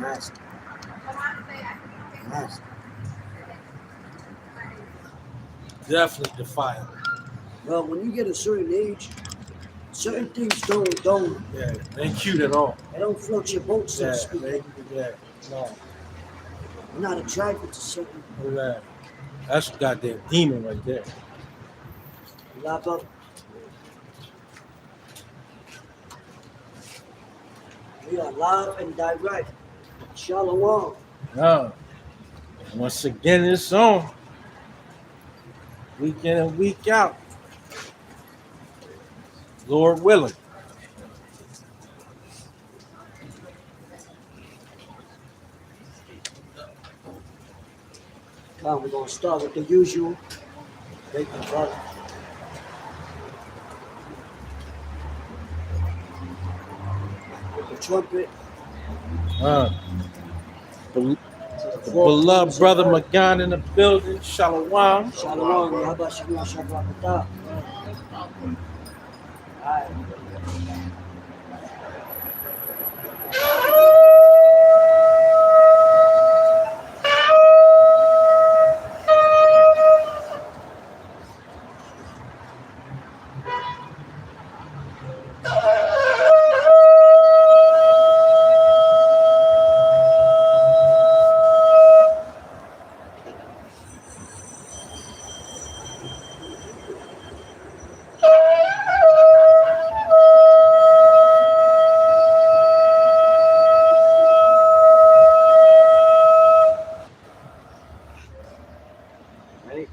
Master. Master. Definitely defiant. Well, when you get a certain age, certain things don't Yeah, they ain't cute at all. they don't float your boat, so Yeah, to speak. no. You're not attracted to certain Yeah. That's a goddamn demon right there. lock up. We are live and direct. Shalom. No. Once again, it's on. Week in and week out. Lord willing. Come, we're gonna start with the usual. Break the butter. With the trumpet. The beloved brother Magan in the building. Shalom. Shalom. Yahba Shemua Shabbat. Alright. Ready?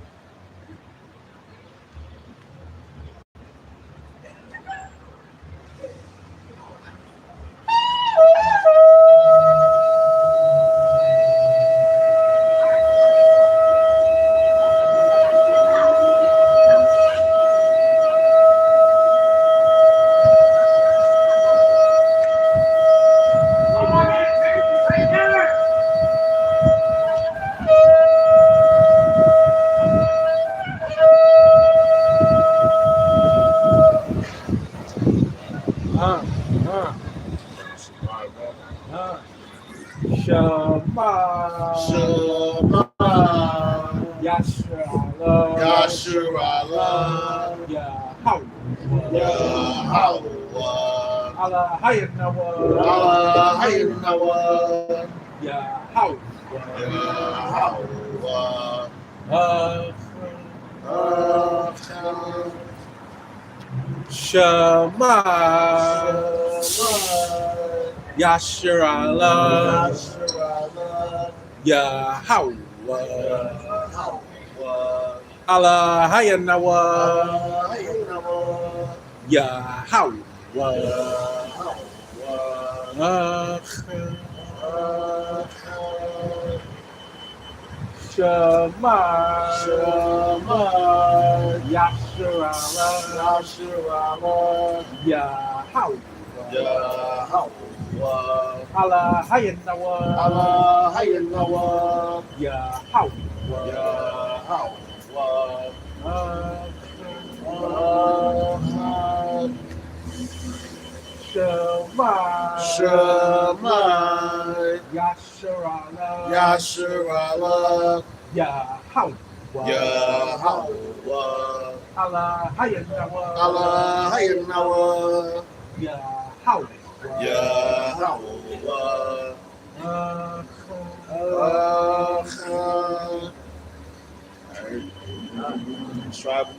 Shema. Yashurala. Yahweh. Allah Hayanawa. Allah Hayanawa. Yahweh. Shema. Yashurala. Yahweh. Allah Hayanawa. Yahweh. Shema. Yashurala. Yahweh. Allah Hayanawa. Shema. Yashurala. Yahweh. Allah Hayanawa. Tribal.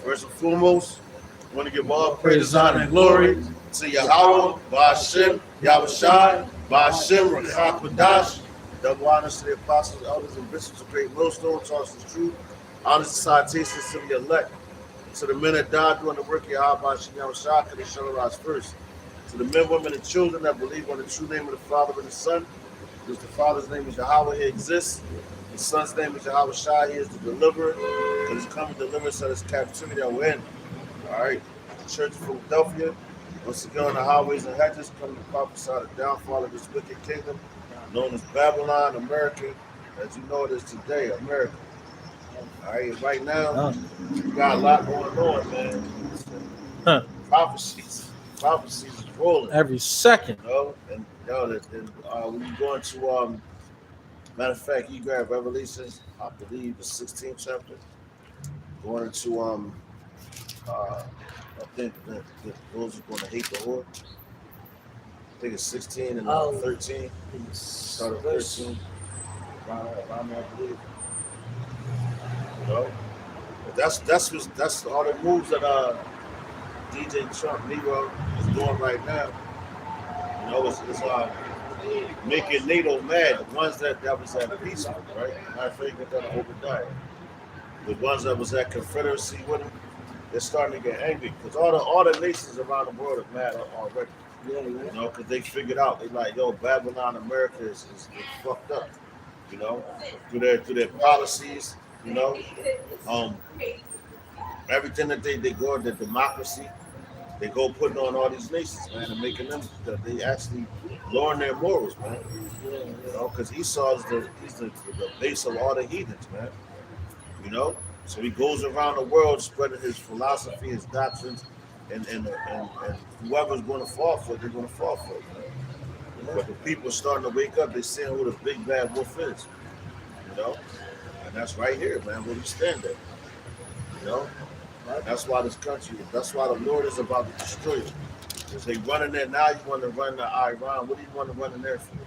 First and foremost, I want to give all praise, honor, and glory to Yahweh, Ba'ashem, Yahushai, Ba'ashem, Rachak B'dash. Double honors to the apostles, elders, and bishops of Great Millstone, Charles the Truth. Honors and citations to the elect, To the men that died doing the work of Yahweh Shem Shaka, they shall arise first. To the men, women, and children that believe on the true name of the Father and the Son, because the Father's name is Yahweh, he exists. The Son's name is Yahweh Shai, he is the deliverer. Because he's come to deliver us out of this captivity that we're in. All right. The Church of Philadelphia, once again on the highways and hedges, come to prophesy the downfall of this wicked kingdom, known as Babylon, America, as you know it is today, America. All right, right now, we got a lot going on, man. Prophecies is rolling. Every second. You know, and when you go into, matter of fact, you grab Revelations, I believe the 16th chapter, going into, I think that those are going to hate the whore. I think it's 16 and 13. Start of 13. Around there, I believe. You know, but that's all the moves that DJ Trump Negro is doing right now. You know, it's making NATO mad. The ones that was at peace with, right? I think that Obadiah. The ones that was at Confederacy with him, they're starting to get angry because all the nations around the world are mad already. You know, because they figured out, they like, yo, Babylon, America is fucked up. You know, through their policies. You know, everything that they go, the democracy, they go putting on all these nations, man, and making them that they actually lowering their morals, man. You know, because Esau is the base of all the heathens, man. You know, so he goes around the world spreading his philosophy, his doctrines, and whoever's going to fall for it, they're going to fall for it, man. But the people are starting to wake up. They're seeing who the big bad wolf is. You know. And that's right here, man, where we stand at. You know? That's why this country, that's why the Lord is about to destroy you. Because they running there now, you want to run to Iran. What do you want to run in there for?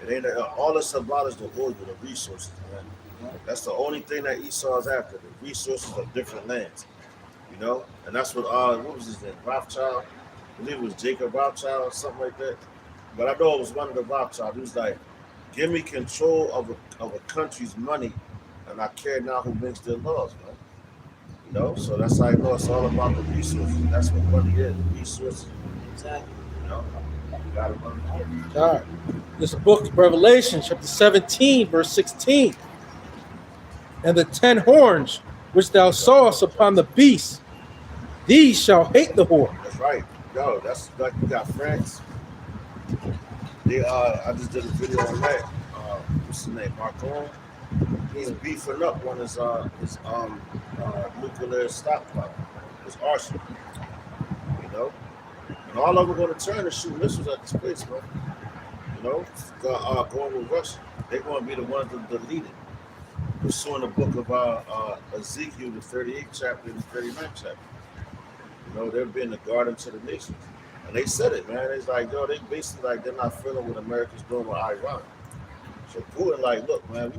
It ain't all it's about is the oil, the resources, man. That's the only thing that Esau is after, the resources of different lands. You know? And that's what was his name? Rothschild? I believe it was Jacob Rothschild or something like that. But I know it was one of the Rothschild. He was like, give me control of a country's money, and I care now who makes their laws, man. You know, so that's how I know it's all about the resources. That's what money is, the resources. Exactly. You know, you got it, money. All right. This book of Revelation, chapter 17, verse 16. And the 10 horns which thou sawest upon the beast, these shall hate the whore. That's right. Yo, that's like you got France. They I just did a video on that. What's his name? Macron. He's beefing up on his nuclear stockpile, his arsenal. You know, and all of them going to turn and shoot missiles at this place, man. You know, going with Russia. They're going to be the ones that lead it. Pursuing the book of Ezekiel, the 38th chapter and the 39th chapter. You know, they're being the guardian to the nations. And they said it, man. It's like, yo, they basically like they're not feeling what America's doing with Iran. So Putin like, look, man,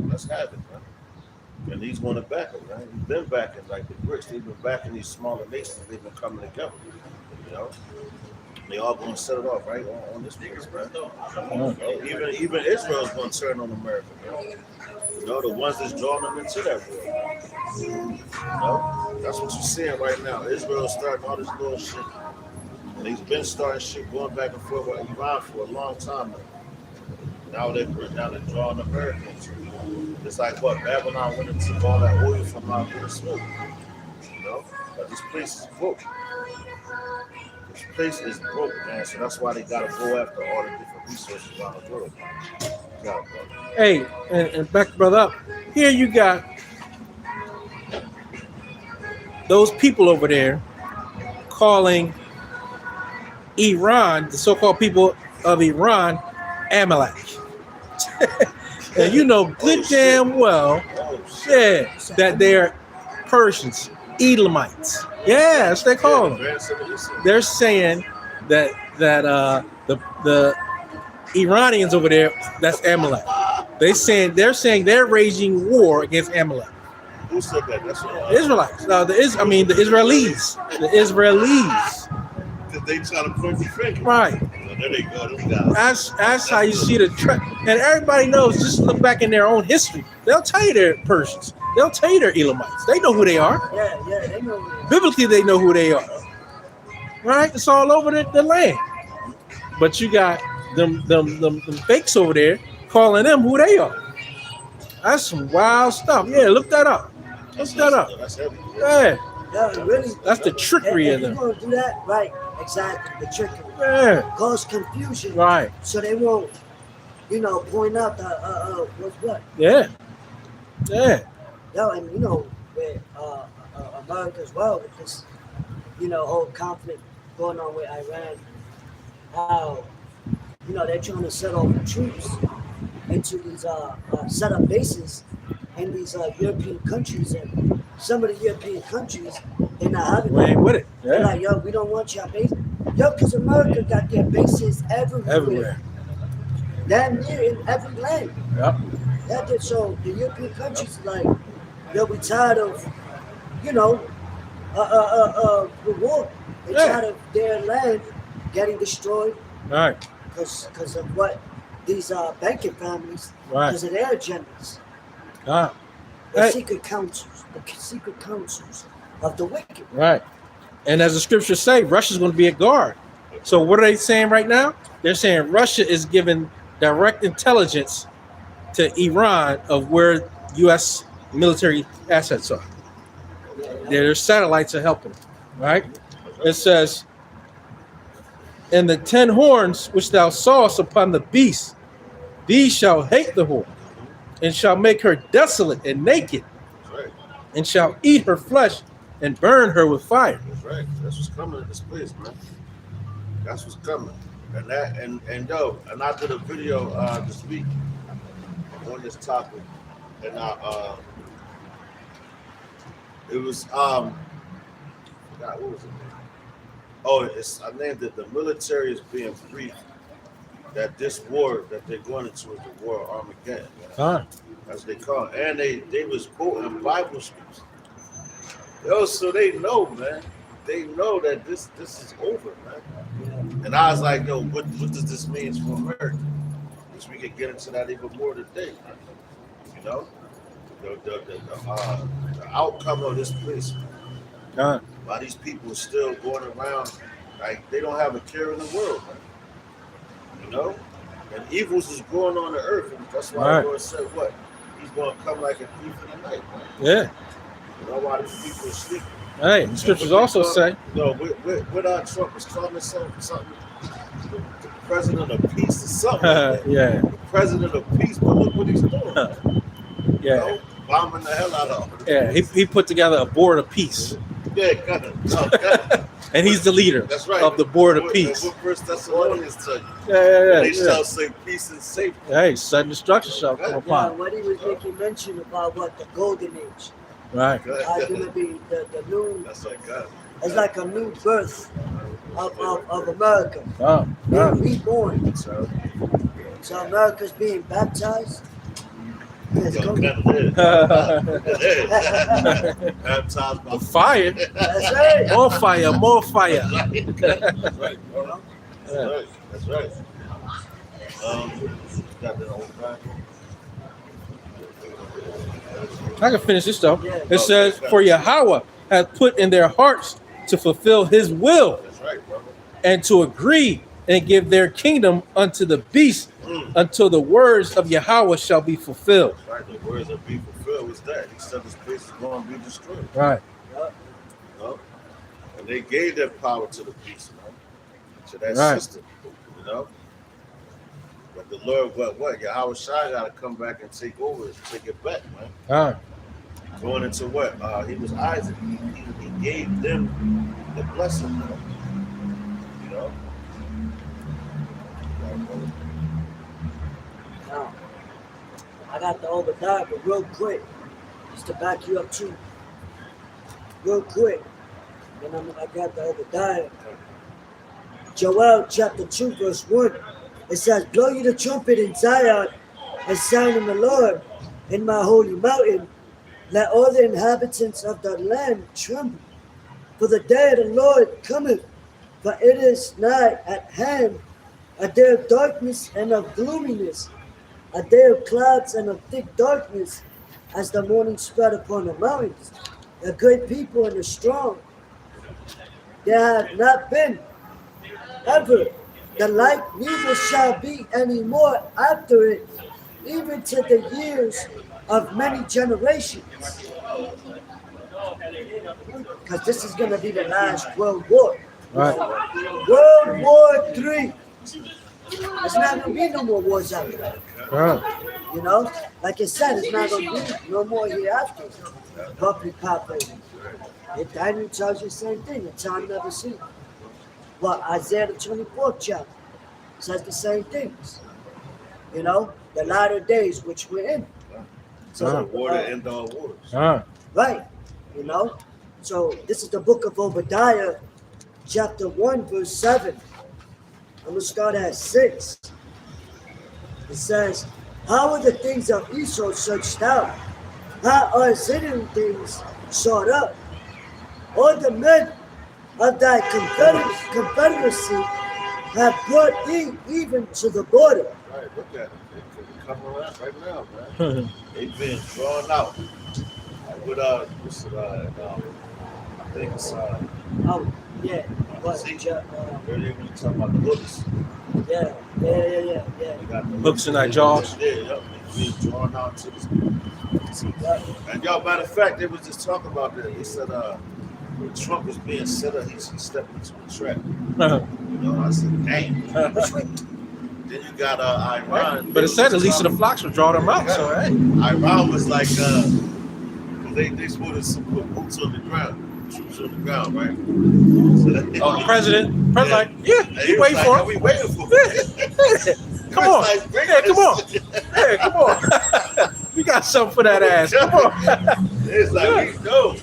let's have it, man. And he's going to back it, man. He's been backing, like the BRICS, they've been backing these smaller nations. They've been coming together, you know. They all going to set it off, right, on this place, man. Even Israel's going to turn on America, man. You know, the ones that's drawing them into that war. You know, that's what you're seeing right now. Israel's starting all this little shit. And he's been starting shit going back and forth with Iran for a long time now. Now they're drawing America into it. It's like what Babylon went and took all that oil from out of the smoke. You know? But this place is broke. This place is broke, man. So that's why they gotta go after all the different resources around the world. Hey, and back brother up. Here you got those people over there calling Iran, the so-called people of Iran, Amalek. And you know good damn well that they're Persians, Edomites. Yeah, that's what they call them. They're saying that the Iranians over there, that's Amalek. They're saying they're waging war against Amalek. Who said that? That's the Israelites. The Israelis. The Israelis. Because they try to point the finger. Right. So there they go. Them guys. That's how you see the trend. And everybody knows, just look back in their own history. They'll tell you they're Persians. they'll tell you they're Elamites. They know who they are. Yeah, they know what it is. Biblically, they know who they are. Right? It's all over the land. But you got them fakes over there calling them who they are. That's some wild stuff. Yeah, look that up. Look that up. That's heavy. Yeah, Yeah, really. that's the trickery If of you're them. going to do that, right, exactly, the trickery. Yeah, Cause confusion. right. So they won't, point out the, what's what. Yeah, yeah, And, with America as well, with this, whole conflict going on with Iran, how, they're trying to set off troops into these set up bases in these European countries, and some of the European countries, they're not having we that. ain't with it. They're Yeah, like, yo, we don't want your base. Yo, because America got their bases everywhere. everywhere. Damn near in every land. Yep. So the European countries are like, yo, we tired of, the war. They Yeah. tired of their land getting destroyed Right, because of what these banking families, right. because of their agendas. Ah, The Hey. secret councils of the wicked. right. And as the scriptures say, Russia's going to be a guard. So what are they saying right now? They're saying Russia is giving direct intelligence to Iran of where U.S. military assets are. Their satellites are helping, right? It says, "And the 10 horns which thou sawest upon the beast, these shall hate the whore, and shall make her desolate and naked, That's right. and shall eat her flesh and burn her with fire." That's right. That's what's coming in this place, man. That's what's coming. And that and I did a video this week on this topic, and it was God, what was it? Oh, I named it "The Military is Being Briefed" that this war that they're going into is the war of Armageddon, Ah, as they call it. And they was quoting Bible scripts. Yo, so they know, man. They know that this is over, man. And I was like, yo, what does this mean for America? Which we could get into that even more today, man. You know, the outcome of this place. ah, Why these people still going around like they don't have a care in the world, man. You know, and evils is going on the earth, and that's why Right. the Lord said, "What? He's going to come like a thief in the night." Man. yeah. You know why these people are sleeping? Hey, the scriptures also say, No, with our Trump was calling something, the president of peace or something. Like that. yeah, The president of peace, but look what he's doing. You yeah, know, bombing the hell out of him. yeah. He put together a board of peace, Yeah, got it. No, got it. and he's the leader That's right. of the board of peace. What First Thessalonians tell you? Yeah, They shall say peace and safety. Hey, sudden destruction shall come Yeah, upon. what he was making mention about what the golden age Right. are going to be the new. That's like God. It's like a new birth of America. Oh, Being oh. reborn. So, So America's being baptized. It's yo, coming. kind of is. Baptized by The fire, That's right. more fire, more fire. That's right, bro. That's right. That's right. Got that old Bible. I can finish this though. Yeah. It says, "For Yahweh hath put in their hearts to fulfill His will That's right, brother. and to agree and give their kingdom unto the beast until the words of Yahweh shall be fulfilled." That's right. The words that be fulfilled was that. He said this place is going to be destroyed. Right. You know? And they gave that power to the beast, man. To that Right. system. You know? But the Lord, what? Yahweh Shai got to come back and take over it, take it back, man. Ah, Going into what? He was Isaac. He gave them the blessing, man. You know? Now, I got the Obadiah, but real quick, just to back you up too. Real quick. Then I got the Obadiah. Joel chapter 2, verse 1. It says, "Blow you the trumpet in Zion and sound in the Lord in my holy mountain. Let all the inhabitants of the land tremble. For the day of the Lord cometh, for it is nigh at hand, a day of darkness and of gloominess, a day of clouds and of thick darkness, as the morning spread upon the mountains. The great people and the strong, there have not been ever the like, neither shall be any more after it, even to the years of many generations. Because this is going to be the last World War. Right. World War III. There's not going to be no more wars after that. Right. You know? Like I said, it's not going to be no more hereafter. Puppy populating. If Daniel tells you the same thing, the time never seen. But Isaiah the 24th chapter says the same things. You know? The latter days which we're in. So the war to end all wars. Right. You know? So this is the book of Obadiah, chapter 1, verse 7. I'm going to start at 6. It says, how are the things of Esau searched out? How are his hidden things sought up? All the men of thy confederacy have brought thee even to the border. Right, look at it. They come around right now, man. They've been drawn out. With what's it, I think it's Oh, yeah. What? Ezekiel. They're even talking about the books. Yeah. They got the Books in their jaws. Yeah, yep. They being drawn out to this. And y'all, matter of fact, they was just talking about that. They said when Trump was being set up, he stepped into a trap. You know, I said, dang. Then you got Iran. But it said at least the flocks would draw them out. So hey. Iran was like, they supposed to put boots on the ground, troops on the ground, right? So Oh, the president, like, yeah, you wait like, for it. We waiting for it. Come on. Like, Yeah, come on. Yeah, come on. We got something for that ass. Come on. It's like, we know.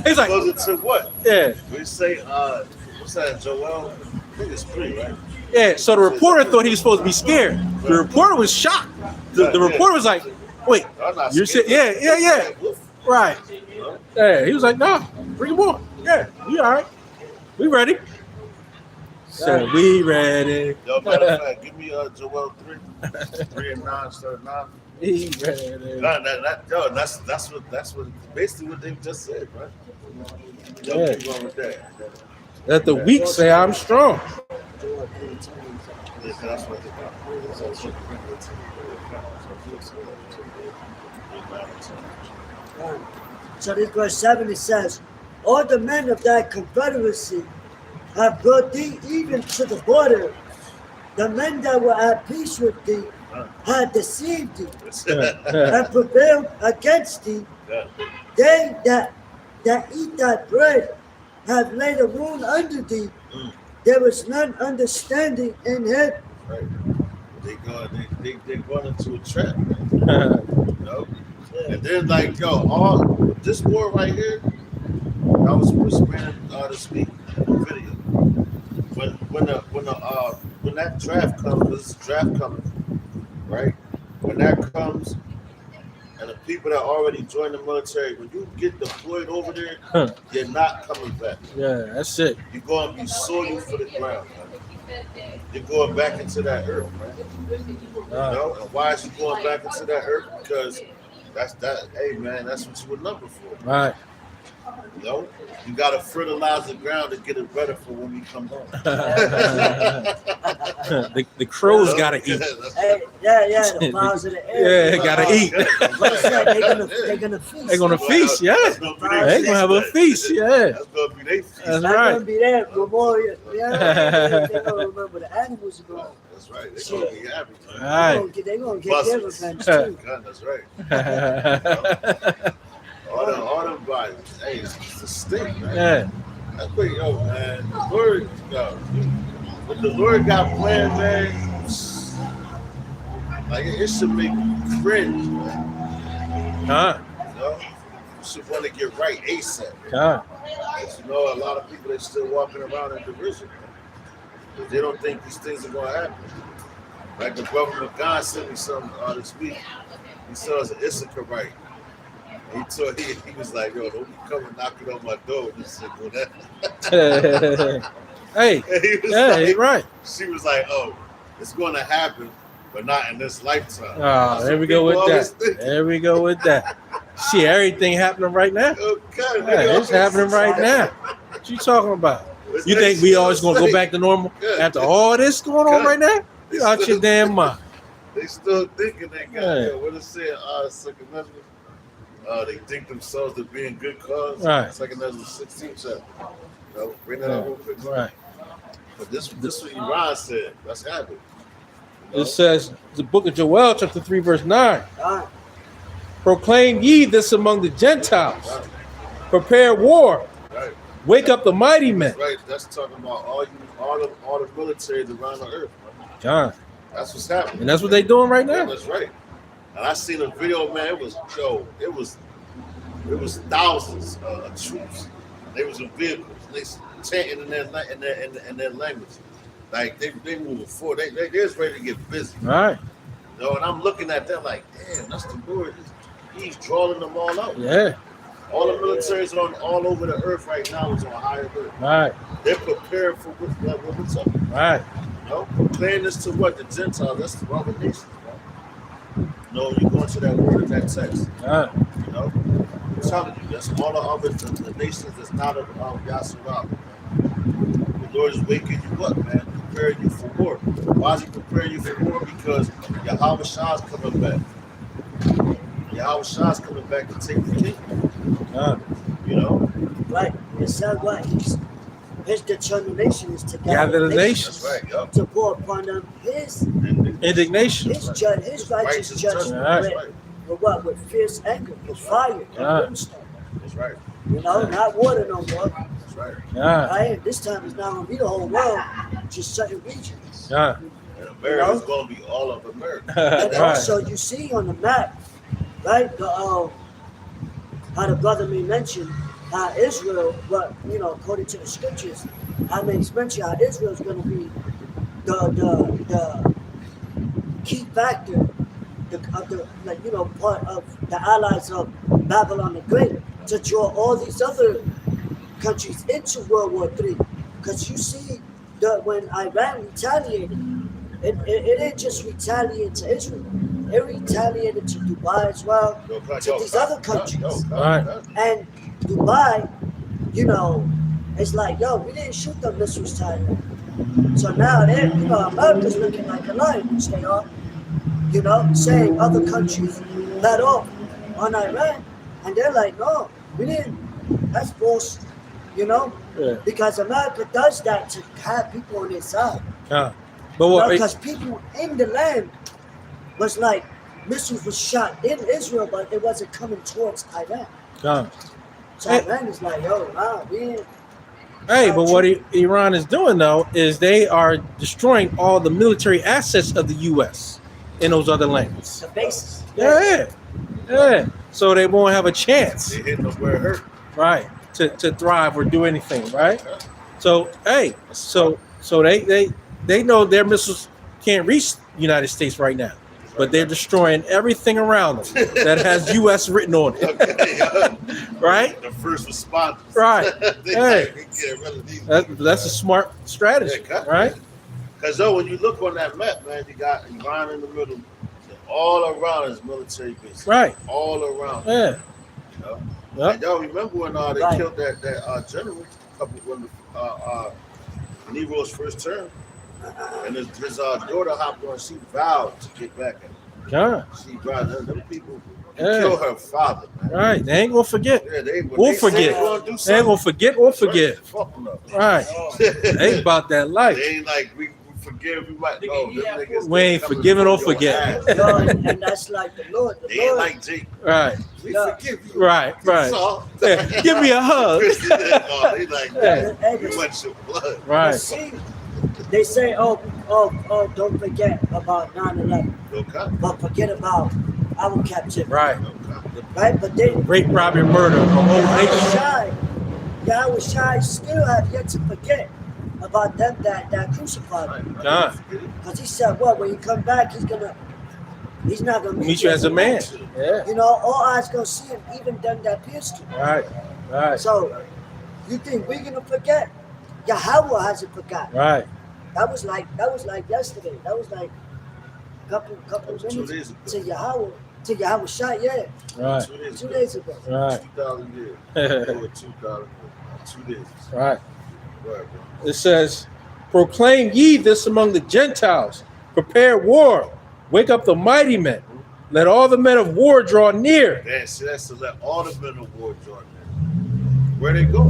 He's like, Goes into what? yeah. We say, what's that, Joel? I think it's 3, right? Yeah, so the reporter thought he was supposed to be scared. The reporter was shocked. The reporter was like, wait, you're scared? Yeah. Right. Yeah, he was like, no, bring him on. Yeah, we all right. We ready. So we ready. Yo, matter of fact, give me Joel 3 and 9, start 9. We ready. That's what basically what they just said, right? Yo, Yeah. keep going with that. Let the weak say I'm strong. Yeah, that's what they got. So this verse 7, it says, all the men of thy confederacy have brought thee even to the border. The men that were at peace with thee had deceived thee and prevailed against thee. They that eat thy bread have laid a wound under thee. There was none understanding in him. Right. They going into a trap, man. You know? And then like, yo, all this war right here, I was whispering this week in the video. When that draft comes, there's a draft coming, right? When that comes, and the people that already joined the military, when you get deployed over there, you're not coming back. Yeah, that's it. You're going to be soiled for the ground, man. You're going back into that earth, man. You know? And why is you going back into that earth? Because hey man, that's what you were numbered for. Right. You know, you gotta fertilize the ground to get it better for when we come home. the crows gotta eat. Hey, yeah, the fowls of the air. Yeah, gotta eat. What is that? They're gonna feast. They're gonna feast, yeah. They're gonna have a feast, yeah. That's gonna be their feast. That's They're right. gonna be there, memorial. Yeah, they're gonna remember the animals are going. That's right. They're gonna be happy. Man. All right. They're gonna get their revenge too. God, that's right. All them bodies. Hey, it's a stink, man. Yeah. That's pretty, man. The Lord, what the Lord got planned, man, like it should make you cringe, man. You know? You should want to get right ASAP. Because, you know, a lot of people are still walking around in derision. Because they don't think these things are going to happen. Like the brother McGon sent me something this week. He saw us an Issachar. He was like, yo, don't be coming knocking on my door. This shit, Hey, like, right. She was like, oh, it's going to happen, but not in this lifetime. Oh, there we go with that. There we go with that. See, everything happening right now. Okay, Yeah, it's happening right now. What you talking about? You think we always gonna go back to normal after all this going on right now? You out your damn mind. They still thinking they got Yeah. what it said, Second Ezra. They think themselves to be in good cause. Right. Second Ezra 16 chapter. Bring that up real quick. Right. But this what Iran said. That's happening. It says the book of Joel, chapter 3, verse 9. Ah, Proclaim ye this among the Gentiles. Right. Prepare war. Right. Wake up the mighty men. That's right. That's talking about all the militaries around the earth. Man. John. That's what's happening. And that's what they doing right Yeah, now. that's right. And I seen a video, man. It was thousands of troops. They was in vehicles. They chanting in their language. Like they moving forward. They just ready to get busy. Right. You know, and I'm looking at them like, damn, that's the Lord. He's drawing them all out. Yeah. All the militaries on all over the earth right now is on higher alert. Right. They're prepared for what's up. Right. You know, proclaim this to what? The Gentiles, that's the other nations, bro. No, you go into that word in that text. Right. You know, I'm telling you, that's all the other the nations that's not of Yasserah. The Lord is waking you up, man, preparing you for war. Why is he preparing you for war? Because Yahweh Shah's coming back. Yahweh Shah's coming back to take the kingdom. Right. You know? right. It said what? His determination is to Gather the nations. That's right, yup. to pour upon them his Indignation. his righteous judgment Right. with what? With fierce anger, with fire, and Right. brimstone. That's right. You know, not water no more. That's right. Yeah. Right? This time it's not gonna be the whole world, just certain regions. Yeah. And America's going to be all of America. And Right. also you see on the map, right? The how the brother may mention how Israel, but you know, according to the scriptures, how makes mention how Israel is going to be the key factor, like you know, part of the allies of Babylon the Great to draw all these other countries into World War III. Because you see, when Iran retaliated, it didn't just retaliate to Israel. It retaliated to Dubai as well, to these other countries. Right. And Dubai, you know, it's like, yo, we didn't shoot the missiles to Iran. So now they're, you know, America's looking like a lion, which they are, you know, saying other countries let off on Iran. And they're like, no, we didn't. That's bullshit, you know? Yeah. Because America does that to have people on their side. Yeah. But what? Because people in the land was like, missiles was shot in Israel, but it wasn't coming towards Iran. Yeah. So Hey. Iran is like, yo, nah, we ain't. Hey, but what Iran is doing though is they are destroying all the military assets of the U.S. in those other lands. The basis. Yeah, yeah. So they won't have a chance, They hitting us where it hurt. right, to thrive or do anything, right? So hey, so they know their missiles can't reach the United States right now, but they're destroying everything around them that has U.S. written on it, Okay, right? the first responders. Right. They Hey. like, we get rid of these That's a smart strategy, right? Because though, when you look on that map, man, you got Iran in the middle. And all around is military bases. Right. All around. Yeah. You know? Yep. And y'all remember when they Right. killed that general a couple when Nero's first term, and his daughter hopped on. She vowed to get back at him. Yeah. She vowed. Them people Yeah. killed her father, man. Right. They ain't gonna forget. Yeah, when We'll they say forget. they gonna do They ain't something, gonna forget or forget. fuck them up. Right. They about that life. They ain't like we forgive. We might no. Them niggas We ain't coming forgiving for or your forget. ass. Yo, and that's like the Lord. The They ain't Lord, like Jake. Right. We Yeah. forgive you. Right. Right. So, Yeah. Give me a hug. they like that. Hey, You want your blood. Right. see, they say, oh, don't forget about 9/11, Okay. but forget about our captivity. Right. Okay. Right? But they, Rape, robbery, murder. The whole nation. Yahweh Shai still have yet to forget about them that crucified him. God. Because he said, what, when he come back, he's not going to Meet you as a man. Yeah. You know, all eyes going to see him, even them that pierced him. Right. Right. So, you think we're going to forget? Yahweh hasn't forgotten. Right. That was like yesterday. That was like couple 2 minutes days ago. to Yahweh Till I was shot, yeah. Right. 2 days ago. Right. 2,000 years. Over 2,000 years. 2 days. Right. Right, bro. It says, proclaim ye this among the Gentiles. Prepare war. Wake up the mighty men. Let all the men of war draw near. That's to let all the men of war join in. Where they go?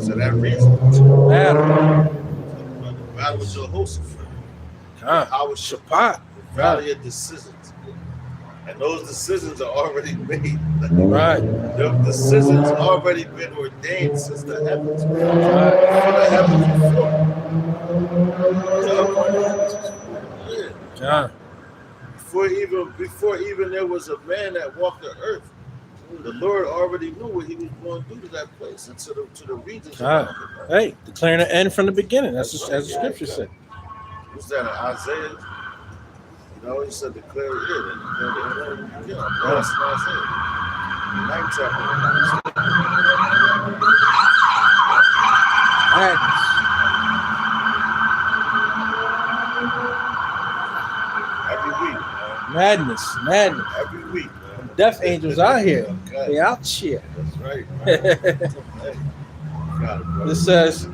So that reason. Battle. The battle was your host of Ah, How was Shabbat. the valley of decisions. And those decisions are already made. Right. The decisions already been ordained since the heavens. Right. Yeah. Ah, Before even there was a man that walked the earth, the Lord already knew what he was going to do to that place and to the regions. ah. Hey, declaring the end from the beginning. That's as the scripture said. What's that in Isaiah? You know, he said declare it. Yeah, that's in Isaiah. 9th chapter. Every week, man. Madness. Every week, man. Death angels out here. Okay. They out here. That's right, man. Hey, got it, bro. It says,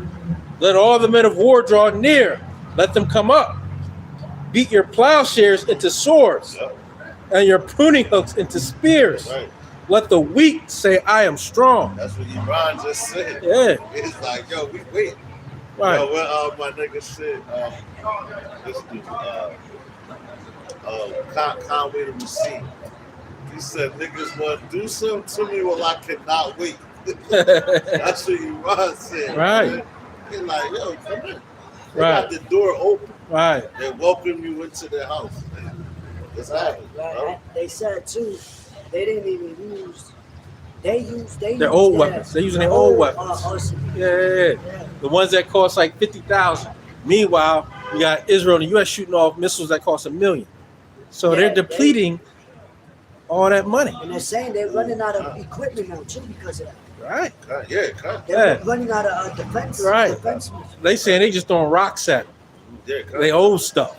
let all the men of war draw near. Let them come up. Beat your plowshares into swords Yep, and your pruning hooks into spears. right. Let the weak say, I am strong. That's what Iran just said. Yeah, It's like, yo, we wait. right. Yo, what my nigga said, this dude, Conway the Machine. He said, niggas want to do something to me, well, I cannot wait. That's what Iran said. Right. Man. They're like, yo, come in. They Right. got the door open. Right. They welcome you into their house. It's happening, Right. bro. They said too, they didn't even use. They used Their old weapons. They're using their old weapons. arsenal. Yeah. The ones that cost like 50,000. Meanwhile, we got Israel and the U.S. shooting off missiles that cost $1 million. So Yeah, they're depleting all that money. And they're saying they're running out of equipment now too because of that. Right. Yeah, cut. They're Yeah. running out of defense. Right. Defense. They saying they just throwing rocks at them. Yeah, cut. They old stuff.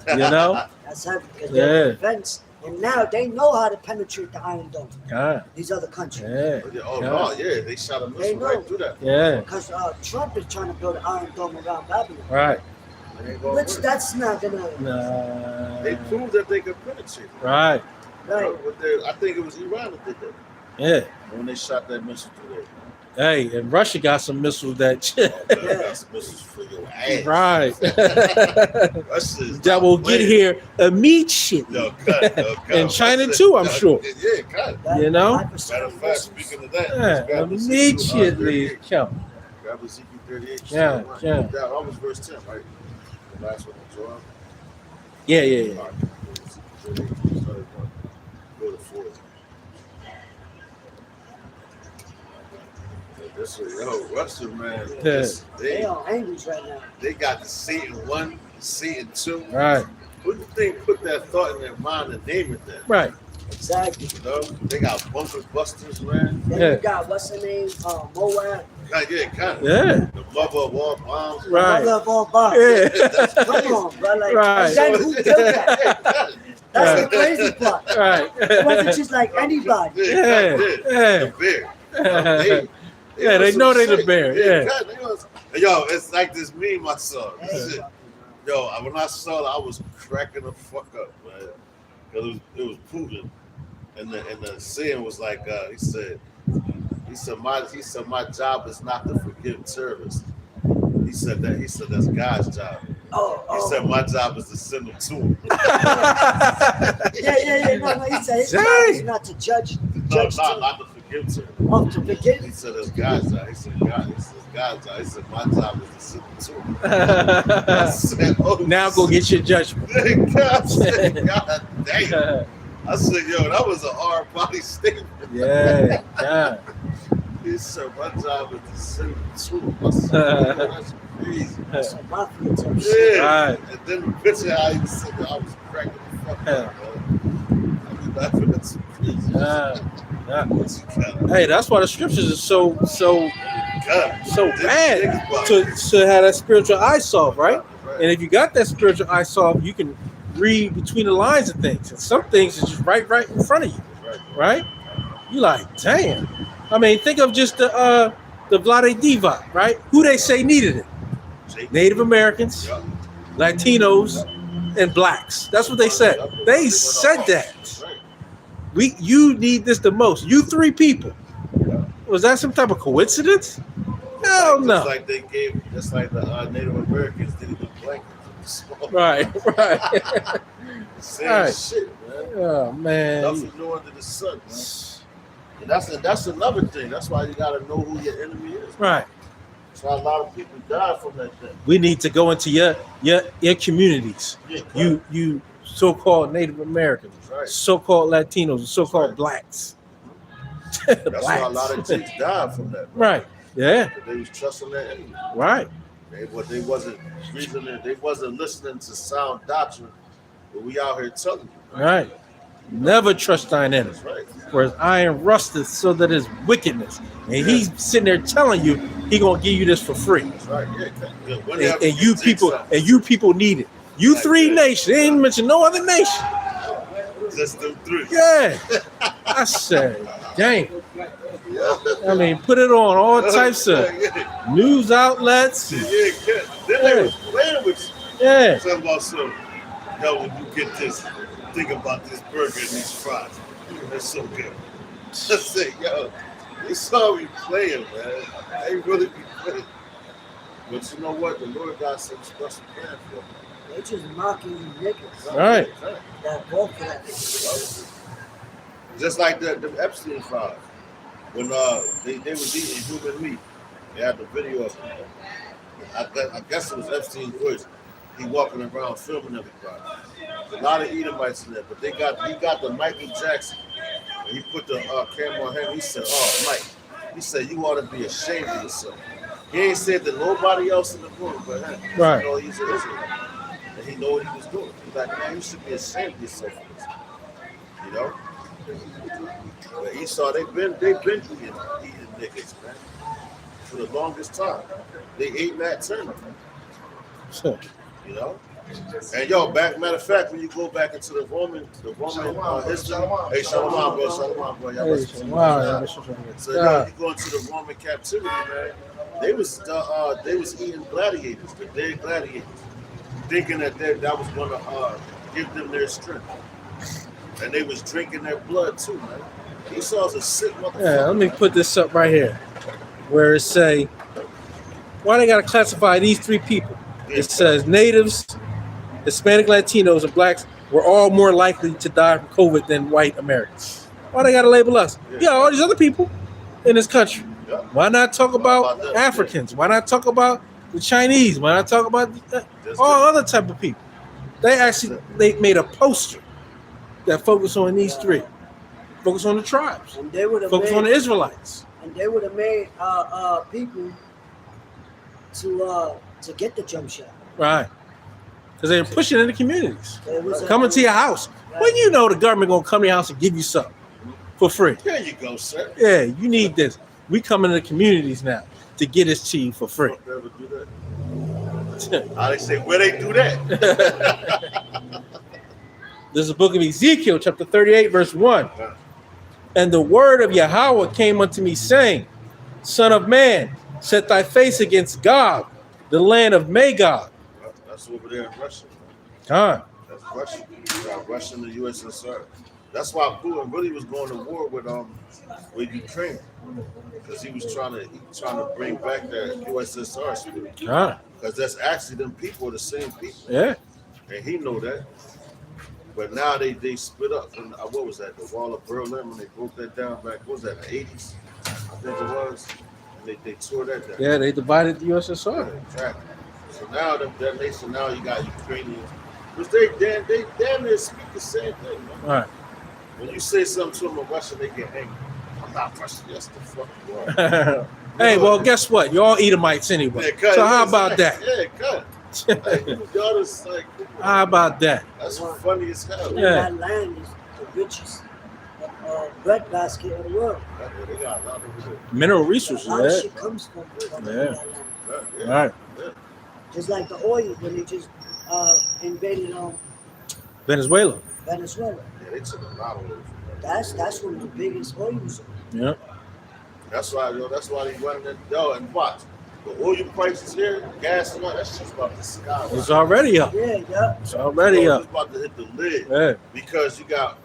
You know? That's heavy because Yeah. they're defense. And now they know how to penetrate the Iron Dome. Ah, These other countries. yeah. Oh, Yeah. no, yeah, they shot a They missile know. right through that. Yeah. Because Trump is trying to build an Iron Dome around Babylon. Right. It ain't gonna Which work. that's not gonna. Nah. They proved that they could penetrate. Right. Right. I think it was Iran that did that Yeah. when they shot that missile through there. Hey, and Russia got some missiles that They got some missiles for your ass. right. Russia's that will get here immediately. No, cut. And China Russia- too, I'm sure. Yeah, cut. That You know? 5% Matter of fact, missiles. speaking of that, Yeah, grab Ezekiel, immediately 38. come. Grab Ezekiel 38. Yeah, yeah. That was verse 10, right? The last one, Joel. Yeah, yeah, yeah. All right, Ezekiel 38, start at 1. Go to 4. This is, Russia, man. Yeah. They are angry right now. They got the Satan 1, Satan 2. Right, Who do you think put that thought in their mind and name it that? right. Exactly. You know, they got bunker busters, man. Then Yeah. you got what's her name? Moab. Yeah, kind of. Yeah, The mother of all bombs. right. Mother of all bombs. Yeah. Come on, bro. Like, Right. and then who built that? That's the crazy part. Right. It wasn't just like anybody. Yeah, yeah. The bear. Yeah, they on know some they the shit. bear, yeah. God, they was- Yo, it's like this meme I saw. Hey. Shit. Yo, when I saw it, I was cracking the fuck up, man. Because it was Putin. And the saying was like, he said my job is not to forgive terrorists. He said that's God's job. He said my job is to send them to him. Yeah. No, he said his job is not to judge. No, not to forgive terrorists. Oh, to forgive. He said that's God's job. He said God's job. He said my job is to send them to him. I said, oh, Now go get your judgment. God, God damn. I said, yo, that was a hard body statement. Yeah, yeah. He said, my job is to send them to him. I said, yo, that's crazy. That's a mafia type shit. Yeah. Right. And then the picture how he said that, I was cracking the fuck up, man. I be laughing at some crazy shit. Yeah. What you got? Hey, that's why the scriptures are so God. bad to have that spiritual eye soft, right? And if you got that spiritual eye soft, you can read between the lines of things, and some things is just right in front of you, right? You like, damn. I mean, think of just the Vlade Diva, right? Who they say needed it? Native Americans, Latinos, and blacks. That's what they said. They said that. You need this the most. You three people. Was that some type of coincidence? Hell no. Just like the Native Americans did it with blankets. Right. Same Right. shit, man. Oh man. Nothing new under the sun, man. And that's another thing. That's why you gotta know who your enemy is. Right. That's why a lot of people die from that thing. We need to go into your communities. Yeah, You so-called Native Americans, right. so-called Latinos, so-called Right. blacks. That's why a lot of chicks died from that. Right. Yeah. They was trusting their enemy. Right. They wasn't reasoning. They wasn't listening to sound doctrine. But we out here telling you. Right. Never trust thine enemy. That's right. For his iron rusteth so that his wickedness. And he's sitting there telling you he gonna give you this for free. That's right. Yeah. And you people need it. You Like three that. nations. They ain't mention no other nation. Just them three. Yeah. I said, dang. Yeah. I mean, put it on all types of Yeah. news outlets. Yeah. Then they was playing with you. Yeah. Talking about some. Yo, when you get this, think about this burger and these fries. That's so good. I say, yo, they saw me playing, man. They really be playing. But you know what? The Lord got some special plan for them. They just mocking you niggas. Right. That vote for that. Just like the Epstein files. When they was eating human meat. They had the video of it. I guess it was Epstein's voice. He walking around filming everybody. A lot of Edomites in there, but he got the Michael Jackson. And he put the camera on him. He said, "Oh, Mike," he said, "you ought to be ashamed of yourself." He ain't said to nobody else in the room, but him. Right. You know he's an Israelite, and he know what he was doing. He's like, "Man, you should be ashamed of yourself for this." You know. But Esau, they've been eating niggas, man, for the longest time. They ate Matt Turner. So, You know? And yo, matter of fact, when you go back into the Roman history, hey, Shalom, bro, Shalom, bro. Y'all must be wow. So yo, you go into the Roman captivity, man. They was eating gladiators, the dead gladiators, thinking that was gonna give them their strength, and they was drinking their blood too, man. Esau's a sick motherfucker. Yeah, let me put this up right here, where it say, why they gotta classify these three people? It says natives, Hispanic, Latinos, and blacks were all more likely to die from COVID than white Americans. Why they gotta label us? Yeah, all these other people in this country. Yeah. Why not talk about them? Africans? Why not talk about the Chinese? Why not talk about all other type of people? They made a poster that focused on these three. Focus on the tribes. And they would have Focus on the Israelites. And they would have made people to get the jump shot. Right. Because they're pushing in the communities. It was Coming to your house. When you know the government gonna come to your house and give you something for free. There you go, sir. Yeah, you need this. We come into the communities now to get this to you for free. Don't ever do that. How they say, where they do that? This is the book of Ezekiel, chapter 38, verse 1. And the word of Yahweh came unto me, saying, Son of man, set thy face against Gog, the land of Magog. That's over there in Russia. Huh. That's Russia. Russia and the USSR. That's why Putin really was going to war with Ukraine, because he was trying to bring back that USSR spirit. Huh. Because that's actually them people are the same people, Yeah. and he know that. But now they split up. And what was that? The Wall of Berlin, when they broke that down back. What was that? The 80s, I think it was. And they tore that down. Yeah, they divided the USSR. Yeah, exactly. So now that nation, now you got Ukrainians, which they damn near speak the same thing, man. All right. When you say something to them in Russian, they get angry. I'm not Russian. Yes, the fuck you are. Hey, well, guess what? Y'all Edomites anyway. Yeah, So how about that? Yeah, cut. Like, y'all is like, How about that? that's funny as hell. And Yeah. that land is the richest breadbasket in the world. They got a lot of it. Mineral A resources, lot of yeah. shit comes from Yeah. that land. Yeah. All right. Just like the oil when they just invaded Venezuela. Venezuela. Yeah, they took a lot of those. That's one of the biggest oil users. Yeah. That's why they running it. Yo, and watch. The oil prices here, gas and all that shit's about to skyrocket. It's already up. Yeah, yeah. It's already up. It's about to hit the lid. Yeah. Because you got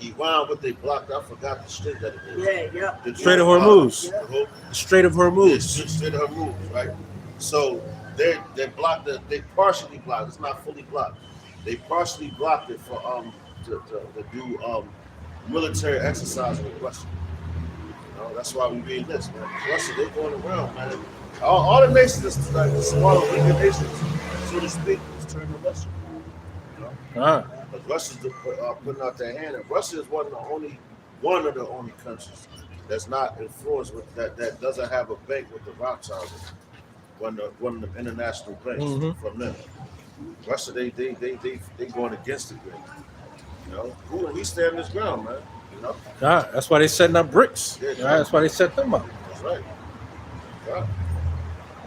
Iran, what they blocked. I forgot the strait that it is. Yeah, yeah. The Strait of Hormuz. Yeah. The Strait of Hormuz. Yeah, Strait of Hormuz, right? So they blocked it. They partially blocked. It's not fully blocked. They partially blocked it for to do military exercise with Russia. You know, that's why we being this, man. Russia, they going around, man. All the nations, like the smaller weaker nations, so to speak, is turning to Russia. You know? Because Russia's putting out their hand, and Russia is one of the only countries that's not influenced with that doesn't have a bank with the Rothschilds, one of the international banks from them. Russia, they going against the grain. You know, Putin, he standing his ground, man. You know, That's why they setting up BRICS. Yeah, Right? That's why they set them up. that's right. Yeah.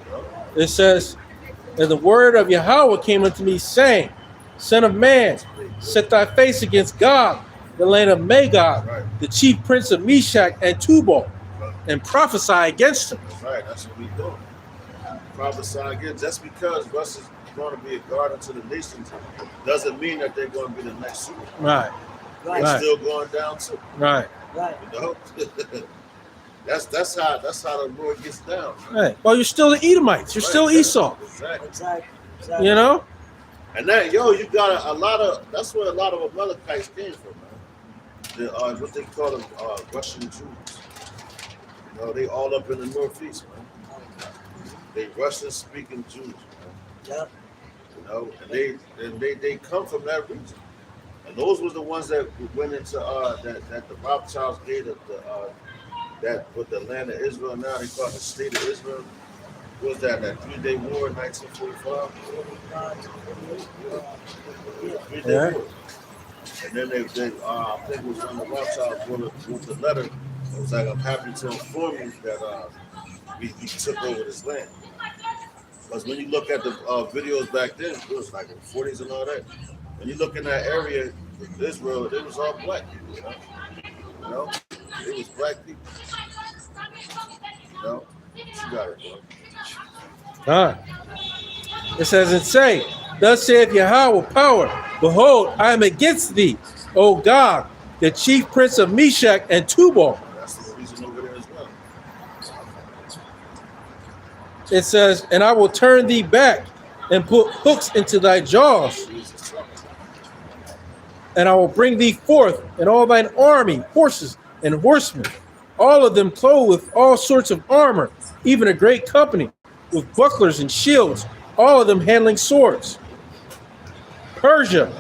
You know? It says, and the word of Yahweh came unto me, saying, Son of man, set thy face against God, the land of Magog, Right. the chief prince of Meshach and Tubal, and prophesy against him. That's right. That's what we doing. Prophesy again. Just because Russia's going to be a guard unto the nations doesn't mean that they're going to be the next super. Right, Right. They're Right. still going down too. right. Right. You know, that's how the Lord gets down. Right. Well, you're still the Edomites. You're still Right. Esau. Exactly. Exactly. You know? And that, you got a lot of. That's where a lot of Amalekites came from, man. The what they call them Russian Jews. You know, they all up in the Northeast, man. They Russian-speaking Jews, man. Yeah. You know, and they come from that region, and those were the ones that went into that the Rothschilds gave that with the land of Israel. Now they call it the state of Israel. What was that 3-day war in 1945? 3-day Yeah. war. And then they I think it was when the Rothschilds wrote the letter. It was like, I'm happy to inform you that we took over this land. Because when you look at the videos back then, it was like in the 40s and all that. When you look in that area of Israel, it was all black people, you know? It was black people. You know? You got it, bro. It says, and say, thus saith Yahweh power, behold, I am against thee, O God, the chief prince of Meshach and Tubal. That's the reason over there as well. It says, and I will turn thee back and put hooks into thy jaws, Jesus. and I will bring thee forth and all thine army, horses and horsemen, all of them clothed with all sorts of armor, even a great company, with bucklers and shields, all of them handling swords. Persia,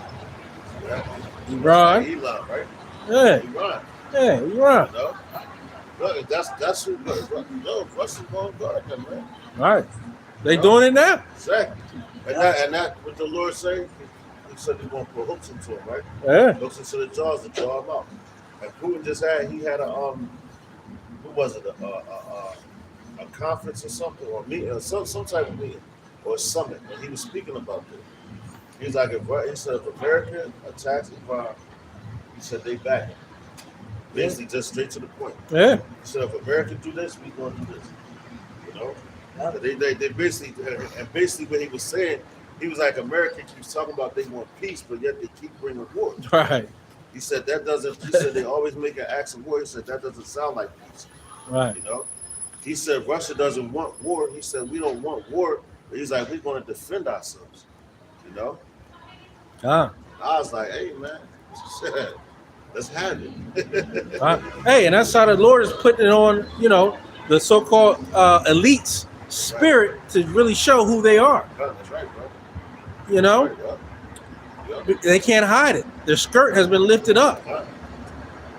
Iran, Elon, right? yeah, Iran. yeah, Iran. You know? Look, that's who. No, Russia's going to guard them, man. Right, they doing it now. Exactly. And that what the Lord say, he said he's going to put hooks into him, right? Yeah, Hooks into the jaws to draw him out. And Putin just had a what was it, a conference or something, or meeting, or some type of meeting, or a summit, and he was speaking about this. He's like, he said, if America attacks Iran, he said they back it. Basically, just straight to the point. yeah, He said, if America do this, we gonna do this. You know, Yeah. they basically, and basically what he was saying, he was like, America keeps talking about they want peace, but yet they keep bringing war. right, He said that doesn't. He said they always make an acts of war. He said that doesn't sound like peace. right. You know, he said Russia doesn't want war. He said we don't want war. But he's like, we're going to defend ourselves. You know, I was like, hey man, shit, let's have it. Hey, and that's how the Lord is putting it on, you know, the so-called elites spirit to really show who they are. That's right, bro. You know, That's right, yeah. they can't hide it. Their skirt has been lifted up. Yeah.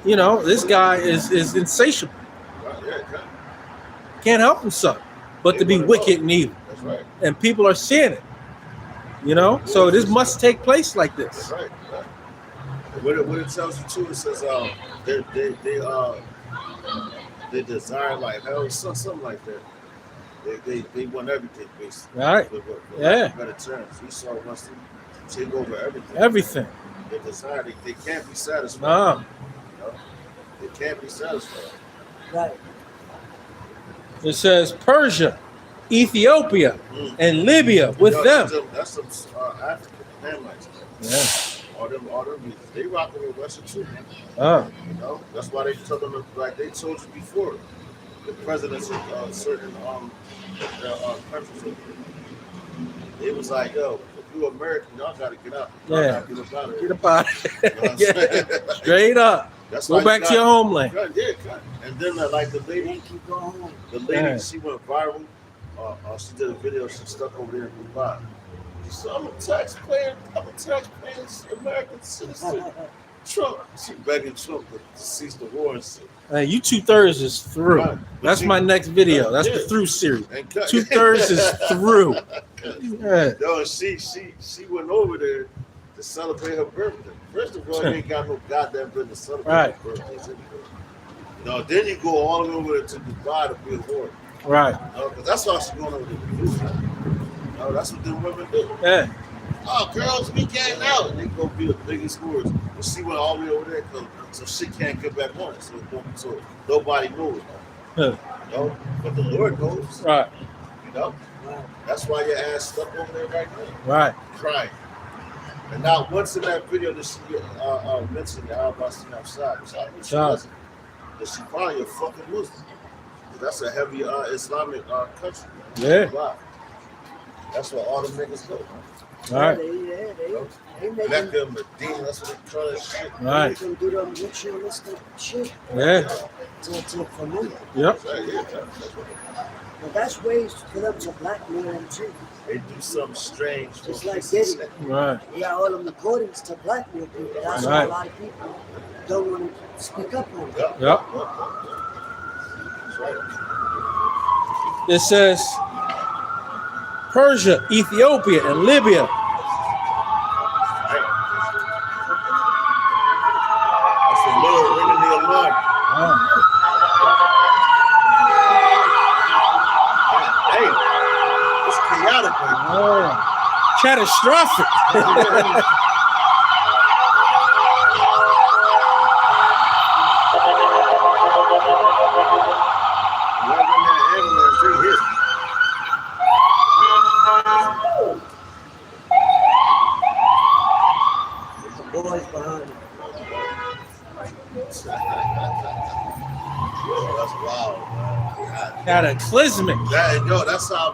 You know, this guy is insatiable. Right, yeah, Can't help himself but to be wicked and evil. that's right. And people are seeing it. You know, so this must take place like this. That's right. Yeah. And what it tells you too, it says they desire like hell, something like that. They want everything basically. Right. With Yeah. better terms. Esau wants to take over everything. Everything. Their desire, they can't be satisfied. No. You know? They can't be satisfied. Right. It says Persia, Ethiopia, and Libya with Yo, them. That's some African Hamites. Yeah. All them, they rocking with Russia too, man. You know, that's why they tell them, like they told you before, the presidents of certain countries, it was like, yo, if you American, y'all gotta get out. Y'all Yeah. gotta get up out of Get here. up out of You know what I'm here. saying? Yeah. Straight up. That's Go why back to your homeland. cut. And then like the lady, Thank you, go home. Yeah. she went viral. She did a video. She stuck over there in Dubai. She said, I'm a taxpaying American citizen. Trump. She begging Trump to cease the war and shit. Hey, you 2/3 is through. Right. That's my next video. That's the through series. And cut. 2/3 is through. Yeah. Yo, she went over there to celebrate her birthday. First of all, you ain't got no goddamn business to celebrate Right. her birthdays anyway. No, then you go all the way over to Dubai to be a whore. Right. No, because that's all she's going over there to do. No, that's what them women do. Yeah. Oh, girls, we getting out. And they go be the biggest whores. But she went all the way over there so she can't get back on it. So nobody knows. Huh. You know? But the Lord knows. Right. You know? That's why your ass stuck over there right now. Right. Crying. And now, once in that video that she mentioned Al Bastin outside, which I knew she wasn't, that she probably a fucking Muslim. That's a heavy Islamic country. Yeah. Wow. That's where all the niggas go. All right. They making Mecca, Medina, that's what they call that shit. Right. them do them ritualistic shit Yeah. to promote. Yep. But that's ways for them to blackmail them too. They do something strange. Just like Diddy. Right. We got all them recordings to blackmail people. That's why Right. a lot of people don't want to speak up on it. Yep. Yep. That's right. It says Persia, Ethiopia, and Libya. Right. That's the Lord ringing the alarm. Hey, it's chaotic right now. Catastrophic. Whoever in that ambulance, they hit. The boys behind it. That's wild, man. God. Cataclysmic. That's how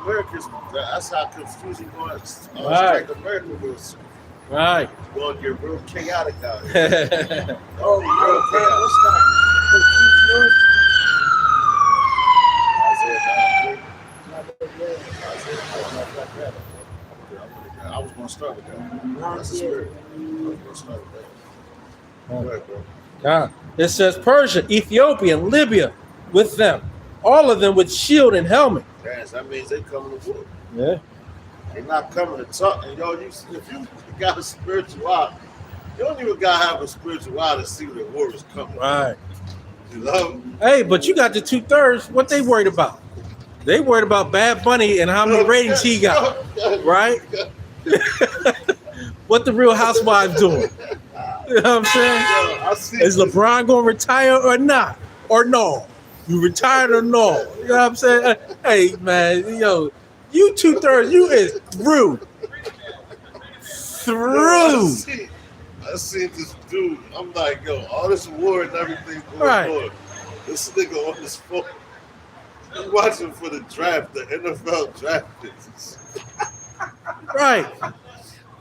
that's how confusing going. Right. America was Right. going to get real chaotic out here. Oh, real what's Isaiah 9:3. I was going to start with that. That's the spirit. I was going to start with that. Go ahead, bro. Yeah. It says Persia, Ethiopia, and Libya with them. All of them with shield and helmet. Yes, that means they coming to war. Yeah. They're not coming to talk. And yo, if you got a spiritual eye, you don't even gotta have a spiritual eye to see where the war is coming. Right. You know? Hey, but you got the 2/3. What they worried about? They worried about Bad Bunny and how many ratings he got. Right? What the Real Housewives doing? You know what I'm saying? I see Is LeBron going to retire or not? Or no? You retired or no? You know what I'm saying? Hey, man, yo, you 2/3, you is through. Through. I see this dude. I'm like, yo, all this war and everything going Right. on. This nigga on his phone. He's watching for the draft, the NFL draft picks. Right.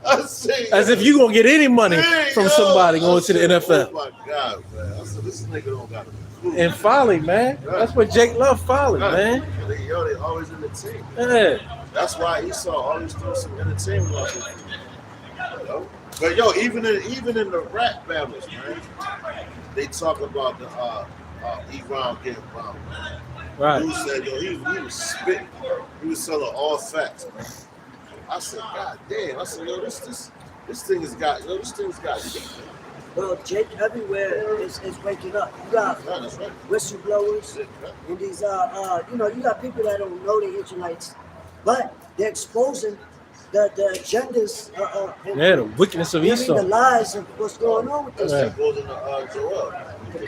I see. As if you going to get any money from somebody going to the Oh NFL. my God, man. I said, this nigga don't got a clue. And Folly, man. That's what Jake love, Folly, man. They always entertain. Yeah. That's why Esau always throws some entertainment out there. You know? But yo, even in the rap battles, man, they talk about the Iran getting bombed. Right. Dude said, yo, he was spitting. He was telling all facts, man. I said, God damn. I said, yo, this thing's got deep. Well, Jake everywhere is waking up. You got That's right. whistleblowers and these you got people that don't know the Israelites, but they're exposing the agendas. Yeah, the wickedness of I mean, the Esau. lies of what's going on with this That's Yeah. what goes into Joel.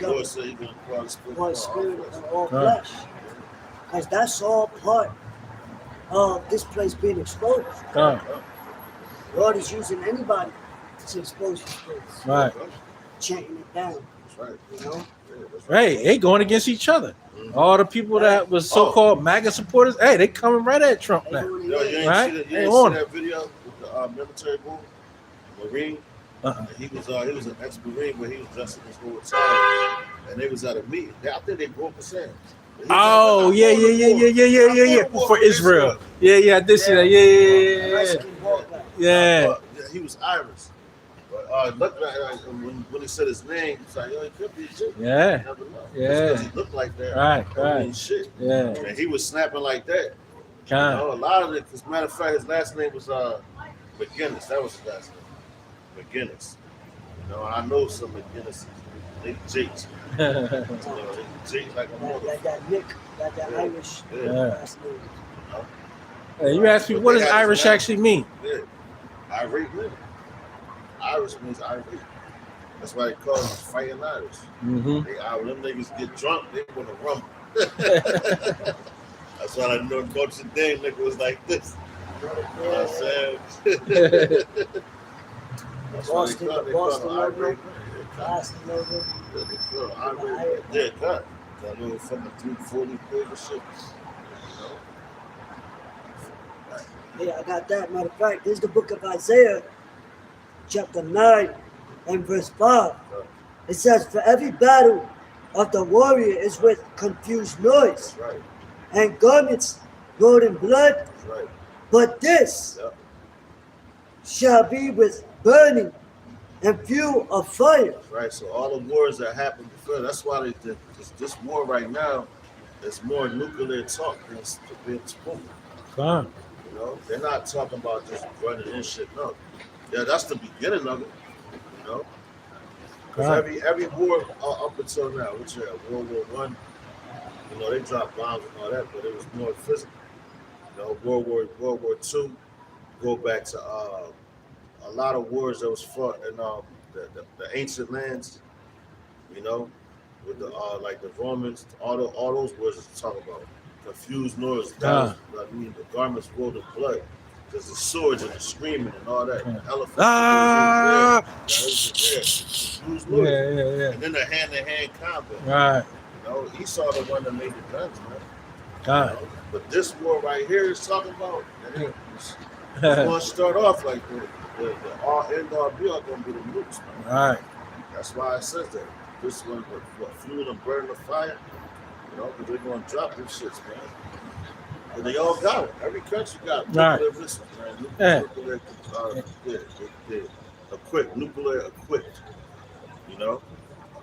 The Lord said He's going to pour out His Spirit Holy upon all Spirit flesh. and all Right. flesh, because that's all part of this place being exposed. Right. Lord is using anybody to expose this place, Right. chanting it down. That's right. You know, Yeah, that's right. Hey, they going against each other. Mhm. All the people that was so-called MAGA supporters, hey, they coming right at Trump they now. doing Yo, it. you ain't Right? see, They you on ain't see it. that video with the military boy, Marine? Uh-uh. He was an ex-Marine, but he was dressed this whole time, and they was at a meeting. I think they broke his hand. He was Oh, like, yeah, I'm yeah, going to yeah, war. yeah, yeah, yeah, I'm yeah, going yeah. to war For for Israel. Yeah, yeah, I did see that. Yeah, yeah, yeah, Mexican walker. yeah. He was Irish. But looked like when he said his name, he's like, yo, he could be Egyptian. Yeah. You never know. Yeah. Just because he looked like that. Right, don't mean right. shit. Yeah. And he was snapping like that. You Kind. know, a lot of it, as a matter of fact, his last name was McGinnis. That was his last name. McGinnis. You know, I know some McGinnis. They Jakes. You know, they Jakes like a motherfucker. That Nick, that Yeah. Irish Yeah. last name. Hey, you asked me, But what they does had his Irish name. actually mean? Yeah. Irate man. Irish means irate. That's why they call them fighting Irish. Mm-hmm. They them niggas get drunk, they want to rumble. That's why I know Notre Dame nigga was like this. You know what I'm saying? That's why Boston, they Boston call them logo, irate. last logo. They call them irate. Yeah, cut. That little fucking 340 paper shit. Yeah, I got that. Matter of fact, this is the book of Isaiah, chapter 9 and verse 5. It says, for every battle of the warrior is with confused noise, That's right. and garments rolled in blood, That's right. but this Yep. shall be with burning and fuel of fire. Right. So all the wars that happened before, that's why this war right now is more nuclear talk than being spoken. Fine. You know, they're not talking about just running in shit. No, yeah, that's the beginning of it. You know, because Right. every war up until now, which World War One, you know, they dropped bombs and all that, but it was more physical. You know, World War Two, go back to a lot of wars that was fought in the ancient lands. You know, with the like the Romans, all those wars is talking about confused noise. I mean, the garments rolled in blood. There's the swords and the screaming and all that. The elephants. Ah! Confused Yeah, noise. yeah, yeah. And then the hand-to-hand combat. Right. You know, Esau the one that made the guns, man. Kind. You know? But this war right here is talking about. It's going to start off like the end all be all going to be the nukes, man. Right. That's why it says that. This one, what fuel and burn the fire. You know, because they're going to drop them shits, man. And they all got it. Every country got Right. nuclear missiles, man. Yeah. Nuclear, equipped, nuclear equipped. You know,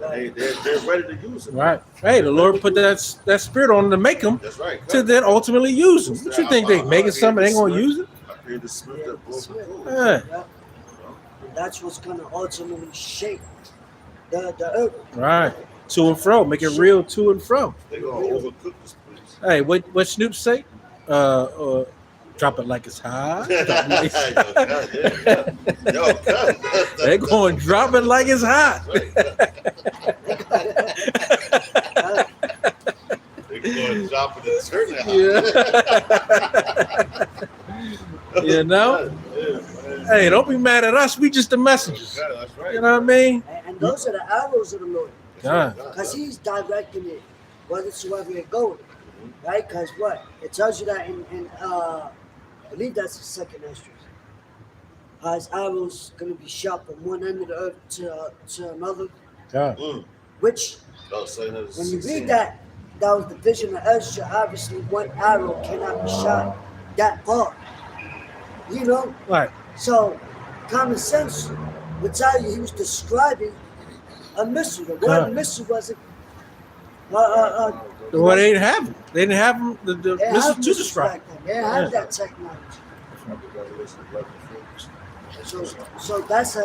and they're ready to use it. Right. Hey, the Lord put that spirit on them to make them That's right. to then ultimately use them. What you think they making something? They ain't gonna use it? I created the Smith that broke the code. Yeah. Yeah. And that's what's going to ultimately shape the earth. Right. To and fro. Make it real to and fro. They gonna overcook this place. Hey, what Snoop say? Drop it like it's hot. Drop it like it's hot. Yo, They're going to drop it like it's hot. They're going to drop it and turn it hot. Yeah. You know? Yeah, man. Hey, don't be mad at us. We just the messengers. Yeah, that's right. You know what I mean? And those are the arrows of the Lord. Yeah. Because he's directing it whethersoever it goes. Right? Because what? It tells you that in I believe that's the second Esdras. His arrows going to be shot from one end of the earth to another. Yeah. Which, Oh, so when you read that was the vision of Ezra. Obviously, one arrow cannot be shot that far. You know? Right. So, common sense would tell you he was describing a missile. The word missile wasn't. Well, they didn't have them. They didn't have them. The They missiles have to missiles describe. back then. They have that technology. So that's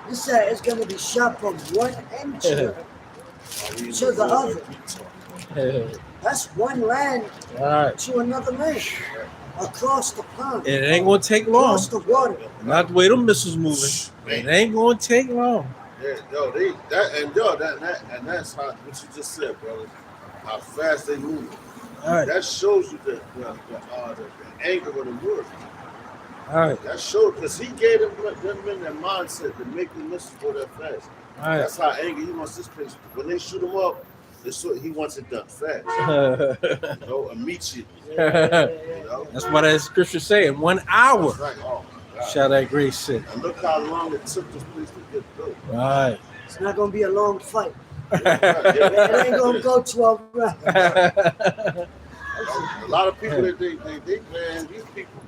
you said it's going to be shot from one end to the other. That's one land All right. to another land. across the pond, And it ain't gonna take long. across the water. Not the way them missiles moving. It ain't gonna take long. Yeah, that's how what you just said, brother. How fast they move. All right, That shows you the anger of the word. all right, That showed because he gave them in their mindset to make the missiles go that fast. all right. That's how angry he wants this place. When they shoot him up, he wants it done fast. You know, immediately. You know, That's what that scripture say. In 1 hour that's right. Oh my God. shall that grace sit. And look how long it took this place to get built. Right. It's not gonna be a long fight. Right, It yeah. ain't gonna go 12 rounds. A lot of people that they man, these people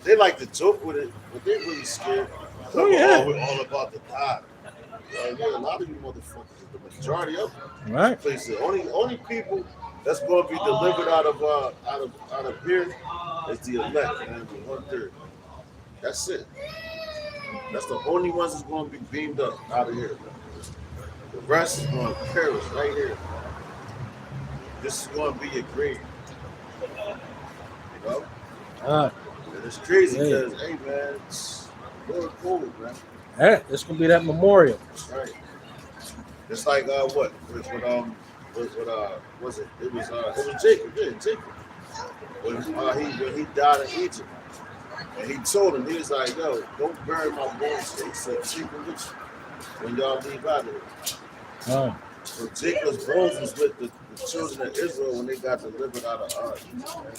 they like to joke with it, but they really scared. Oh, yeah. We're all about to die. Yeah, a lot of you motherfuckers, the majority of them, Right. places. Only people that's going to be delivered out of here is the elect, man, the 1/3. That's it. That's the only ones that's going to be beamed up out of here. The rest is going to perish right here. This is going to be your grave. You know? All right. And it's crazy Yeah. because, hey, man, it's really cool, man. Hey, it's gonna be that memorial. That's right. It's like what was it? It was Jacob, yeah, Jacob. When he died in Egypt, and he told him, he was like, "Yo, don't bury my bones." He said, "Keep them with you when y'all leave out of here." All right. So Jacob's bones was with the children of Israel when they got delivered out of Egypt, man,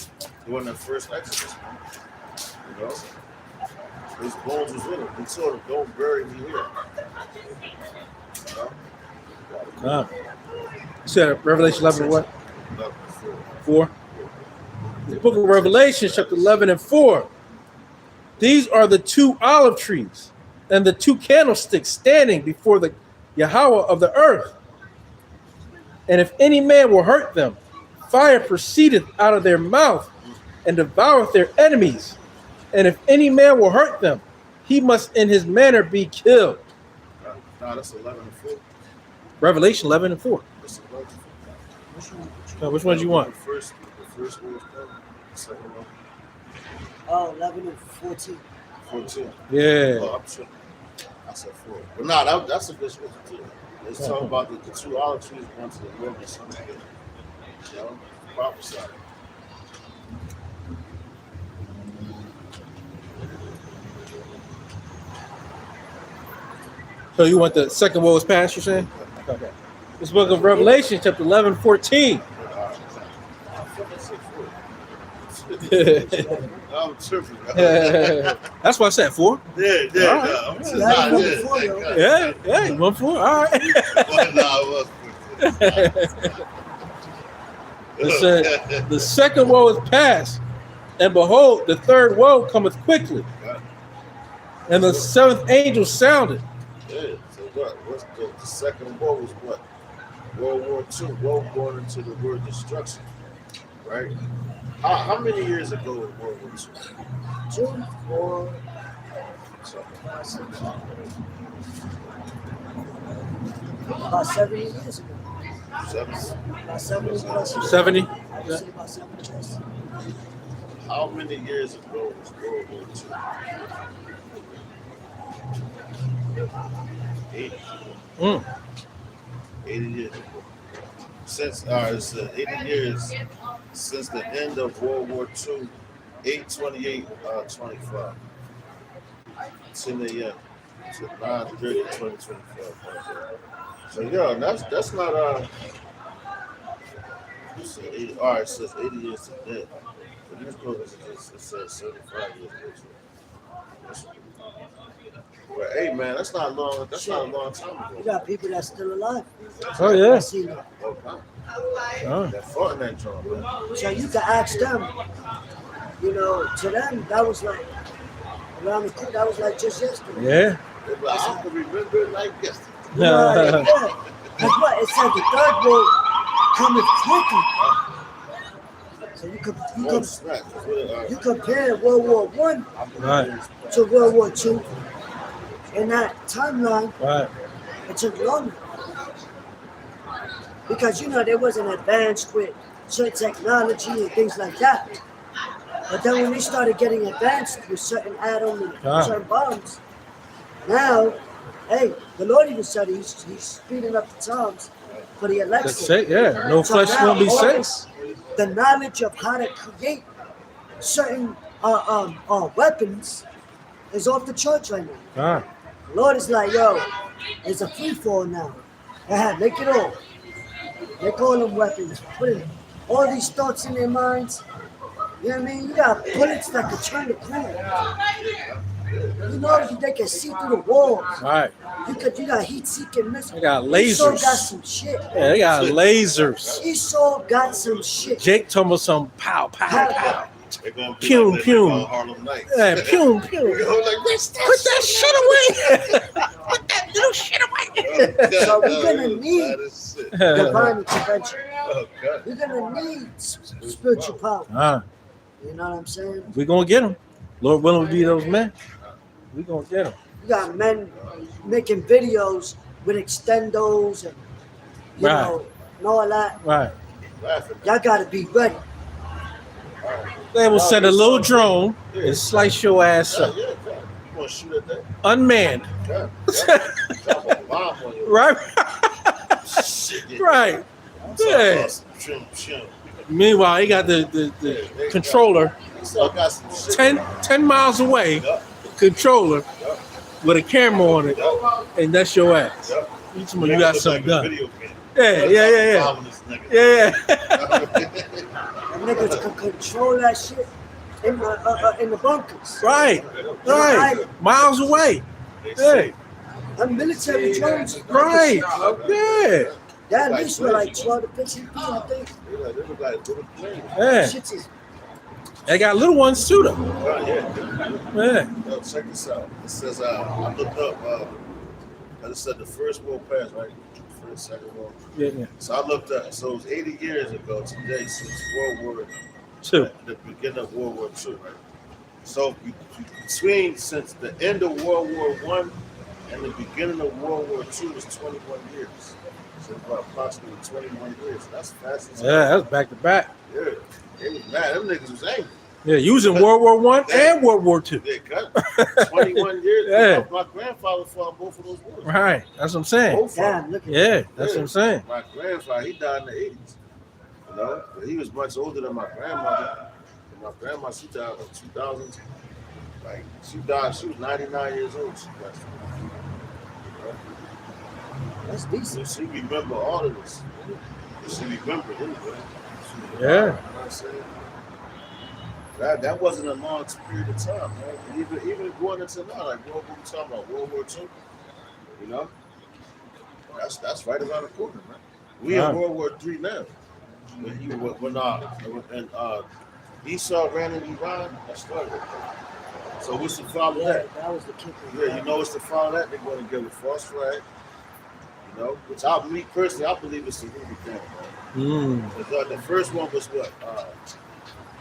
during their first Exodus. You know, his bones was with him. He told him, "Don't bury me here." You know? All right. You said Revelation 11 what? 4. The book of Revelation, chapter 11 and 4. These are the 2 olive trees and the 2 candlesticks standing before the Yahweh of the earth. And if any man will hurt them, fire proceedeth out of their mouth and devoureth their enemies. And if any man will hurt them, he must in his manner be killed. No, that's 11 and 4. Revelation 11 and 4. That's 11 and 4. Now, which one do you want? The first one was coming. The second one, Oh, 11 and 14. 14. Yeah. Oh, I'm sure. I said 4. But no, that's a good scripture too. It's talking about the 2 olive trees going to the wilderness. You know, prophesy. So you want the second woe is past, you're saying? Okay. This book of Revelation, chapter 11, 14. I'm tripping. That's why I said 4. Yeah. All I'm Yeah, 1 4. All right. It said, the second woe is past, and behold, the third woe cometh quickly. And the 7th angel sounded. Yeah, so what? What's the second war was what? World War II, war going into the word destruction, right? How many years ago was World War II? 2 or about 70 years ago. 7. About 70 plus years. 70. I would say about 70 plus. How many years ago was World War II? 80. 80 years ago. Since it's 80 years since the end of World War II, 8/28/25. 10 a.m. to 9/30/2025. So yeah, that's not all right, it says 80 years to death. But these books it says 75 years later. But hey man, that's not long. That's not a long time You ago. got people that's still alive. Oh, yeah. I see that. Oh. That fought in that drum, man. So you can ask them. You know, to them that was like around the corner. That was like just yesterday. Yeah. They're like, I can remember it like yesterday. Yeah. That's what it said. The third woe coming quickly. So you compare World War I Right. to World War II. In that timeline, Right. it took longer. Because, they wasn't advanced with certain technology and things like that. But then when they started getting advanced with certain atoms and Ah. certain bombs, now, hey, the Lord even said he's speeding up the times for the elect. That's it. Yeah. No So flesh now won't be all saved. this- The knowledge of how to create certain weapons is off the church right now. Ah. The Lord is like, yo, it's a free fall now. Make it all. Make all them weapons. Put in all these thoughts in their minds. You know what I mean? You got bullets that can turn the cool. You know they can see through the walls. Right. You got heat-seeking missiles. They got Esau got lasers. some shit. Yeah, they got lasers. Esau got some shit. Jake told me some pow, pow, pow. They're gonna be Pew, like pew. Harlem Nights. Yeah, pew, You pew. know, like, Put that shit away. Put that little shit away. So we're gonna need divine intervention. Okay. We're gonna need spiritual power. Ah, You know what I'm saying? we gonna get them. Lord willing, we be those men. We gonna get them. You got men making videos with extendos and you Right. know and all that. Right. Laughing. Y'all gotta be ready. They will send a little drone and slice your ass Yeah, up. yeah, yeah. You want to shoot at that? Unmanned. Yeah, yeah. Drop a bomb on you. Right. Shit, yeah. Right. Talk Yeah. about some chim. Meanwhile, he got the controller He still got some shit. 10 miles away, Yup, controller yup, with a camera on it, yup, and that's your ass. yup. You tell me you got Look something like a done. video game. Yeah. Following this nigga. Yeah. And niggas can control that shit in the bunkers. Right. Miles away. They Yeah. say, And military drones. Right. Yeah. That at least were like 12 to 15 feet, I think. they look like little planes. Yeah. Shit is They got little ones too, though. Right, yeah. Yeah. Yo, check this out. It says, I looked up, it said the first world passed, right? First, second world. Yeah. So I looked up, so it was 80 years ago today since World War, Two. the beginning of World War II, right? So between, since the end of World War I and the beginning of World War II was 21 years. So about approximately 21 years. That's fast as Yeah, that's back to back. Yeah, they was mad. Them niggas was angry. Yeah, using World War One and World War Two. They cut 21 years. Yeah. My grandfather fought both of those wars. Right. That's what I'm saying. Both of them. damn, look at Yeah, that's what I'm saying. My grandfather, he died in the 80s. You know, but he was much older than my grandmother. And my grandma, she died in 2000. Like, she died, she was 99 years old. She passed away. You know? that's decent. So she remember all of this. She remembered anyway. Yeah. You know what I'm saying? That wasn't a long period of time, man. Even going into now, like World War, we talking about World War II, you know? That's right around the corner, man. We Right. in World War III now. When Esau ran in Iran, that started. So what's the follow Yeah, that? that was the kicker. Yeah, you know what's the follow that? They're going to give a false flag, you know? Which me personally, I believe it's the Hoover Dam, man. Mm. The first one was what?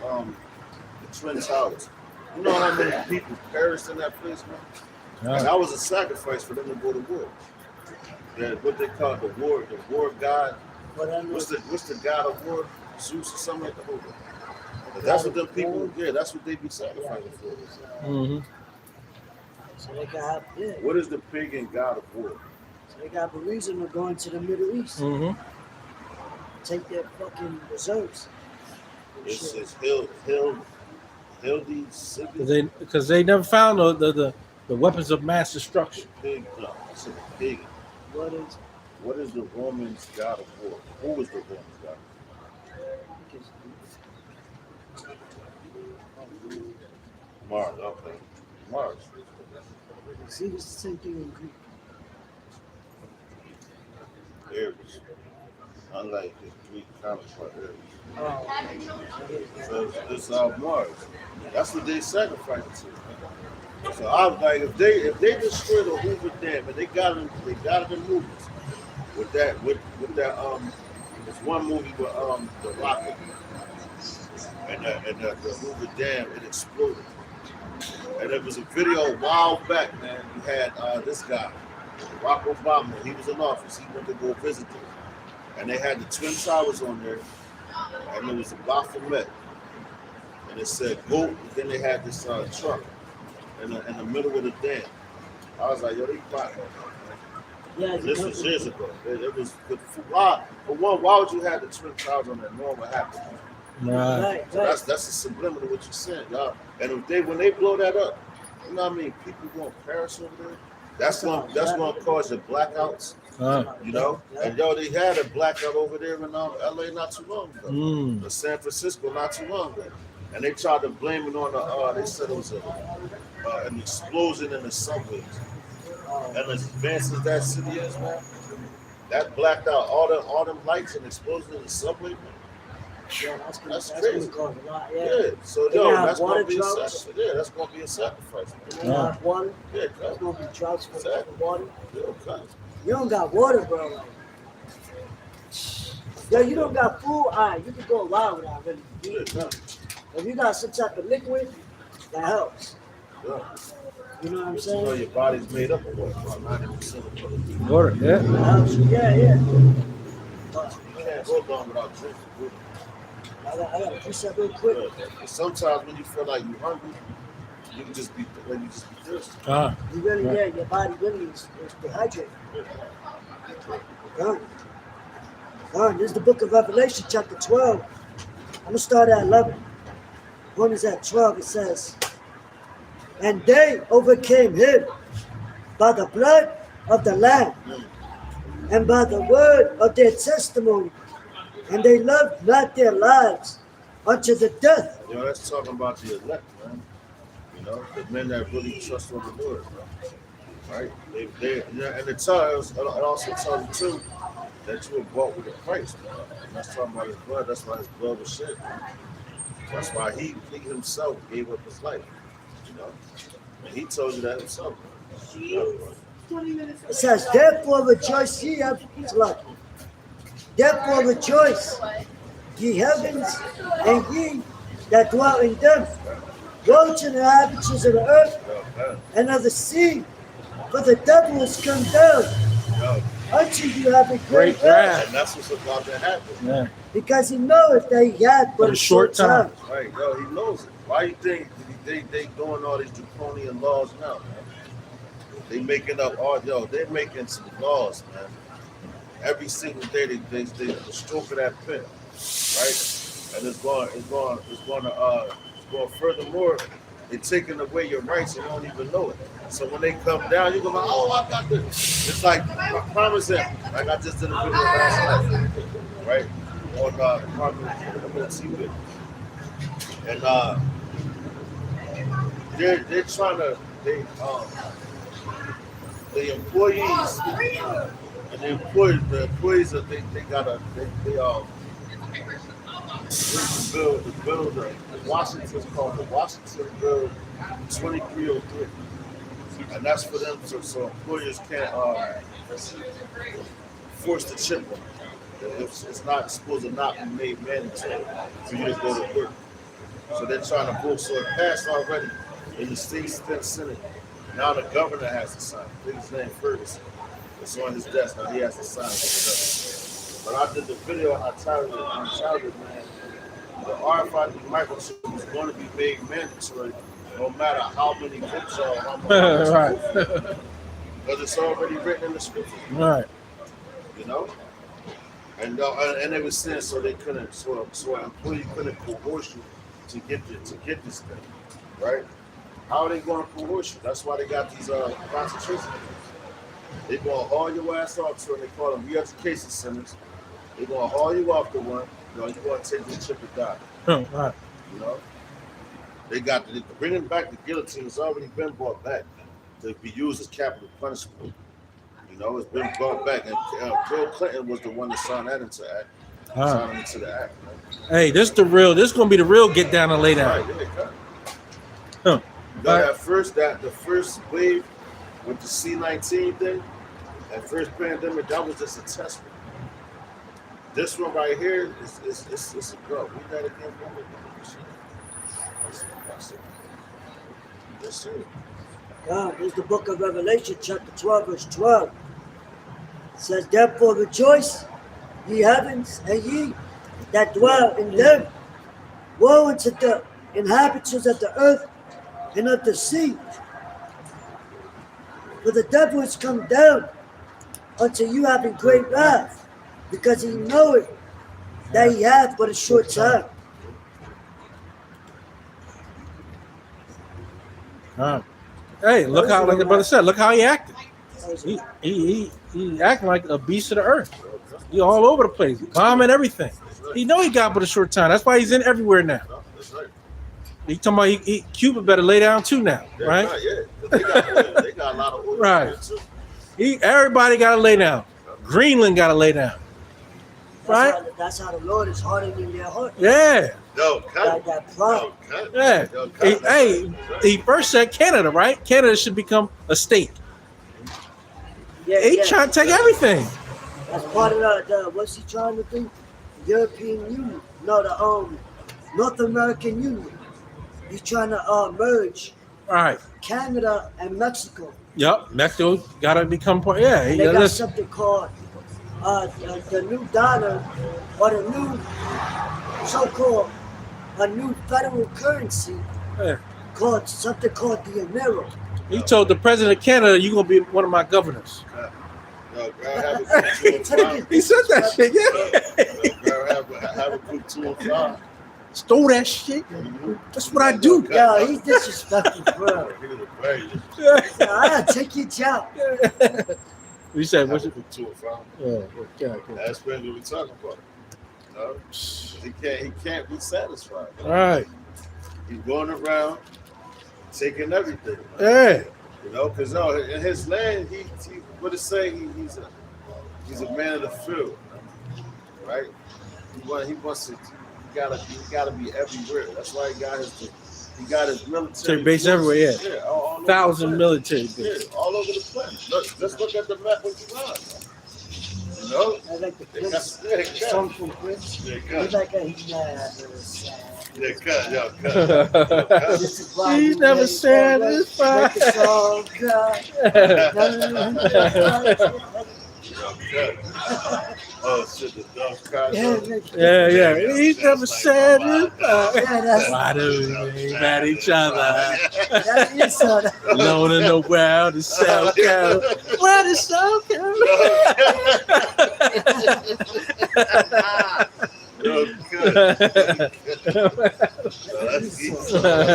The Twin Towers. You know how many people perished in that place, man? And Yeah. that was a sacrifice for them to go to war. What they call the war god. But I know What's the god of war? Zeus or something like that. Hold on. But that's what them people. Yeah, that's what they be sacrificing for. Mm-hmm. so they got What is the pagan god of war? so they got the reason of going to the Middle East. Mm-hmm. Take their fucking reserves. It's Shit. Hildy Sigurd. Because they never found the weapons of mass destruction. Pagan. No, it's a pagan. What is the Romans god of war? Who was the Romans god? Mars. Okay. Mars. See, it's the same thing in Greek. Aries. Unlike the Greek counterpart Aries. Oh, So it's Mars. That's what they sacrificed to. So I was like, if they destroy the Hoover Dam and they got it in movies with that there's one movie with the rocket and the Hoover Dam, it exploded. And there was a video a while back, man. You had this guy, Barack Obama. He was in office. He went to go visit them, and they had the Twin Towers on there, and there was a Baphomet. and it said goat. And then they had this truck in the middle of the dam. I was like, yo, they got that. Yeah, This was years ago. It was why? For one, why would you have the twin towers on that? Knowing what happened. Right. Right, So right. that's a subliminal what you're saying, y'all. And if when they blow that up, you know what I mean? People gonna perish over there. That's gonna cause your blackouts. You know, and yo, they had a blackout over there in LA not too long ago, in San Francisco not too long ago, and they tried to blame it on they said it was an explosion in the subways, and as advanced as that city is, man, that blacked out all them lights and explosion in the subway, man. Yeah, That's gonna crazy. cause a lot, yeah. Yeah, so They yo, have that's water gonna be droughts. that's gonna be a sacrifice. And they have water. Yeah, There's gonna be droughts for Exactly. water. yeah, okay. You don't got water, bro. Like, yo, you don't got food. Alright, you can go a while without really Yeah, eating. yeah. If you got some type of liquid, that helps. Yeah. You know what I'm But you know saying? your body's made up of what, about 90% of it. Water, yeah. That helps you. Yeah, yeah. You can't go long without drinking. Really. I got to piece that real quick. But sometimes when you feel like you're hungry, you can just be thirsty. You really, Right. yeah, your body really is dehydrated. Done. Done. This is the book of Revelation, chapter 12. I'm going to start at 11. One is at 12. It says, and they overcame him by the blood of the Lamb and by the word of their testimony. And they loved not their lives unto the death. You know, that's talking about the elect, man. You know, the men that really trust on the Lord, bro. Right? And it also tells you too that you were bought with a price, man. And that's talking about his blood. That's why his blood was shed. That's why he himself gave up his life. You know, and he told you that himself. It says, therefore rejoice ye of his luck. Therefore rejoice, ye heavens, and ye that dwell in them. Woe to the inhabitants of the earth and of the sea, for the devil is come down Yo, unto you having great Great wrath, wrath. and that's what's about to happen. Yeah. because he knoweth that he had but But a short time. Right, yo, he knows it. Why you think they doing all these draconian laws now, man? They making up they're making some laws, man. Every single day they the stroke of that pen, right? And it's going furthermore, they're taking away your rights and you don't even know it. So when they come down, you go like, oh, I got this. It's like I promise him, like I just did a video last night, right? On TV. And they're trying to the employees and the employees that they gotta the bill the Washington's called the Washington Bill 2303, and that's for them so employers can't force the chip on them. It's not supposed to not be made mandatory for you to go to work. So they're trying to vote. So it passed already in the state Senate. Now the governor has to sign it. His name Ferguson. It's on his desk. Now he has to sign it. But I did the video and I titled it, man. The RFID microchip is going to be made mandatory no matter how many votes are, how much Right. because it's already written in the scripture. Right. You know? And they were saying so they couldn't, so an employee couldn't coerce you to get this thing, right? How are they going to coerce you? That's why they got these concentration camps. They're going to haul your ass off to, and they call them re-education centers. They're going to haul you off to one. You know, you're going to take this chip and die. Right. You know? They bringing back the guillotine has already been brought back to be used as capital punishment. You know, it's been brought back. And Bill Clinton was the one that signed that into the act. Signed into the act, man. Hey, this gonna be the real get down and lay down. Right, yeah, Huh. You know, the first wave with the C-19 thing, that first pandemic, that was just a test one. This one right here is a go. We got it again. Yes, sir. God, this is the book of Revelation, chapter 12, verse 12. It says, therefore rejoice, ye heavens, and ye that dwell in them. Woe unto the inhabitants of the earth and of the sea. For the devil is come down unto you having great wrath, because he knoweth that he hath but a short time. Hey, look how, like the brother said, look how he acted. He acting like a beast of the earth. He all over the place, bombing everything. He know he got but a short time. That's why he's in everywhere now. That's right. He talking about Cuba better lay down too now, right? They got a lot of oil. Right. Everybody got to lay down. Greenland got to lay down. Right? That's how the Lord is hardening their heart. Yeah. Yo, cut. That pride. Yeah. He first said Canada, right? Canada should become a state. Yeah, He trying to take everything. That's part of the what's he trying to do? The European Union. No, the North American Union. He's trying to merge Right. Canada and Mexico. Yep. Mexico got to become part. Yeah. And they got something called the new dollar, or the new so-called a new federal currency called something called the Enero. He told the president of Canada, "You gonna be one of my governors." He said that shit. Yeah. Have a quick 2 and 5. Stole that shit. That's what I do. Yo, he's disrespectful, bro. I'll take your job. You said, what's it? 2 and 5. Yeah. That's what we're talking about. No? He can't be satisfied. All right. He's going around taking everything. Yeah. You know, because in his land, he what it say? He's a man of the field, right? He wants to. He gotta be everywhere. That's why he got his military base everywhere. Yeah, all 1,000 military base. Yeah, all over the planet. Look, just look at the map of Iran. You know, I like the Prince, the song from Prince. He's like he's He's never satisfied. Oh shit, the dog cries. Yeah. He's never satisfied. Yeah, Why do we aim at each other? that's your son. Alone in the world is so cold. What is so cold?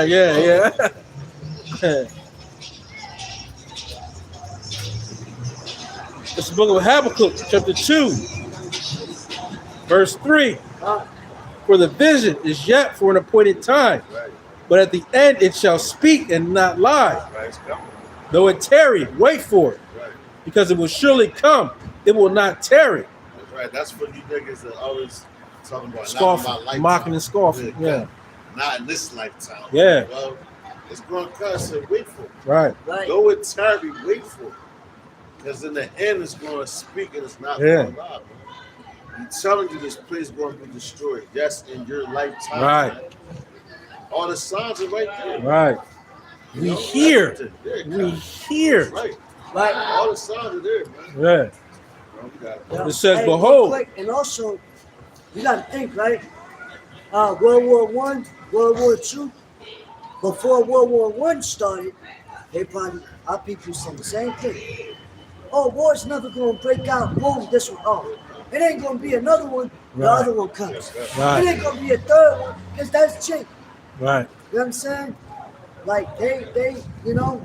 Yeah. It's the book of Habakkuk, chapter 2, verse 3. For the vision is yet for an appointed time, but at the end it shall speak and not lie. Though it tarry, wait for it, because it will surely come. It will not tarry. That's right. That's for you niggas that always talking about Scoffing, mocking and scoffing. Yeah. Not in this lifetime. Yeah. Well, it's going to come, so wait for it. Right. Though it tarry, wait for it. Because in the end, it's going to speak and it's not going to lie. I'm telling you, this place is going to be destroyed. Yes, in your lifetime. Right. Man. All the signs are right there. Right. We hear. We hear. Right. All the signs are there, man. Yeah. It says, behold. And also, you got to think, right? World War I, World War II, before World War I started, our people said the same thing. Oh, war's never going to break out. Boom, this one. Oh, it ain't going to be another one. The other one comes. It ain't going to be a third one because that's cheap. Right. You know what I'm saying? Like, they, you know,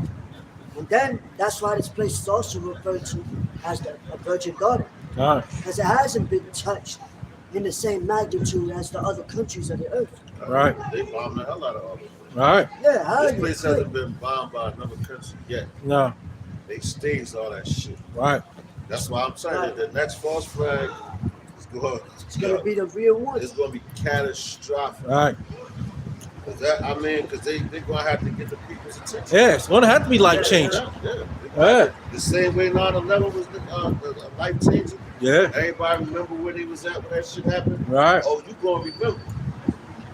and then that's why this place is also referred to as a virgin daughter. Because it hasn't been touched in the same magnitude as the other countries of the earth. Right. They bombed the hell out of all of them. Right. Yeah. This place hasn't been bombed by another country yet. No. They staged all that shit. Right. That's why I'm telling you, the next false flag is going to be the real one. It's going to be catastrophic. Right. Because they're going to have to get the people's attention. Yeah, it's going to have to be life changing. Yeah. The same way 9/11 was the life changing. Yeah. Everybody remember where they was at when that shit happened? Right. Oh, you going to remember.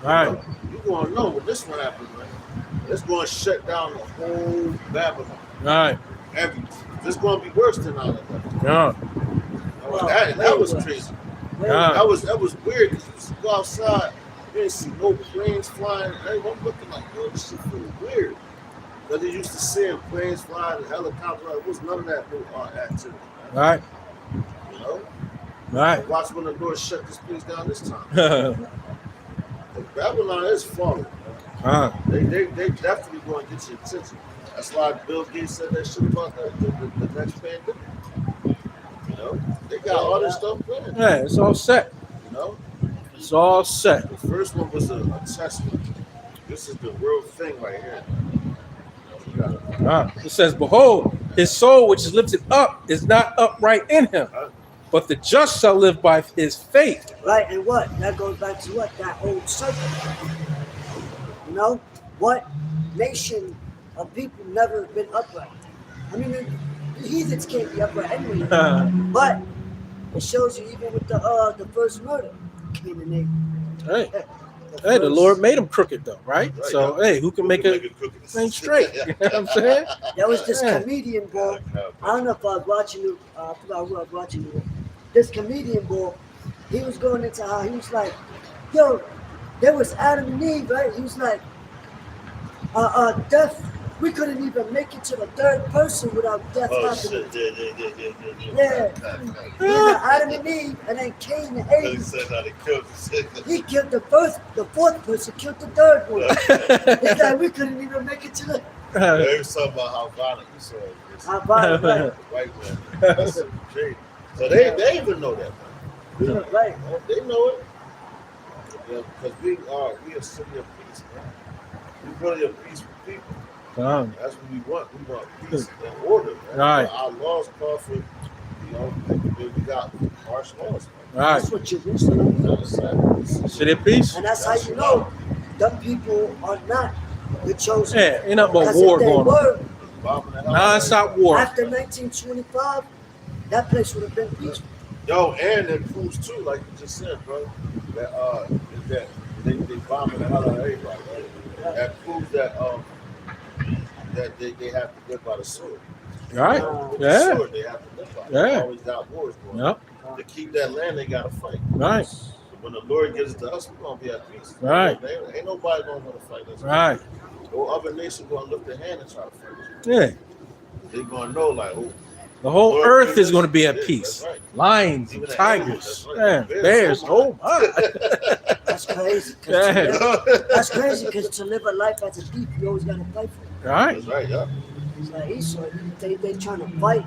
Right. You going to know when this one happened, man. It's going to shut down the whole Babylon. Right. It's going to be worse than all of that. Yeah. That was crazy. Yeah. That was weird because you used to go outside You ain't see no planes flying. Everyone looking like, yo, this shit feeling weird. Because they used to seeing planes flying and helicopters. It was none of that new activity. Man. Right. You know? Right. Watch when the Lord shut this place down this time. Babylon is falling. They definitely going to get your attention. That's why Bill Gates said that shit about the next pandemic. You know? They got all this stuff planned. Yeah, it's all set. You know? It's all set. The first one was a testament. This is the real thing right here. It says, behold, his soul which is lifted up is not upright in him, but the just shall live by his faith. Right, and what? That goes back to what? That old circle. You know? What nation of people never been upright? I mean, the heathens can't be upright anyway. But it shows you even with the first murder. Canaanite. Hey. Hey, the Lord made them crooked though, right? So, hey, who can make a thing straight? You know what I'm saying? There was this comedian, boy. I don't know if I was watching it. I forgot who I was watching it. This comedian, boy, he was going into how he was like, yo, there was Adam and Eve, right? He was like, death, we couldn't even make it to the third person without death happening. Yeah. Adam and Eve, and then Cain and Abel. He killed the fourth person killed the third one. It's like we couldn't even make it to the. They was talking about how violent you saw it. How violent, right? White man. That's crazy. So they even know that. Right. They know it. Because we a city of peace, man. We really a peaceful people. That's what we want. We want peace and order, man. Right. Our laws call for, we got harsh laws. Man. Right. That's what you wish. City of peace. And that's how you know them people are not the chosen. Yeah, ain't nothing but war going on. Non-stop war. After 1925, that place would have been peaceful. Yo, and it proves too, like you just said, bro, that they bombing the hell out of everybody. Right? That proves that that they have to live by the sword. Right. With Yeah. the sword, they have to live by. Yeah. They always got wars going on. Yep. To keep that land, they gotta fight. Right. But when the Lord gives it to us, we're gonna be at peace. Right. Ain't nobody gonna want to fight us. Right. No other nation gonna lift their hand and try to fight us. Yeah. They gonna know like, oh, The whole Lord, earth is yeah, going to be at that's peace. right. Lions and Even the tigers, animals, yeah, that's right. bears. Oh my! That's crazy. Yeah. That's crazy because to live a life as a thief, you always got to fight for it. Right. That's right, yeah. It's like Esau, they trying to fight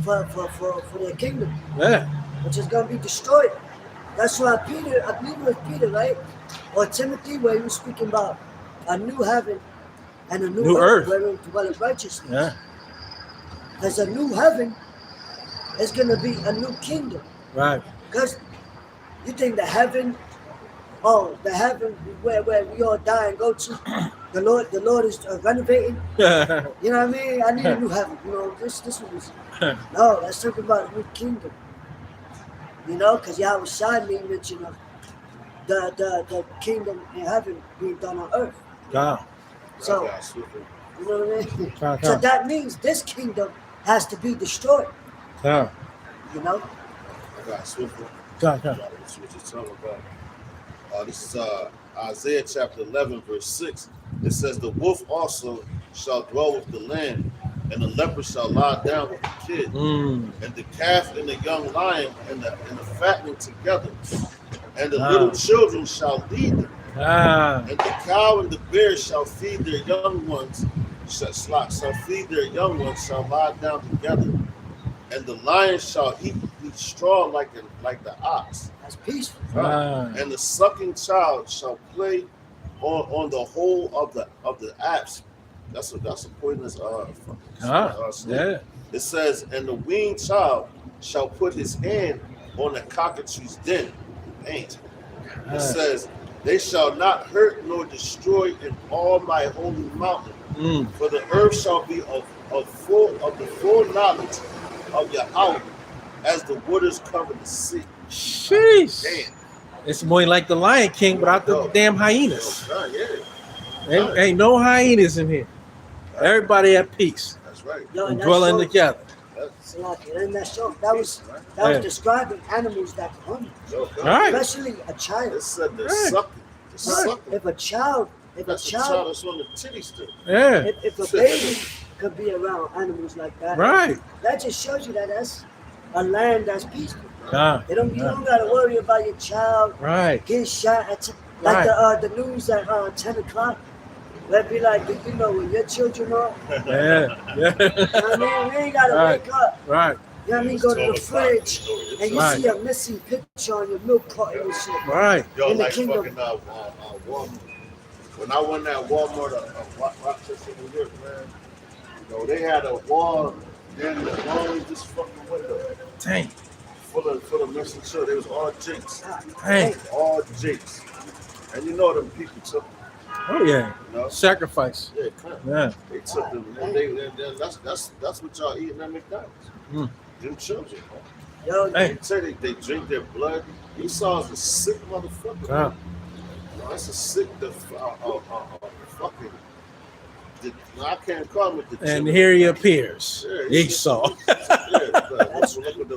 for their kingdom, Yeah. which is going to be destroyed. That's why Peter, I believe it was Peter, right? Or Timothy, where he was speaking about a new heaven and a new earth wherein dwelleth righteousness. Yeah. There's a new heaven, it's going to be a new kingdom. Right. Because you think the heaven where we all die and go to, the Lord is renovating. You know what I mean? I need a new heaven. You know, this one is, no, that's talking about a new kingdom. You know, because Yahweh Shai made mention of the kingdom in heaven being done on earth. Yeah. So, you know what I mean? So that means this kingdom has to be destroyed. Yeah. You know? I got swiftly. Yeah. What you're talking about. This is Isaiah chapter 11, verse 6. It says, the wolf also shall dwell with the lamb, and the leopard shall lie down with the kid, and the calf and the young lion and the fatling together, and the little children shall lead them. And the cow and the bear shall feed their young ones, shall feed their young ones, shall lie down together, and the lion shall eat straw like the ox. That's peaceful. And the sucking child shall play on the hole of the apes. That's a pointless Yeah. It says, and the weaned child shall put his hand on the cockatoo's den. It says, they shall not hurt nor destroy in all my holy mountain, for the earth shall be of the full knowledge of Yahweh, as the waters cover the sea. Sheesh. Damn. It's more like the Lion King without the damn hyenas. Yeah. Ain't no hyenas in here. Everybody at peace. That's right. Yo, And that dwelling shows- together. And that was describing animals that can hunt, Yo, Right. especially a child. It said the Right. sucking. Suck it. If a child, That's a child that's on the titty stick. Yeah. if a baby could be around animals like that, Right. that just shows you that that's a land that's peaceful. You don't gotta worry about your child Right. getting shot at like the news at 10 o'clock. They'd be like, do you know where your children are? Yeah. You know what I mean? We ain't gotta Right. wake up. Right. You know what I mean? Go to the fridge and you Right. see a missing picture on your milk carton and shit. Right. Yo, In the like kingdom. fucking Walmart. When I went that Walmart Rochester, New York, man, you know, they had a wall, then the wall was just fucking window. Dang. Full of missing shit. They was all jinx. Dang. All jinx. And you know them people took them, Oh yeah. you know? Sacrifice. Yeah, come. Yeah. They took them. And that's what y'all eating at McDonald's. Mm. Them children, man. Yo, Hey. They say they drink their blood. Esau's a sick motherfucker. Yeah. That's a sick, fucking. I can't call it the. And here he appears. Yeah, Esau.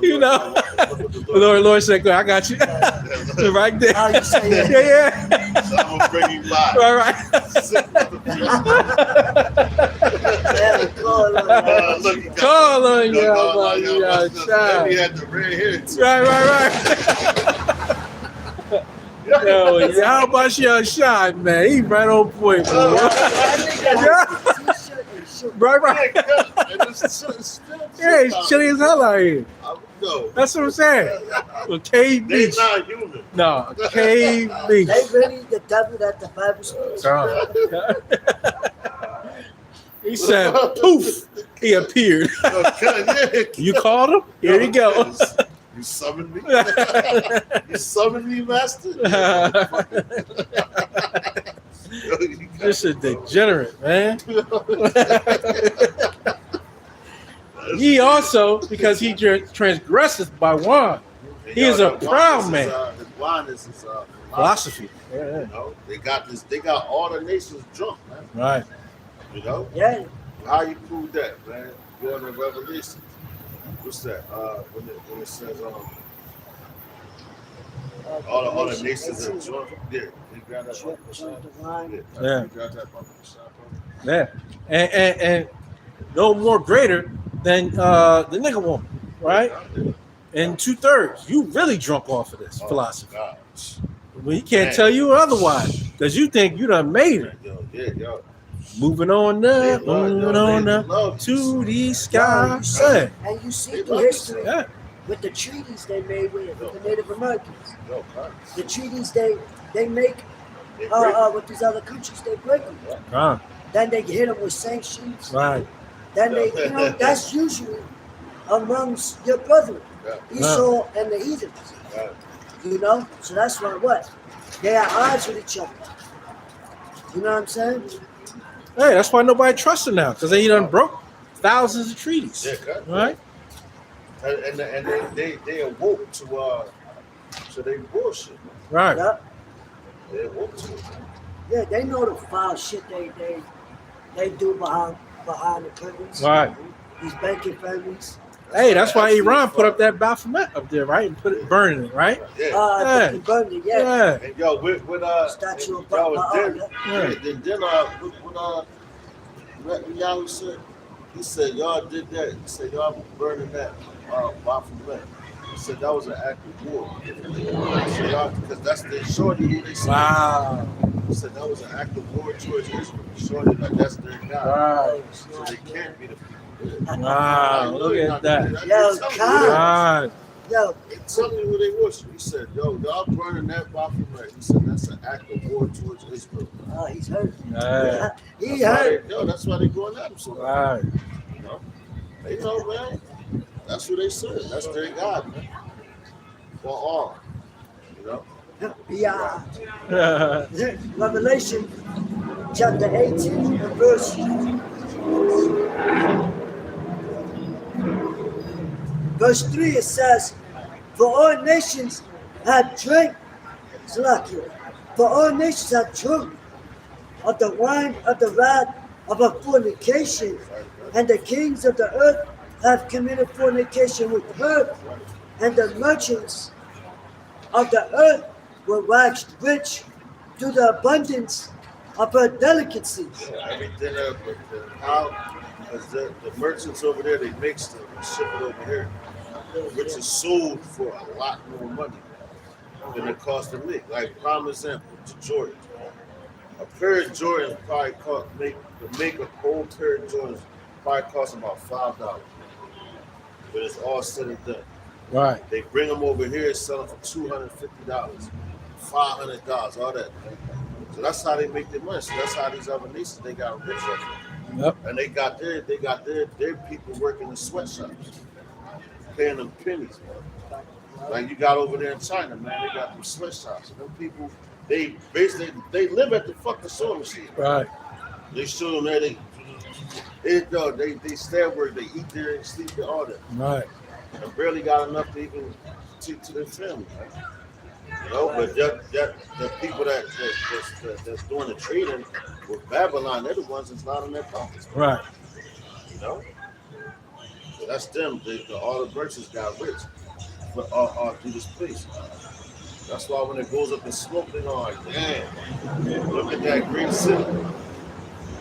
You You know. Lord said, "Go, I got you." Right there. How you say it? Yeah. So I'm gonna bring you by. All right. Sick motherfucker. Yeah, call it like that. Look, he got- Call on you, Look, you got He shot. had the red hair too. Right. Yo, yeah, how about your shot, man? He right on point, man. Right. Yeah, it's chilly as hell out here. No, That's what I'm saying. Well, Cave they Beach. not human. No, Cave Beach. They really the devil that the Bible speaks. He said, poof, he appeared. You called him? Here you go. You summoned me. You summoned me, master. This is degenerate, man. He also, because he transgresses by wine. He is a proud man. His wine is his Philosophy. You know, they got all the nations drunk, man. Right. You know, Yeah, how you prove that, man? Going to Revelation. What's that? When it says all the nations are drunk. Yeah, they got that. drink the wine. Yeah. They got that fucking shop. Yeah. And no more greater than the nigga woman, right? And 2/3. You really drunk off of this philosophy. God. Well, he can't Man. tell you otherwise because you think you done made it. Yo. Moving on up, moving on up to the sky. Yeah. And you see They through love history Yeah. with the treaties they made with the Native Americans. Yo, God. The treaties they make They break. with these other countries, they break them. Ah, Then they hit them with sanctions. right. Then they, that's usually amongst your brethren, Yeah. Esau and the heathens. God. You know, so that's why what they are odds with each other. You know what I'm saying? Hey, that's why nobody trusts him now because he done broke thousands of treaties. Yeah, God. Right? And they awoke to they bullshit. Man. Right. Yeah, They awoke to it. yeah, they know the foul shit they do behind the curtains. Right. These banking families. Hey, that's why Iran put up that Baphomet up there, right? And put it burning it, right? Yeah. They burned it, yeah. Yeah. And yo, with Statue of y'all Baal, then, yeah. then Yahoo said, he said y'all did that. He said y'all burning that Baphomet. He said that was an act of war. So y'all, because that's the shorty who they said. Wow. He said that was an act of war towards Israel. Shorty, like that's their God. Right. So they can't be the people. Wow. Look at that. Yo, God. Right. Yo, Tell me who they worship. He said, yo, y'all burning that Baphomet. He said that's an act of war towards Israel. he's hurt. Yeah. He That's why hurt. that's why they going at him so much. Right. You know? They know, man. That's what they said. That's their God, man. For all. You know? Yeah. Revelation chapter 18 and verse 3, it says, for all nations have drank, Salakia, for all nations have drunk of the wine of the wrath of a fornication, and the kings of the earth have committed fornication with her, and the merchants of the earth were waxed rich through the abundance of her delicacy. Everything up, but how? Because the merchants over there, they make stuff and ship it over here, which is sold for a lot more money than it costs to make. Like prime example, to Jordans. A pair of Jordans probably to make a whole pair of Jordans probably costs about $5. But it's all said and done. Right. They bring them over here, sell them for $250, $500, all that. So that's how they make their money. So that's how these other nations they got rich off it. Yep. And they got their people working in sweatshops, paying them pennies, man. Like you got over there in China, man, they got them sweatshops. And them people, they basically they live at the fucking sewing machine. Right. They show them there, they stay at work, they eat there and sleep there, all that. Right. And barely got enough to even take to their family, man. You know, but the people that's doing the trading with Babylon, they're the ones that's not in their pockets. Right. You know, so that's them. All the merchants got rich, but through this place. That's why when it goes up in smoke, they're going like, damn, look at that great city.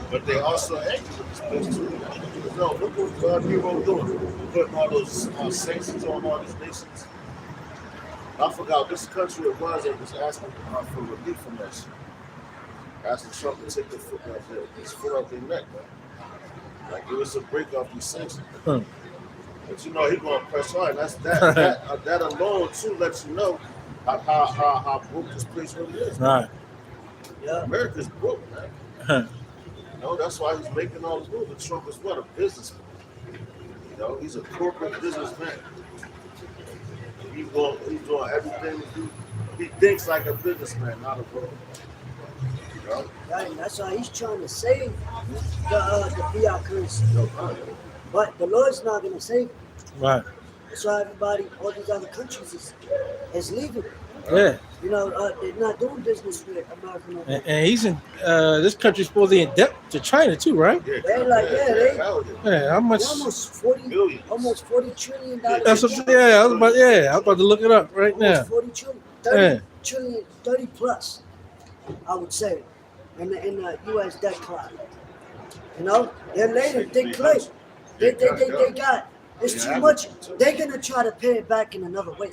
But they also angry with this place too. No, look what Nero doing, putting all those sanctions on all these nations. I forgot which country it was that was asking for relief from that shit. Asking Trump to take his foot out their neck, man. Like it was a break off these sanctions. But you know he gonna press hard. That's that alone too lets you know how broke this place really is. Right. Yeah. America's broke, man. You know, that's why he's making all the moves. But Trump is what? A businessman. You know, he's a corporate businessman. He's doing everything. He thinks like a businessman, not a broker. You know? Right, and that's why he's trying to save the fiat currency. But the Lord's not going to save it. Right. That's why everybody, all these other countries is leaving. Yeah. You know, they're not doing business with American. And he's in this country's supposedly in debt to China too, right? Yeah, They're like, Yeah. How much? almost 40 Billions. almost $40 trillion. That's what, yeah. I was about to look it up right now. Almost 40 trillion, 30 trillion, 30 plus, I would say, in the U.S. debt cloud. You know, they're later, they claim. They got, it's too much. They're going to try to pay it back in another way.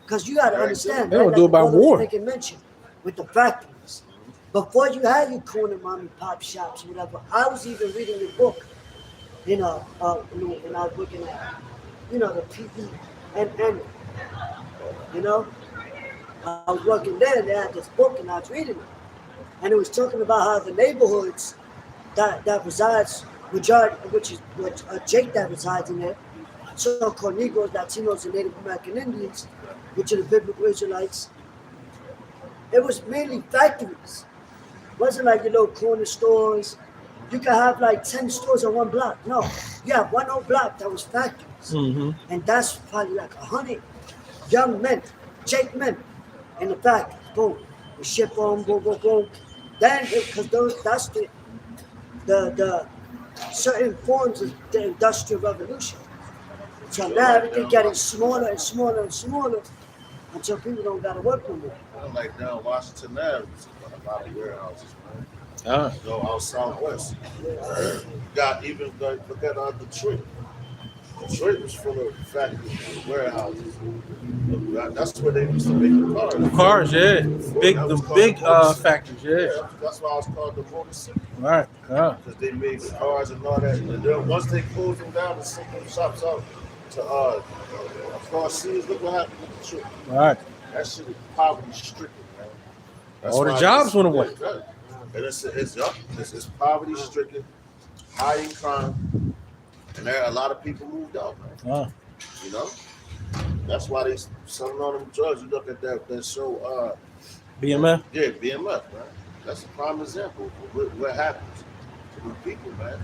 Because you got to understand. They don't do it by war. They can mention with the factories. Before you had your corner mom and pop shops, whatever, I was even reading your book, and I was looking at, the PE and I was working there, and they had this book, and I was reading it. And it was talking about how the neighborhoods that resides, which Jake that resides in there, so-called Negroes, Latinos, and Native American Indians, which are the biblical Israelites, it was mainly factories. It wasn't like your little corner stores. You could have like 10 stores on one block. No, you have one whole block that was factories. Mm-hmm. And that's probably like 100 young men, Jake men, in the factory. Boom. We ship on, boom, boom, boom. Then, because that's the certain forms of the Industrial Revolution. So now everything getting smaller and smaller and smaller until people don't got to work no more. Like down Washington Ave, a lot of warehouses, man. Ah. Go out southwest. Got even look at Detroit. Detroit was full of factories and warehouses. That's where they used to make the cars. The cars, yeah. Big factories, yeah. That's why it's called the Motor City. Right. Yeah. Because they made the cars and all that. And then once they closed them down and sent them shops out to Car Seas, look what happened with Detroit. Right. That shit is poverty stricken, man. That's All the why jobs went away. And it's poverty stricken, high in crime, and there a lot of people moved out, man. Ah. You know, that's why they selling all them drugs. You look at that show, BMF. yeah, BMF, man. That's a prime example of what happens to the people, man.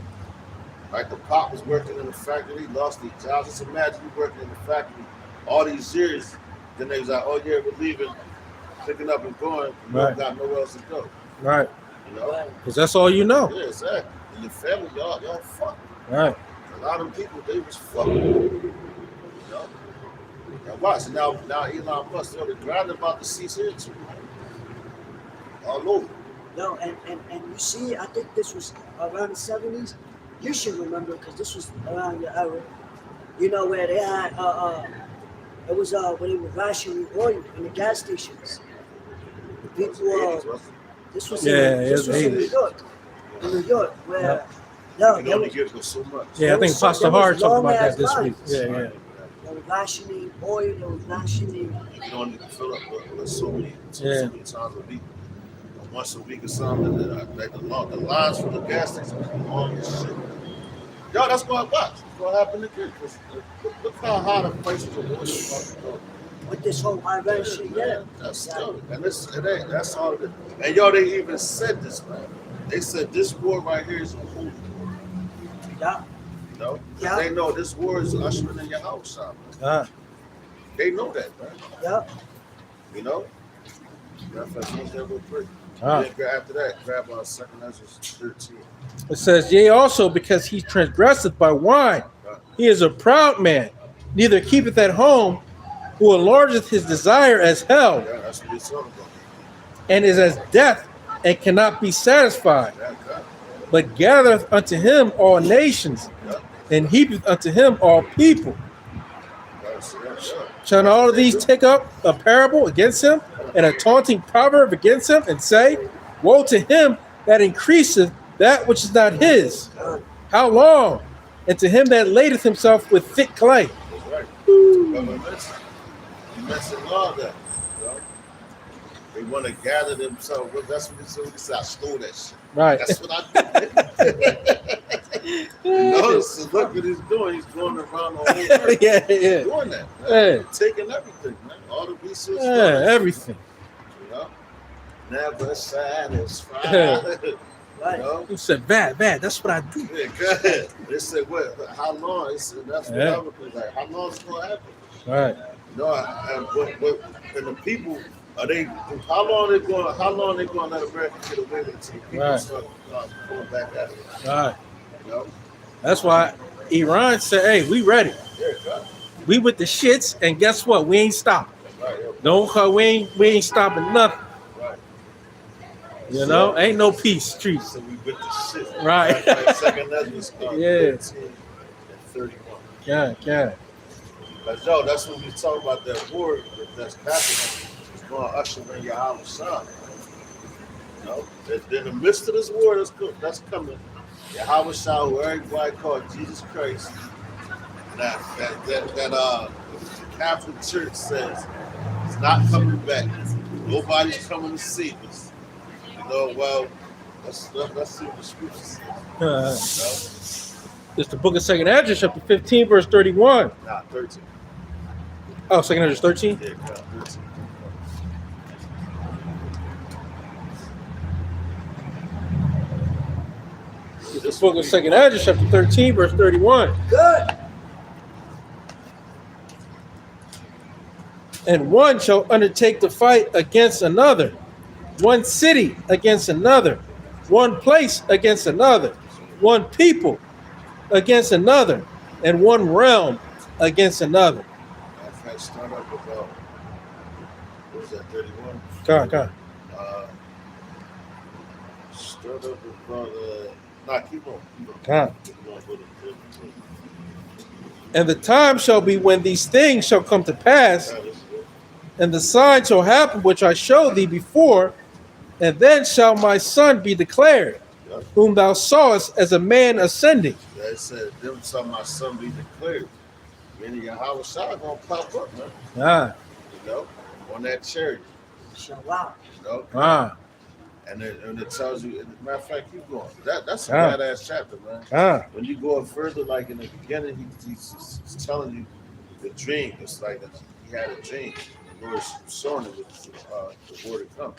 Like the pop was working in the factory, he lost his job. Just imagine you working in the factory all these years. Then they was like, oh yeah, we're leaving, picking up and going. We Right. don't got nowhere else to go. Right. You know? Because that's all you know. Yeah, exactly. And your family, y'all fucked. Right. A lot of them people, they was fucked. You know? Now watch. Now Elon Musk, they're about to cease here too. all over. No, and you see, I think this was around the 70s. You should remember because this was around your era. You know where they had it was when they were rationing oil in the gas stations. People this was in New York. In New York, where you only give them so much. Yeah, I think Pastor Hard talked about that this week. Yeah. They were rationing oil. They were rationing. You don't need to fill up with so many times a week. Once a week or something. Like the lines for the gas stations are long as shit. Yo, that's going to watch. It's going to happen again. Look how high the prices of oil are. With this whole Iran shit, yeah. That's still, and that's all it is. And yo, they even said this, man. They said this war right here is a holy war. Yeah. You know? Yeah. They know this war is ushering in your house out. They know that, man. Yeah. You know? That's real quick. After that, grab 2 Ezra 13. It says, yea, also because he transgresseth by wine. He is a proud man, neither keepeth at home, who enlargeth his desire as hell, Yeah, that's what it's talking about. and is as death, and cannot be satisfied, Yeah. but gathereth unto him all nations, and heapeth unto him all people. Shall not all of these take up a parable against him, and a taunting proverb against him, and say, woe to him that increaseth that which is not his? How long? And to him that ladeth himself with thick clay. That's right. You mentioned all that. You know? They want to gather themselves. That's what he said. I stole that shit. Right. That's what I did. So look what he's doing. He's going around the whole earth yeah. doing that. Yeah. Taking everything, man. All the resources. Yeah, everything. You know? Never satisfied. Yeah. Right. You know? He said, bad, that's what I do. Yeah, go ahead. They said, what? How long? He said, that's what I would be like. How long is it going to happen? Right. You know, and the people, are they, how long they going to let America get away with it until people start going back at it? Right. You know? That's why Iran said, hey, we ready. Yeah, God. We with the shits, and guess what? We ain't stopping. Right, yeah. No, we ain't stopping nothing. Right. You know, ain't no peace streets. So we with the shit. Right. Like 2 Ezra 13 and 31. Yeah. But yo, that's what we talk about, that war that's happening. It's going to usher in Yahweh Shah. You know, in the midst of this war that's coming, Yahweh Shah, who everybody called Jesus Christ, that the Catholic Church says it's not coming back. Nobody's coming to save us. You know, well, let's see what the scripture says. You know? It's the book of 2 Ezra, chapter 15, verse 31. Nah, 13. Oh, 2 Ezra 13? Yeah, 13. It's the book of 2 Ezra, chapter 13, verse 31. Good. And one shall undertake to fight against another, one city against another, one place against another, one people against another, and one realm against another. I start up about, what was that, 31? Come on. Start up about, keep on. And the time shall be when these things shall come to pass, and the sign shall happen which I showed thee before, and then shall my son be declared, whom thou sawest as a man ascending. Yeah, it said, them shall my son be declared. Meaning Yahweh Shah gonna pop up, man. You know, on that chariot. Shalom. You know? And it tells you, as a matter of fact, keep going. That's a badass chapter, man. When you go up further, like in the beginning, he's telling you the dream. It's like he had a dream. The Lord's showing him the word to come.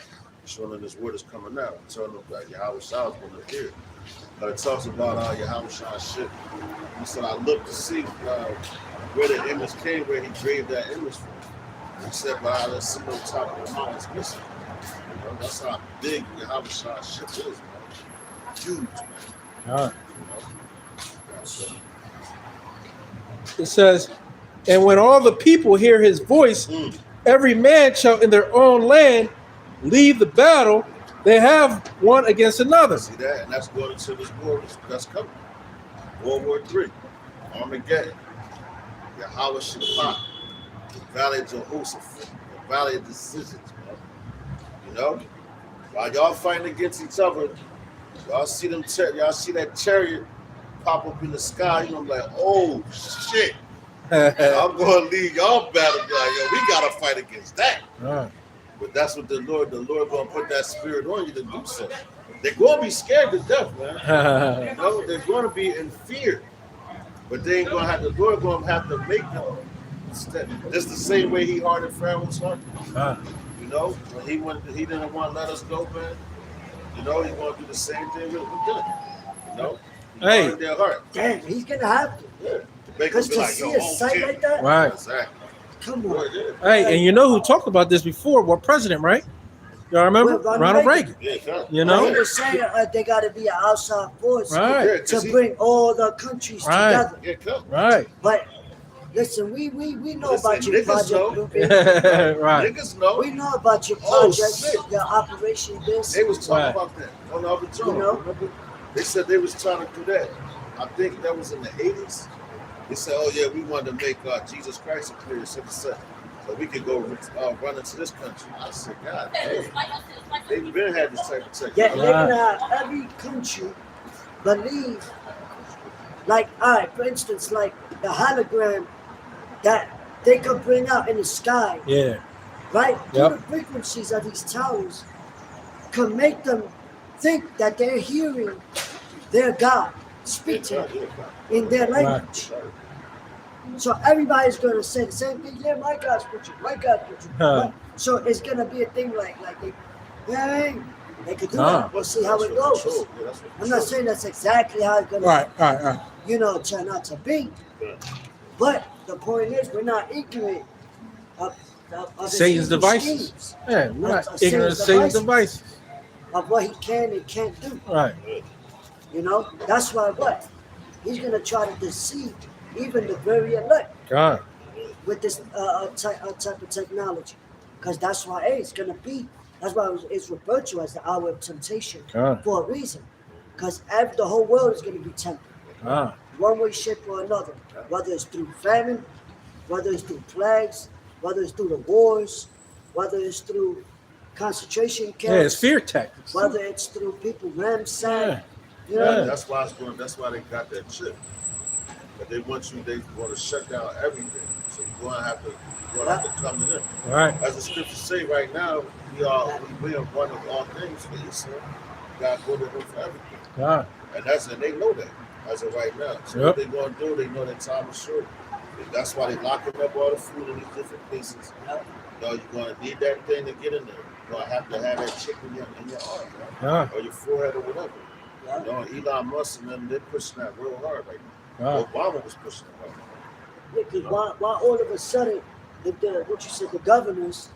Showing him this word is coming out. Telling him that Yahweh Shah is going to appear. But it talks about Yahweh Shah's ship. He said, I looked to see where the image came, where he graved that image from. He said, but I see no top of the mountain is missing. You know, that's how big Yahweh Shah's ship is, man. Huge, man. It says, and when all the people hear his voice, every man shall in their own land leave the battle they have one against another. See that? And that's going into this war that's coming. World War III, Armageddon, Yahweh Shaphat, the Valley of Jehoshaphat, the Valley of Decisions, bro. You know? While y'all fighting against each other, y'all see them y'all see that chariot pop up in the sky, you know, I'm like, oh shit. I'm gonna leave y'all battle, like, yo, we gotta fight against that. Right. But that's what the Lord gonna put that spirit on you to do so. They're gonna be scared to death, man. You know, they're gonna be in fear. But they ain't gonna have the Lord gonna have to make them just the same way he hardened Pharaoh's heart. You know, when he didn't want to let us go, man. You know, he's gonna do the same thing with them. You know? Hey. Their heart. Damn, he's gonna have to. Yeah. Because to see a sight like that, Right. Exactly. come on. Hey, and you know who talked about this before? What president, right? Y'all remember? Well, Ronald Reagan. Yeah, sure. You He know? was saying they got to be an outside force Right. Yeah, 'cause to bring all the countries Right. together. Yeah, come. Right. But listen, we know Listen, about your niggas project, know. Blueprint. Right. Niggas know. We know about your Oh, project, shit. your operation this. They was talking Right. about that on the other joint. You know? Remember? They said they was trying to do that. I think that was in the 80s. They said, oh yeah, we wanted to make Jesus Christ a clear citizen so we could go run into this country. I said, God damn. They've been had this type of technology. Yeah, they're gonna have every country believe, like, all right, for instance, like the hologram that they could bring out in the sky, Yeah. right? Yep. Through the frequencies of these towers could make them think that they're hearing their God speak to them in their language. So everybody's gonna say the same thing. Yeah, my God's with you. My God's with you. Huh. So it's gonna be a thing like they, yeah, they could do Huh. that. We'll see how it goes. I'm not saying that's exactly how it's gonna, Right. turn out to be. Yeah. But the point is, we're not ignorant of his Satan's evil devices. schemes, Yeah, we're not Satan's ignorant of Satan's devices. devices. of what he can and can't do. Right. You know, that's why what he's gonna try to deceive even the very elect God. with this type of technology, because that's why it's gonna be. That's why it's referred to as the hour of temptation God. for a reason, because the whole world is gonna be tempted, God. one way, shape, or another. Whether it's through famine, whether it's through plagues, whether it's through the wars, whether it's through concentration camps, Yeah, it's fear tactics. whether it's through people ransacked. Yeah. You know, Yeah. That's why that's why they got that chip. But they want to shut down everything. So you're gonna have to come to them. Right. As the scriptures say right now, we are one of all things for Israel. God go to them for everything. God. And they know that as of right now. So Yep. what they gonna do, they know that time is short. That's why they locking up all the food in these different places. Yep. You know, you're gonna need that thing to get in there. You're gonna have to have that chip in your arm, God. or your forehead or whatever. yeah. You know, Elon Musk and them, they're pushing that real hard right now. God. Obama was pushing it right now. Because why all of a sudden the governors,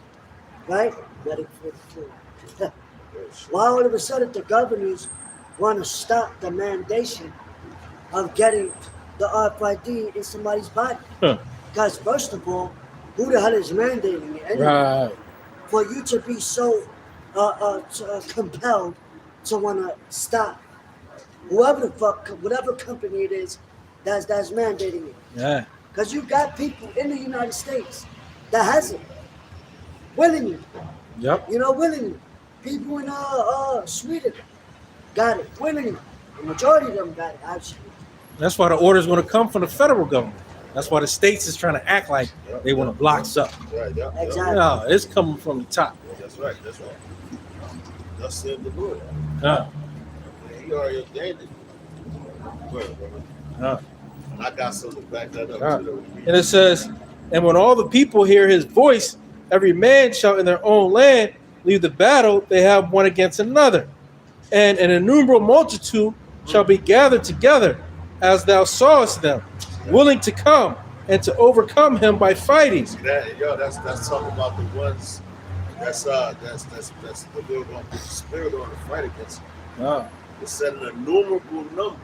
right? Why all of a sudden the governors want to stop the mandation of getting the RFID in somebody's body? Huh. Because first of all, who the hell is mandating it? Anyway? Right. For you to be so compelled to want to stop whoever the fuck, whatever company it is that's mandating it. Yeah. Because you got people in the United States that has it willingly, Yep. willingly. People in Sweden got it willingly. The majority of them got it, actually. That's why the order's going to come from the federal government. That's why the states is trying to act like they want to block something. Right, yeah. Exactly. No, it's coming from the top. That's right. Thus said the Lord. Yeah. He already ordained it. Well, brother. Yeah. And I got something to back that up. Yeah. Too. And it says, and when all the people hear his voice, every man shall in their own land leave the battle, they have one against another. And an innumerable multitude shall be gathered together, as thou sawest them, willing to come and to overcome him by fighting. See that? Yo, that's talking about the ones that's the Lord gonna put the spirit on to fight against them. Yeah. It's said an innumerable number.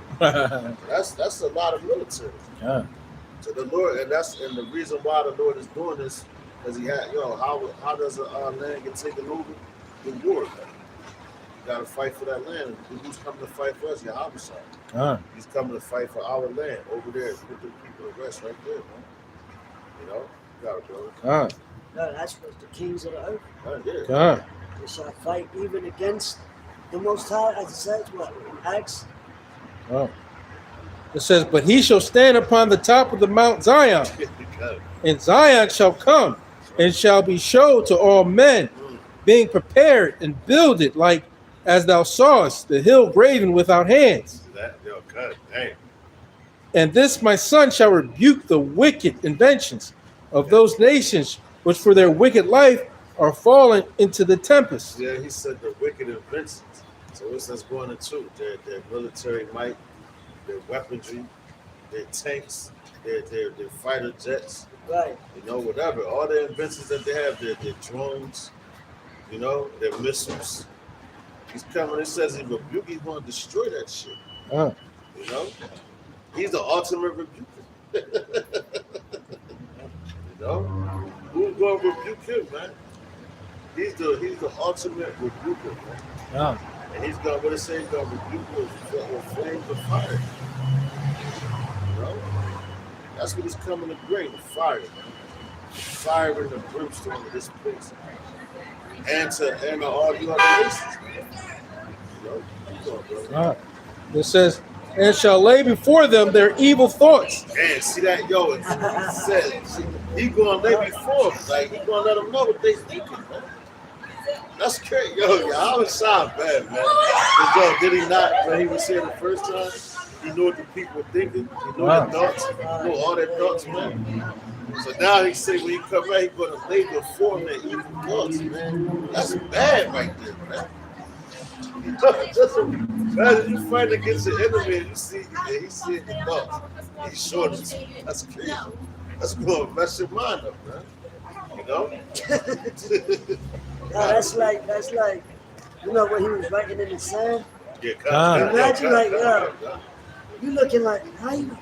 That's a lot of military. Yeah. So the Lord, and the reason why the Lord is doing this, because he had, how does a land get taken over? The war. got to fight for that land. And who's coming to fight for us? Yahweh. Huh. He's coming to fight for our land over there. Put the people to rest right there, man. You know, you got it, brother. Huh. No, that's what the kings of the earth. Right there. Huh. They shall fight even against the Most High, as it says, what, in Acts? Oh. It says, but he shall stand upon the top of the Mount Zion, You got it. and Zion shall come, and shall be showed to all men, being prepared and builded like as thou sawest, the hill graven without hands. See that? Yo, cut it. Damn. And this my son shall rebuke the wicked inventions of those nations which for their wicked life are fallen into the tempest. Yeah, he said the wicked inventions. So what's that's going into their military might, their weaponry, their tanks, their fighter jets, Right. you know, whatever. All the inventions that they have, their drones, you know, their missiles. He's coming. It says he rebuke. He's going to destroy that shit. Huh. You know, he's the ultimate rebuker. You know, who's going to rebuke him, man? He's the ultimate rebuker, man. Huh. And he's going. What it say? He's going to rebuke with flames of fire. You know, that's what he's coming to bring. The fire, man. Fire and the brimstone of this place, and all the other nations, man. You know, keep going, brother. Huh. It says, and shall lay before them their evil thoughts. Man, see that, yo? It said he gonna lay before them, like he gonna let them know what they thinking, man. That's crazy, yo. I was sound bad, man. 'Cause, yo, did he not when he was here the first time? He knew what the people were thinking. He knew their thoughts. He knew all their thoughts, man. So now he say when he come back, he gonna lay before them their evil thoughts, man. That's bad right there, man. Just imagine you fight against your enemy and you see he's seeing your thoughts. He's showing it to you. That's crazy. That's gonna mess your mind up, man. You know? Yeah, that's like, you know, when he was writing in the sand. Yeah, Imagine, like, you looking like, how you?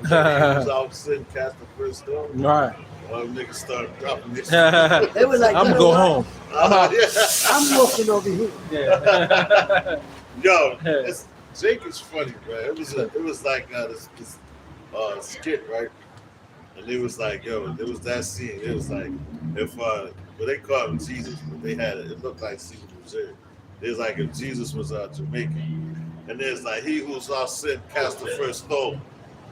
He was out sitting, cast the first stone. Right. One nigga started dropping this. They was like, I'm you gonna know go what? home. I'm walking over here. Yeah. Yo, Jake is funny, bro. It was like this skit, right? And it was like, yo, it was that scene. It was like, if well, they called him Jesus, but they had it looked like Caesar Missouri. It was like if Jesus was Jamaican, and there's like he who's all sin cast the first stone,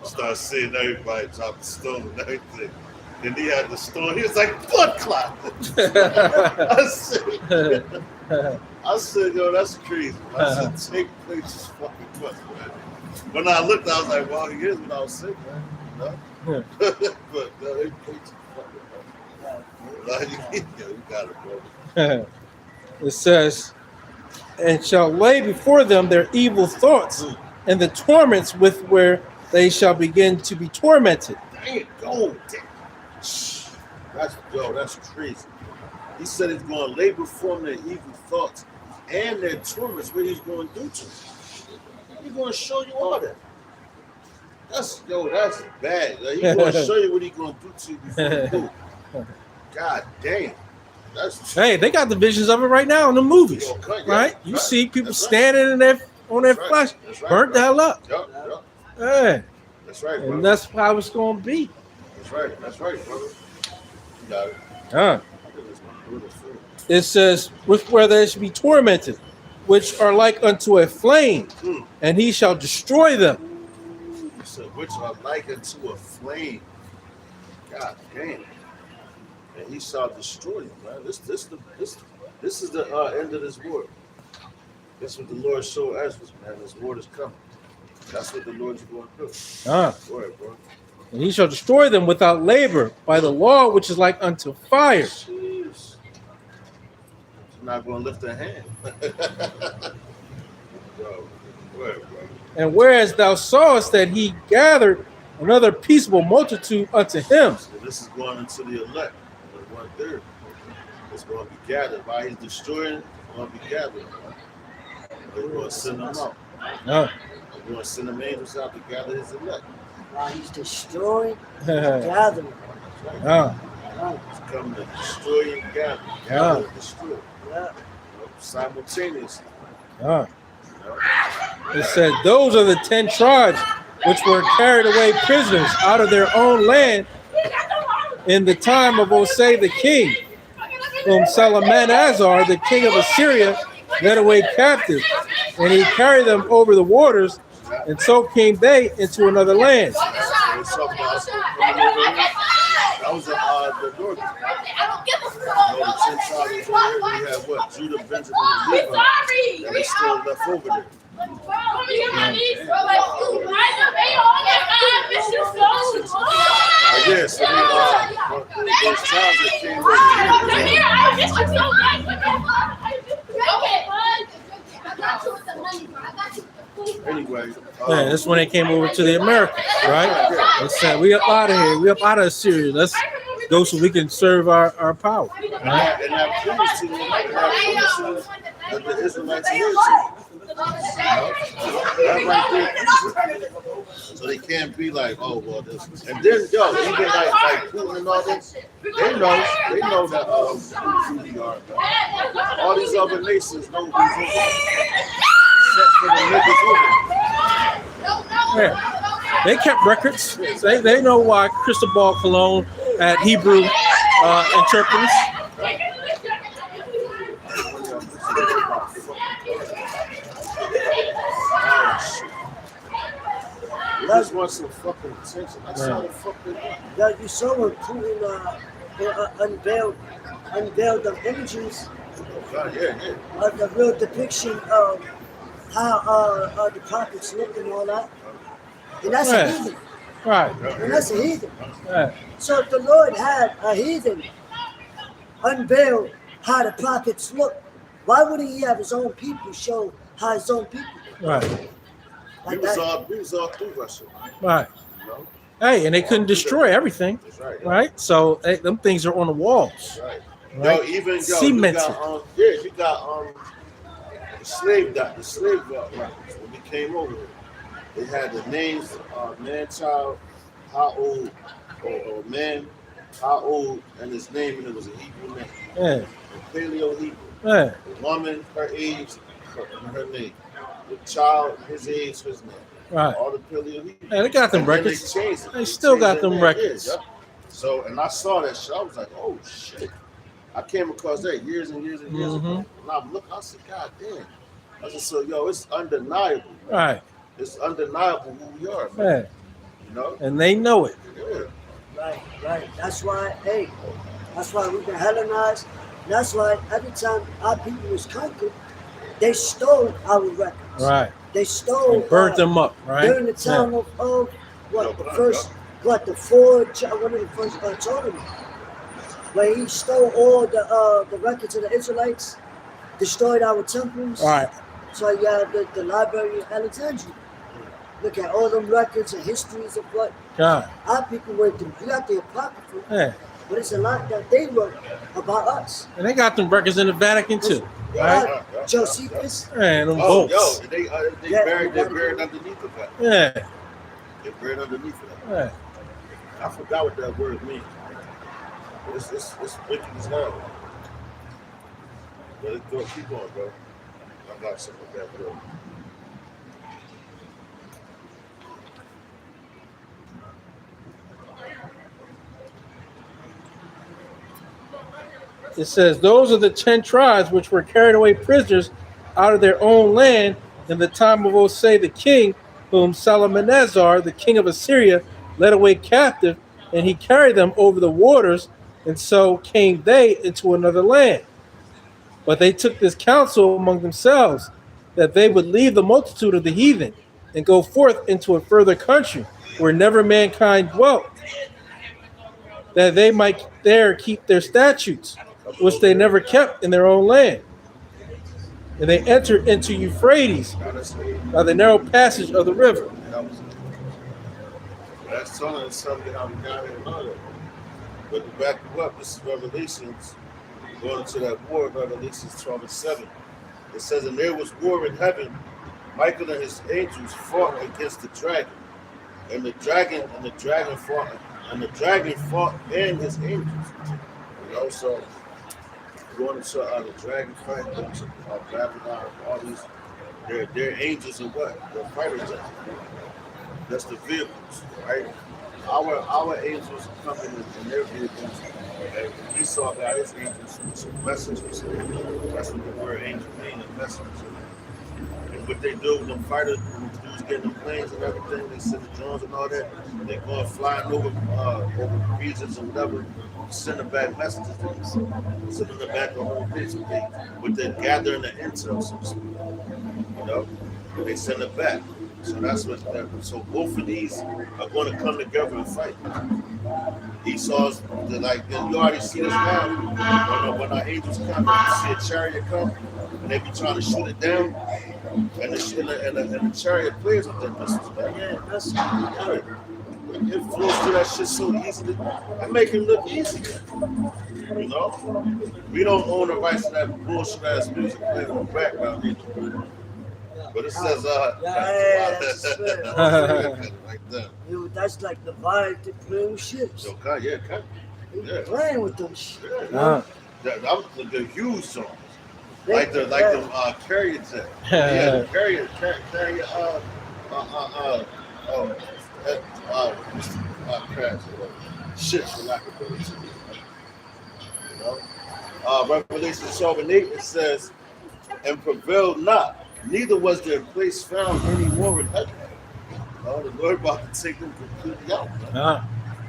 start seeing everybody drop the stone and everything. Then he had the stone. He was like blood clot. I said, yo, that's crazy. I said, Jake plays his fucking butt, man. When I looked, I was like, well, he is when I was sick, man. You know? But no, they played his fucking butt. You got it, bro. It says, and shall lay before them their evil thoughts and the torments with where they shall begin to be tormented. Dang it, go. That's crazy. He said he's going to lay before them their evil thoughts and their torments. What he's going to do to them. He's going to show you all that. That's bad. Like, he's going to show you what he's going to do to you before you do. God damn. Hey, they got the visions of it right now in the movies, right? You see people standing in their on their flesh, burnt the hell up. Yup. Hey, that's right, bro. And that's how it's going to be. That's right, brother. You got it. Huh. It says, with where they should be tormented, which are like unto a flame, and he shall destroy them. So which are like unto a flame. God damn. And he shall destroy them, man. This is the end of this war. That's what the Lord showed Ezra, man. This war is coming. That's what the Lord's going to do. Go ahead, bro. And he shall destroy them without labor by the law which is like unto fire. Jeez. She's not going to lift her hand. Bro, go ahead, bro. And whereas thou sawest that he gathered another peaceable multitude unto him. So this is going into the elect. The 1/3. It's going to be gathered. While he's destroying, it's going to be gathered. They're going to send them out. They're going to send them angels out to gather his elect. While he's destroying, gathering. He's coming to destroy and gather. Gather and destroy. Yeah. Simultaneously. Ah. It said, those are the 10 tribes which were carried away prisoners out of their own land in the time of Osei the king, whom Salmanazar, the king of Assyria, led away captive. And he carried them over the waters, and so came they into another land. So it's something else coming over here. That was the north. The 10 tribes over here. We have what? Judah, Benjamin, and Levi. And they still left over there. Yeah, so those tribes that came over here. Anyway, Yeah, that's when they came over to the Americas, right? They said, we up out of here. We up out of Assyria. Let's go so we can serve our power. Right? And that proves to you that the Israelites are here too. That right there. So they can't be like, oh well, this. And then yo, even like Putin and all this, they know that who we are. Man. All these other nations know who's over. Except for the niggas over. Yeah. They kept records. They know why Cristobal Colon had Hebrew interpreters. I just want some fucking attention. I saw the fucking. Yeah, you saw when Putin unveiled the images of the real depiction of how the prophets look and all that. And that's a heathen. Right. And that's a heathen. Right. So if the Lord had a heathen unveil how the prophets look, why wouldn't he have his own people show how his own people look? Right. We was all through Russia. Right. You know? Hey, and they couldn't destroy everything. That's right. Right. So them things are on the walls. Right. Right. Even cemented. You got the slave records when we came over here. They had the names, man, child, how old, or man, how old, and his name, and it was a Hebrew name. Yeah. Paleo Hebrew. Yeah. The woman, her age, her name. The child, his age, his name. Right. All the Paleo Hebrew. Yeah, they got them records. They still got them records. Yeah. So, and I saw that shit. I was like, oh shit. I came across that years and years and years ago. And I'm looking, I said, God damn. I said, so yo, it's undeniable. Man. Right. It's undeniable who we are, man. Yeah. You know? And they know it. Yeah. Right. That's why we've been Hellenized. That's why every time our people was conquered, they stole our records. Right. They stole. They burnt them up, right? During the time of one of the first Ptolemy, where he stole all the records of the Israelites, destroyed our temples. Right. So you have the Library of Alexandria. Look at all them records and histories of what our people went through. You got the Apocrypha, but it's a lot that they wrote about us. And they got them records in the Vatican too. Right? Josephus. And them bolts. They buried underneath of that. Yeah. They buried underneath of that. Yeah. I forgot what that word means. It's wicked as hell. But keep going, bro. I got something like that, bro. It says, those are the 10 tribes which were carried away prisoners out of their own land in the time of Osei the king, whom Salmanazar, the king of Assyria, led away captive, and he carried them over the waters, and so came they into another land. But they took this counsel among themselves, that they would leave the multitude of the heathen and go forth into a further country where never mankind dwelt, that they might there keep their statutes, which they never kept in their own land. And they entered into Euphrates by the narrow passage of the river. That's telling us something how we got here and all that. But to back you up, this is Revelations, going into that war, Revelations 12:7. It says, and there was war in heaven. Michael and his angels fought against the dragon. And the dragon fought, and his angels. You know, so going into the dragon fight, Babylon, all these They're angels of what? They're fighter jets. That's the vehicles, right? Our angels come in their vehicles, and Esau got his angels some messengers. That's what the word angel means, a messenger. And what they do, them fighters, when the dudes get them planes and everything, they send the drones and all that, they go flying over regions or whatever, sending back messages to us, sending them back a whole picture thing. But they're gathering the intel, so to speak. You know, and they send it back. So that's what. So both of these are going to come together and fight. Esau's like you already see this now. When our angels come, you see a chariot come, and they be trying to shoot it down, and the chariot plays with them missiles. Yeah, that's It flows through that shit so easily. It make it look easy. You know, we don't own the rights to that bullshit ass music playing in the background either. But it says, like that. That's like the vibe to playing with ships. Okay, They playing with them shit. Yeah. That was the huge songs. Like the carrier jet. Yeah, carrier crash. Ships for lack of better term. You know? Revelation 12:8, it says, and prevailed not. Neither was their place found any more in heaven. The Lord about to take them completely out.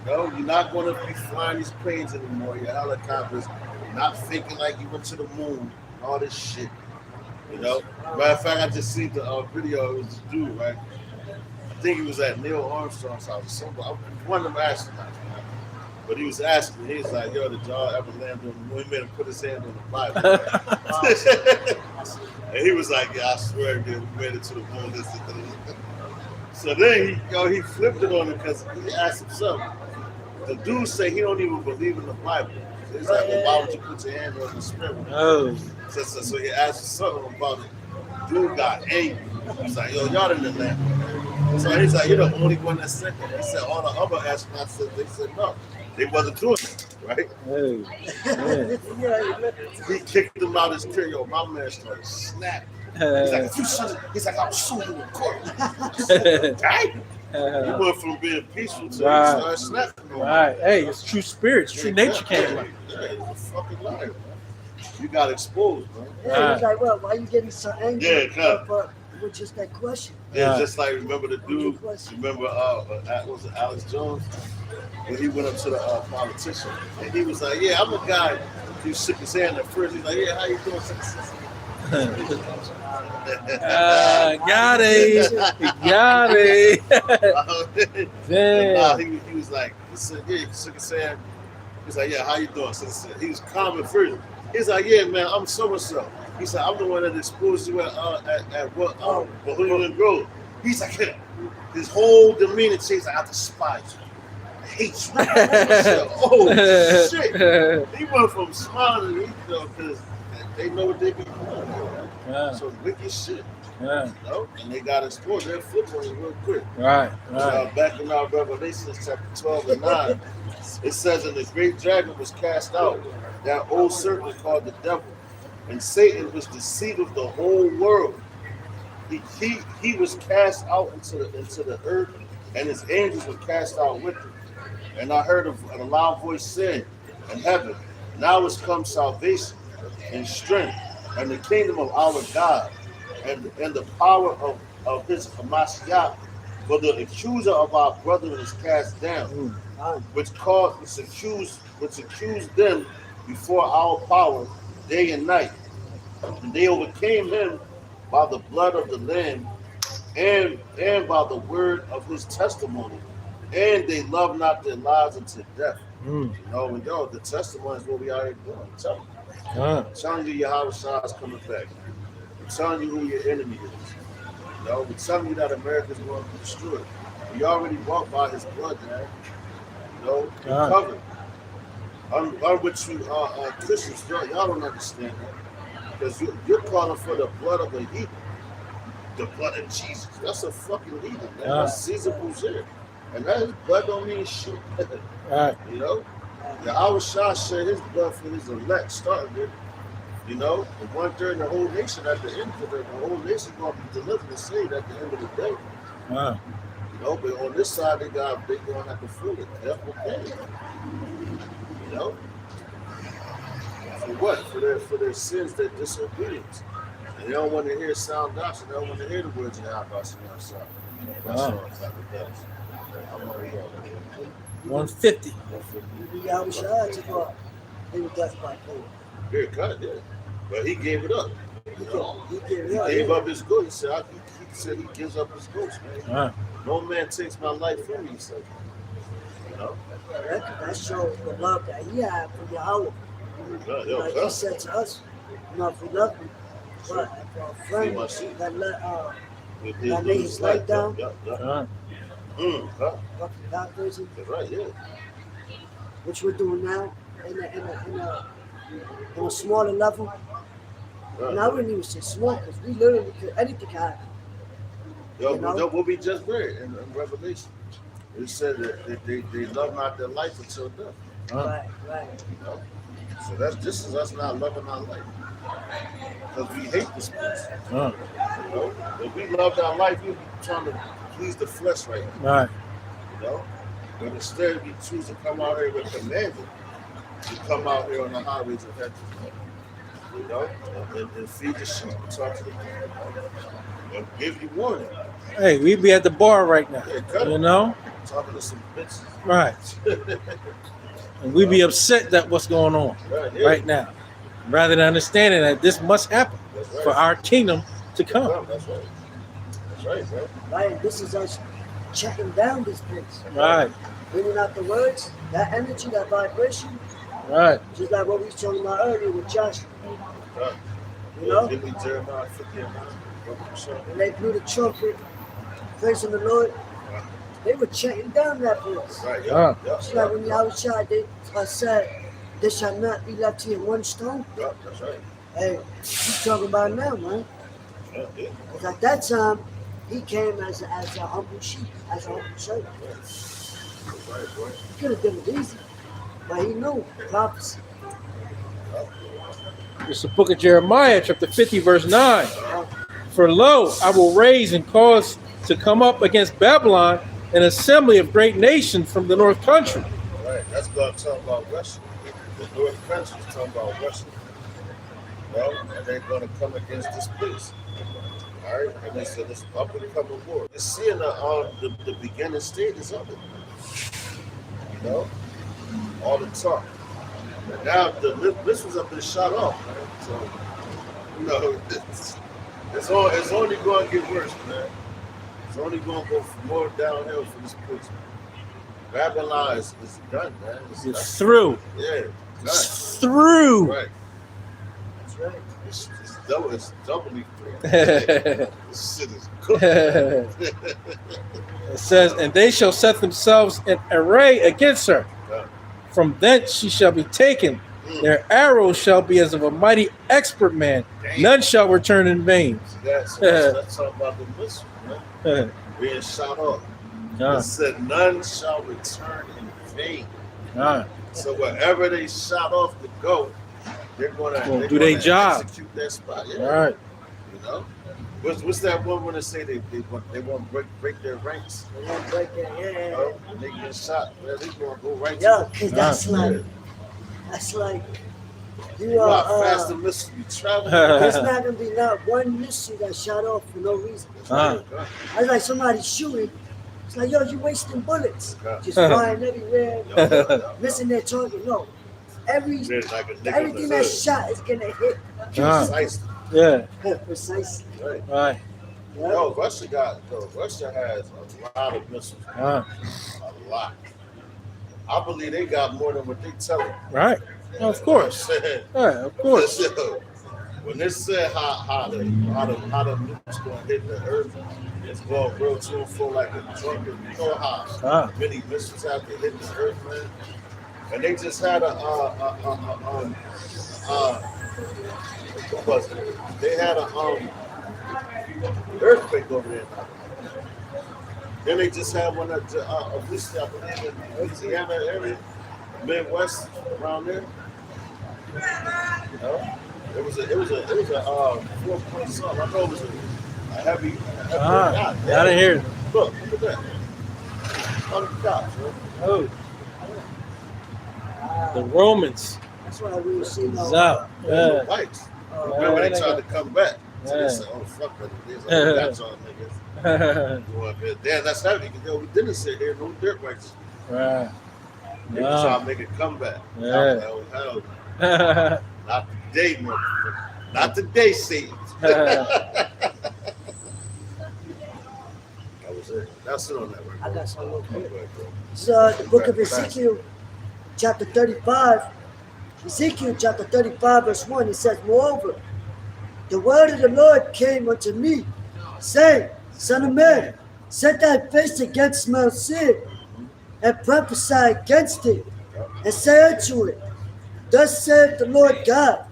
No, you're not going to be flying these planes anymore. Your helicopters, not thinking like you went to the moon. All this shit. You know. Matter of fact, I just seen the video. It was this dude, right? I think he was at Neil Armstrong's house. One of them astronauts, man. But he was asking. He was like, "Yo, did y'all ever land on the moon?" He made him put his hand on the Bible. And he was like, "Yeah, I swear, dude, we made it to the moon." So then he flipped it on him because he asked himself. The dude say he don't even believe in the Bible. So he's like, "Well, why would you put your hand on the spirit?" Oh. So he asked him something about it. Dude got angry. He's like, "Yo, y'all didn't land." So he's like, "You're the only one that said that." He said all the other astronauts said they said no. They wasn't doing it, right? Hey. He kicked him out his chair. Yo, my man started snapping. He's like, if you should, he's like, I'll sue you in court. Right? He went from being peaceful to started snapping. Right. Hey, it's true spirits, true nature came out. Yeah, he's a fucking liar, man. You got exposed, man. Yeah, he's like, well, why you getting so angry? Yeah, with just that question. Yeah, just like remember the dude. Remember, was it Alex Jones? When he went up to the politician, and he was like, "Yeah, I'm a guy." He shook his hand at first. He's like, "Yeah, how you doing?" Got it. Damn. He was like, he said, "Yeah," he shook his hand. He's like, "Yeah, how you doing?" So he was calm at first. He's like, "Yeah, man, I'm so and so." He said, "I'm the one that exposed you at Bohemian Grove." He's like, yeah. His whole demeanor changed. Like, I despise you. I hate you. Said, oh shit! He went from smiling, because they know what they be doing. Yeah. So wicked shit. Yeah. You know? And they got exposed. They're flipping real quick. Right. Back in our Revelation chapter 12 and 9, it says, "And the great dragon was cast out, that old serpent called the devil, and Satan was the seed of the whole world. He was cast out into the earth, and his angels were cast out with him. And I heard a loud voice saying in heaven, now is come salvation and strength and the kingdom of our God and the power of his Hamashiach. For the accuser of our brethren is cast down, which accused them before our power day and night. And they overcame him by the blood of the Lamb and by the word of his testimony. And they love not their lives unto death. You know, and the testimony is what we are doing. I'm telling you, Yahweh Shah is coming back. I'm telling you who your enemy is. You know, we're telling you that America is going to be destroyed. We already walked by his blood, man. You know, we're covered. I'm with you, Christians, y'all don't understand that. Because you're calling for the blood of a heathen. The blood of Jesus. That's a fucking heathen, man. That's Caesar Borgia. And that his blood don't mean shit. Right. You know? Yahweh Shah shed his blood for his elect, starting with You know, the 1/3 of the whole nation at the end of it, the whole nation going to be delivered and saved at the end of the day. Wow. You know, but on this side, they going to have to feel it. Death will pay. You know, for what? For their sins, their disobedience. And they don't want to hear sound doctrine. They don't want to hear the words of Yahweh outside. That's Wow. all type of things. I'm already on 150. Yahweh Shai took off. They were death by pain. Yeah, cut, yeah. But he gave it up. You know? He gave He it up. gave up his ghost. He said he gives up his ghost, man. Wow. No man takes my life from me, he said. You know? That shows the love that he had for Yahweh. Like he said to us, you know, if we love him, but if our friend that laid his life down, Wow. fucking backwards, That's right, yeah. which we're doing now in a smaller level. And I wouldn't even say small because we literally could anything can happen. Yo, You know? that will be just read in Revelation. It said that they love not their life until death. Right. You know? So this is us not loving our life. Because we hate this place. Wow. You know? If we loved our life, we'd be trying to please the flesh right now. Right. You know? But instead we choose to come out here with commanded to come out here on the highways of heaven. You know? And feed the sheep and talk to the people. And give you warning. Hey, we be at the bar right now. Yeah, cut You it. know? Talking to some bitches. Right. And we be upset that what's going on Right, yeah. right now. Rather than understanding that this must happen That's right. for our kingdom to come. That's right. That's right, bro. Right. This is us checking down this place. Right. Bringing out the words, that energy, that vibration, Right. just like what we was talking about earlier with Joshua. Right. You know? Give me Jeremiah 59. When they blew the trumpet, praising the Lord, they were checking down that place. Right, Ah. yeah. Just like when Yahweh Shai, they said, "There shall not be left here one stone." Yeah, that's right. Hey, you talking about now, man? Yeah, yeah. Because at that time, he came as a humble sheep, as a humble servant. That's right, boy. He could have done it easy, but he knew prophecy. It's the book of Jeremiah, chapter 50, verse 9. Uh, For lo, I will raise and cause to come up against Babylon an assembly of great nations from the north country. Right. That's what I'm talking about Russia. The North country is talking about Russia. Well, and they're going to come against this place. All right, and it's this up and coming war. You're seeing the beginning stages of it. You know, all the talk. And now this was up and shot off, man. So, you know, it's only going to get worse, man. It's only going to go more downhill for this place. Babylon is done, man. It's through. Yeah, done. It's through. Right. that's right. It's doubly free. It This shit is cooked. says, and they shall set themselves in array against her. Yeah. From thence she shall be taken. Their arrows shall be as of a mighty expert man. Damn. None shall return in vain. That's talking about the missile, man. Being shot off. It said none shall return in vain. So wherever they shot off to go, they're gonna do their job. Execute that spot. Yeah. Right. You know? What's that one when they say they want to break their ranks? They won't break it. Yeah. You know? And they get shot, man, they gonna go right Yeah, to because the that's like you You know are. how fast the missile be traveling. There's not gonna be not one missile that shot off for no reason. That's like somebody shooting. It's like, yo, you wasting bullets, just flying everywhere, missing their target. No, everything that's shot is gonna hit Precisely. Yeah. precisely. Right. Right. Yeah. Yo, Russia has a lot of missiles. A lot. I believe they got more than what they tell them. Right. Of course. Yeah, of course. When they said how the nukes gonna hit the earth, it's going real to and fro like a drunken. You know how many missiles have to hit the earth, man. And they just had what was it? They had earthquake over there. Then they just had one at Alicia, I believe, in Louisiana area, Midwest, around there. You know? It was a 4-point song. I know it was a heavy I yacht. didn't hear it. Look at that. On the yacht, bro. Oh, the Romans. That's why we were seeing Is out. The Yeah. whites. uh, Remember they tried to come back. So Yeah. they said, "Oh fuck that! That's all niggas." You want to damn? That's heavy. Because we didn't sit here, no dirt bikes. Right. They was trying to make a comeback. Yeah. I was like, oh, hell, not today, motherfucker. Not today, Satan. That was it. That's it on that one. I got some real quick. Go ahead, bro. It's the book of Ezekiel, chapter 35. Ezekiel chapter 35, verse 1. It says, moreover, the word of the Lord came unto me, saying, Son of man, set thy face against Mount Seir, and prophesy against it, and say unto it, Thus saith the Lord God,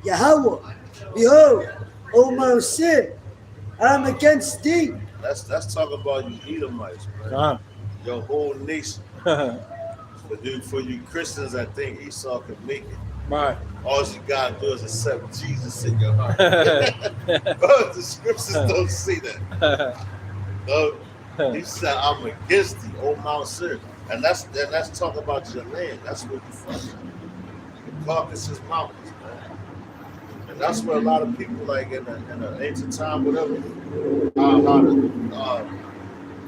Yahweh, behold, O Mount Seir, I am against thee. That's talking about you Edomites, man. Your whole nation. For you Christians, I think Esau can make it. Right. All you gotta do is accept Jesus in your heart. But the scriptures don't say that. No, he said, "I'm against thee, O Mount Seir," and that's talking about your land. That's where you from. The Caucasus Mountains, man. And that's where a lot of people, like in the ancient time, whatever,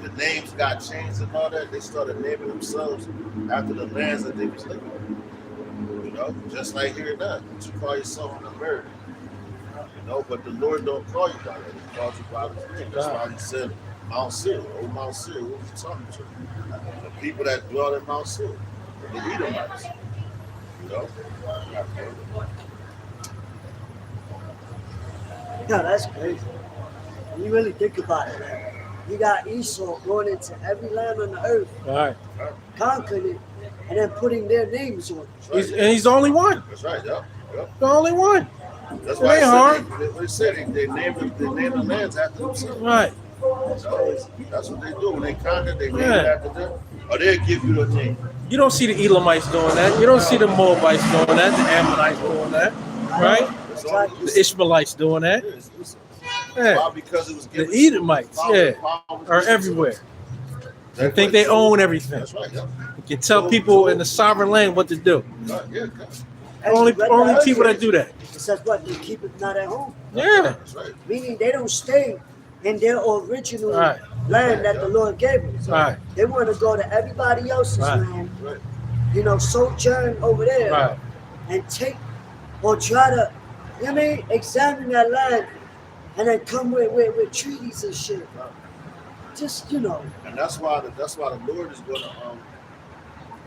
the names got changed and all that. They started naming themselves after the lands that they was living in. You know, just like here now, you call yourself an American. You know, but the Lord don't call you by that. He calls you by the name. That's why he said Mount Seir. Oh, Mount Seir. Who was he talking to? The people that dwell in Mount Seir, the Edomites. You know. Yeah, that's crazy. When you really think about it, man. You got Esau going into every land on the earth, Right. conquering it, and then putting their names on it. He's the only one. That's right. Yep. The only one. That's It why ain't hard. they said they named the lands after themselves. Right. That's crazy. That's what they do when they conquer. They name it Yeah. after them, or they'll give you the name. You don't see the Elamites doing that. You don't see the Moabites doing that. The Ammonites doing that. Right. It's all The Ishmaelites doing that. Yeah. Why? Because it was The given Edomites, power are everywhere. They think they own everything. That's right. Yeah. You can tell people in the sovereign land what to do. Yeah. Only people that do that. It says what? They keep it not at home. Yeah. That's right. Meaning they don't stay in their original Right. land that the Lord gave them. Right. They want to go to everybody else's Right. land, Right. you know, sojourn over there Right. and take or try to, you know what I mean, examine that land and then come with treaties and shit. Just, you know, And that's why the Lord is going to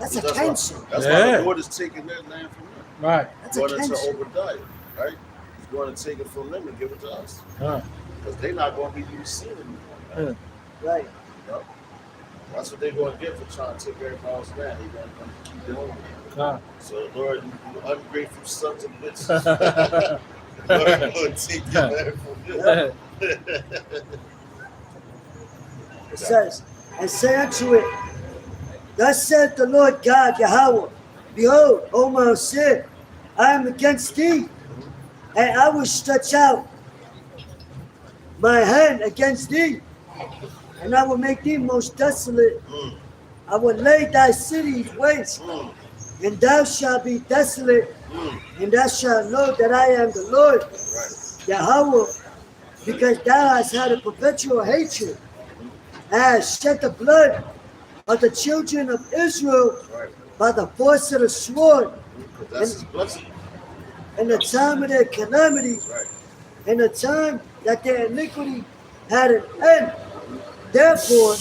that's a that's cancer. why Yeah. the Lord is taking that land from them. Right. That's a Going into cancer. Obadiah, right? He's going to take it from them and give it to us Huh. because they're not going to be used to it anymore. Right. You know? That's what they're going to get for trying to take everybody's land. They're going to keep their own. Huh. So, Lord, you ungrateful sons of bitches. Lord, Lord, take your land from them. It says, and say unto it, Thus saith the Lord God, Yahweh, Behold, O Mount Seir, I am against thee, and I will stretch out my hand against thee, and I will make thee most desolate. I will lay thy cities waste, and thou shalt be desolate, and thou shalt know that I am the Lord, Yahweh, because thou hast had a perpetual hatred, and hast shed the blood of the children of Israel Right. by the force of the sword, Because that's his blessing. in the time of their calamity, Right. in the time that their iniquity had an end. Therefore,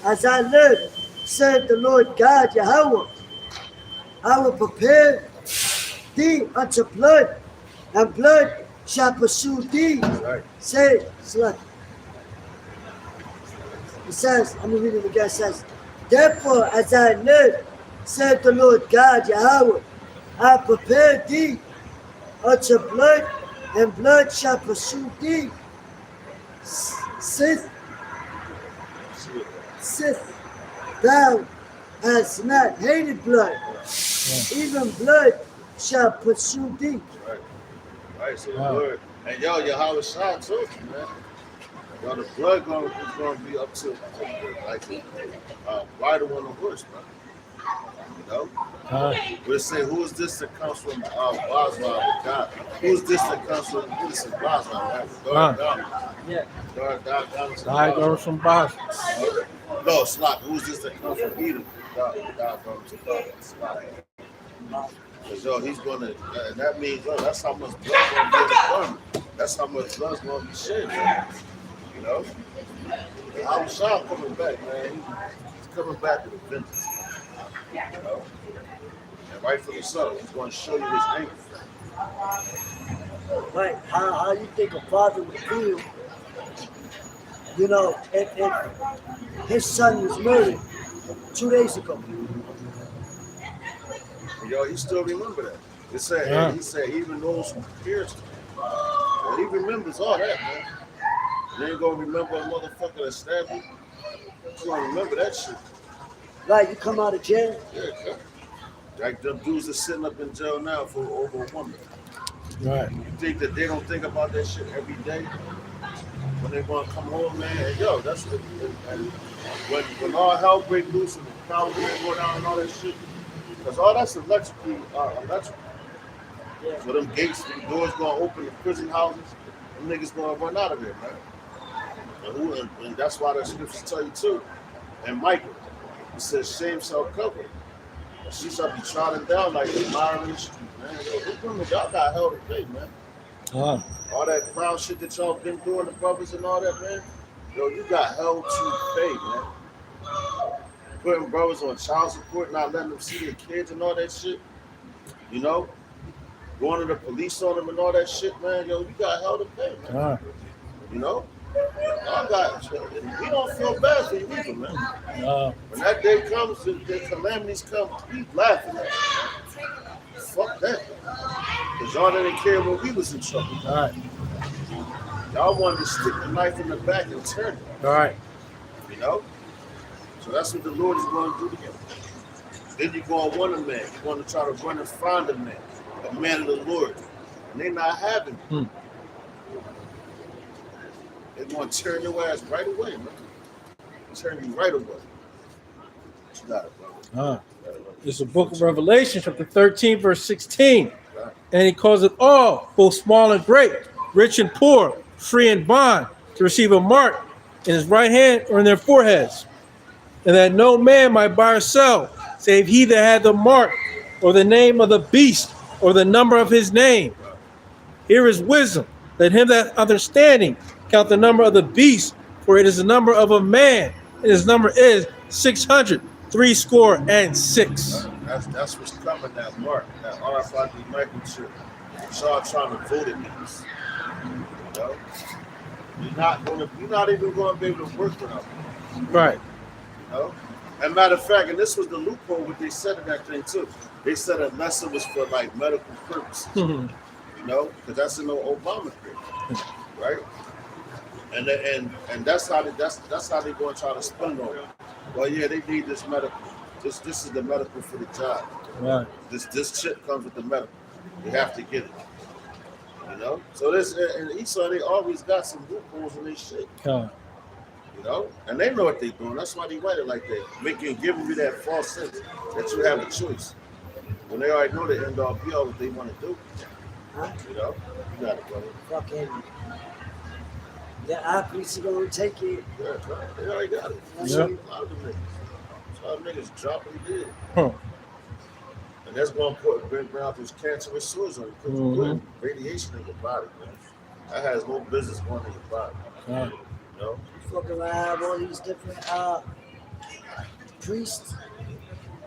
as I live, said the Lord God, Yahweh, I will prepare thee unto blood, and blood shall pursue thee. Right. Say, select. It says, I'm going to read it again. It says, Therefore, as I live, said the Lord God, Yahweh, I prepared thee unto blood, and blood shall pursue thee. Sith thou hast not hated blood, even blood shall pursue thee. Right. Right. So the Wow. Lord and yo, Yahweh Shah told you, man. Yo, the blood is gonna be up to like rider on the horse, man. You know? We'll say, who is this that comes from Boswell, God? Who's this that comes from this is Boswell, right? Yeah. I go from Boston. No, Slot. Who's this that comes from Edom? God comes from Slot. Because yo, he's gonna, and that means yo, that's how much blood gonna be in the garment. That's how much blood's gonna be shed, man. You know? And I'm Shah coming back, man. He's coming back with a vengeance. You know? And rightfully so, he's gonna show you his anger. Right. How you think a father would feel, you know, if his son was murdered 2 days ago? Yo, he still remember that. He said even those who pierced him. Well, he remembers all that, man. You ain't gonna remember a motherfucker that stabbed you. You gonna remember that shit. Right, you come out of jail. Yeah. Like them dudes are sitting up in jail now for over a woman. Right. You think that they don't think about that shit every day? When they want to come home, man, and yo, that's what, and when all hell break loose and the crowd go down and all that shit, because all that's electrical. Yeah. So them gates, them doors gonna open, the prison houses, them niggas gonna run out of there, man. And that's why the scriptures tell you too. And Michael, it says shame shall cover. She shall be trodden down like a mire in the street, man. Yo, those women, y'all got hell to pay, man. All that crown shit that y'all been doing, the brothers and all that, man. Yo, you got hell to pay, man. Putting brothers on child support, not letting them see their kids and all that shit. You know? Going to the police on them and all that shit, man. Yo, you got hell to pay, man. You know? We don't feel bad for you either, man. When that day comes, the calamities come, we laughing at it, man. Fuck that. Because y'all didn't care when we was in trouble. All right. Y'all wanted to stick the knife in the back and turn it. All right. You know? So that's what the Lord is going to do to you. Then you're going to want a man. You're going to try to run and find a man of the Lord. And they're not having it. They're going to turn your ass right away, man. Turn you right away. You got it, brother. It's the book of Revelation, chapter 13, verse 16. And he calls it all, both small and great, rich and poor, free and bond, to receive a mark in his right hand or in their foreheads. And that no man might buy or sell, save he that had the mark, or the name of the beast, or the number of his name. Here is wisdom. Let him that understanding count the number of the beast, for it is the number of a man, and his number is 666. That's what's coming, that mark, that RFID microchip. Y'all trying to vote in this. You know? You're not even going to be able to work without it. Right. You know? And matter of fact, and this was the loophole what they said in that thing too. They said unless it was for like medical purposes. You know, because that's in the Obamacare, right? And that's how they going to try to spin on it. Well, yeah, they need this medical. This is the medical for the job. Right. This chip comes with the medical. You have to get it. You know. So this and Esau, they always got some loopholes in their shit. You know, and they know what they're doing. That's why they write it like that, giving you that false sense that you have a choice. When they already know the end all be all what they want to do. You know, you got it, brother. Fucking the athletes are gonna take it. Yeah, they already got it. Yeah. A lot of them niggas. A lot of niggas dropping dead. And that's gonna bring out those cancerous sores on you because you put radiation in your body, man. That has no business going in your body. You know? You fucking around all these different priests,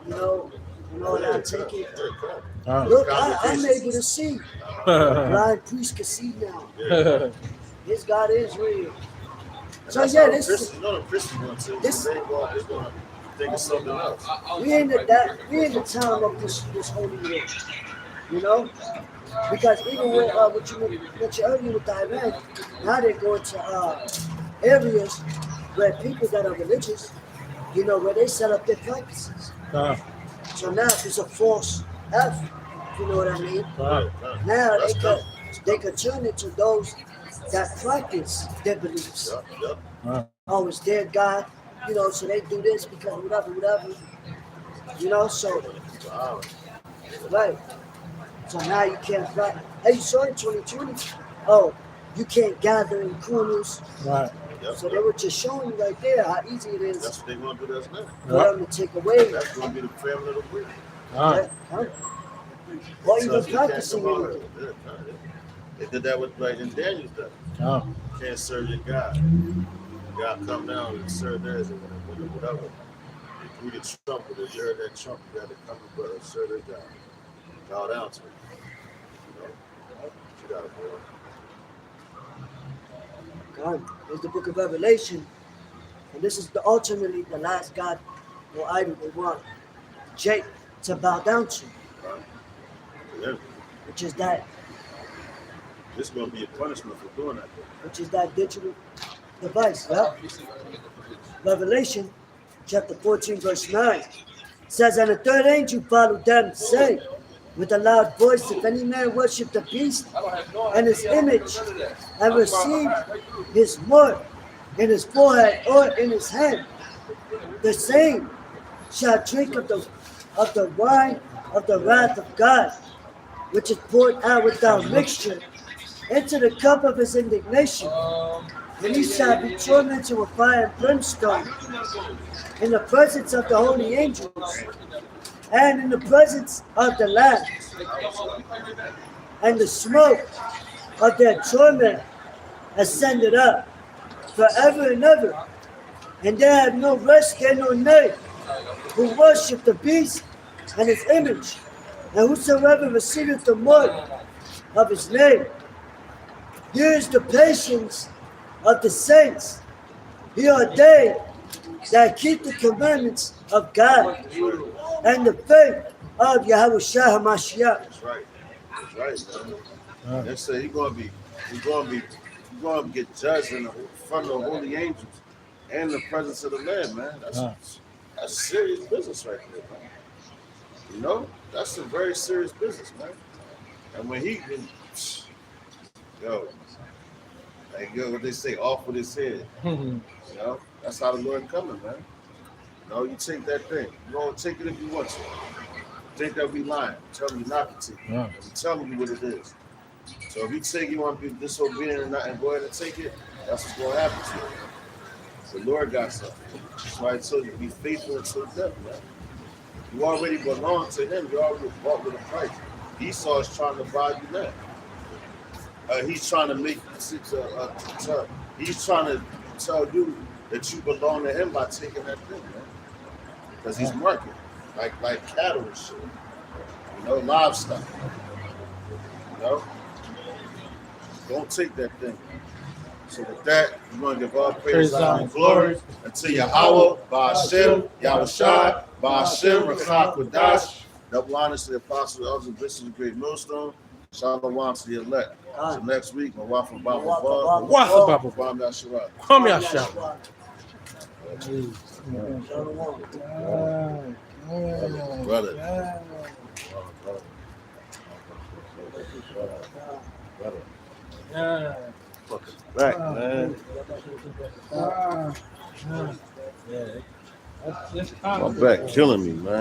you know, and I take it. Look, I'm able to see. Blind priest can see now. This God is real. So yeah, this is. You know the Christians want to. They ain't going to think of something else. We in the time of this holy war, you know, because even with what you mentioned earlier with Iran, now they're going to areas where people that are religious, you know, where they set up their practices. So now it's a false F. You know what I mean? Right. Now That's they could turn it to those that practice their beliefs. Yep. Right. Oh, it's their God, you know, so they do this because whatever, you know, so, Wow. right. So now you can't practice. Hey, you saw in 2020, oh, you can't gather in corners. Right. Yep. So they were just showing you right there how easy it is That's what they're going to do that's now. for them to take away. That's going to be the family of the week. Right. Huh? Or So even you can't practicing come out anything. of it. They did that with like in Daniel's day. Oh. You can't serve your God. God come down and serve theirs and whatever. If you get trumpet, if you heard that trumpet, you got to come and serve their God. Bow down to it. You know? You got to go. God, there's the book of Revelation. And this is ultimately the last God or idol they want Jake to bow down to, Yeah. which is that This is going to be a punishment for doing that. which is that digital device. Yeah? Revelation chapter 14, verse 9 says, and the third angel followed them, saying with a loud voice, if any man worship the beast and his image and receive his mark in his forehead or in his hand, the same shall drink of the wine of the wrath of God, which is poured out without mixture into the cup of his indignation, and he shall be tormented with fire and brimstone in the presence of the holy angels and in the presence of the Lamb, and the smoke of their torment ascended up forever and ever, and they have no rest there no night, who worship the beast and his image, and whosoever receiveth the mark of his name. Here is the patience of the saints. Here are they that keep the commandments of God and the faith of Yahushua HaMashiach. That's right. That's right, man. They say he's going to get judged in front of the holy angels and the presence of the Lamb, man. That's serious business right there, man. You know, that's some very serious business, man. And when what they say, off with his head. You know, that's how the Lord coming, man. You know, you take that thing. You don't take it if you want to. Think that we lying. Tell you not to take it. Yeah. I'm telling you what it is. So if you take you want to be disobedient and go ahead and take it, that's what's going to happen to you. The Lord got something. That's why I told you, be faithful until death, man. You already belong to him. You already bought with a price. Esau is trying to buy you now. He's trying to make he's trying to tell you that you belong to him by taking that thing, man. Because he's marking like cattle and shit. You know, livestock. You know? Don't take that thing. So with that, we're going to give all praise, honor, and glory unto Yahweh, Ba'ashem, Yahushua, Ba'ashem, Rakha Kodash. Double honors to the apostles, elders, and bishops of the great millstone. Shalom to the elect. So next week, Mawaf Baba Baba. Wafa Baba. Kwam Yashua. Come here, shout. Brother. Fucking back, man. My back killing me, man.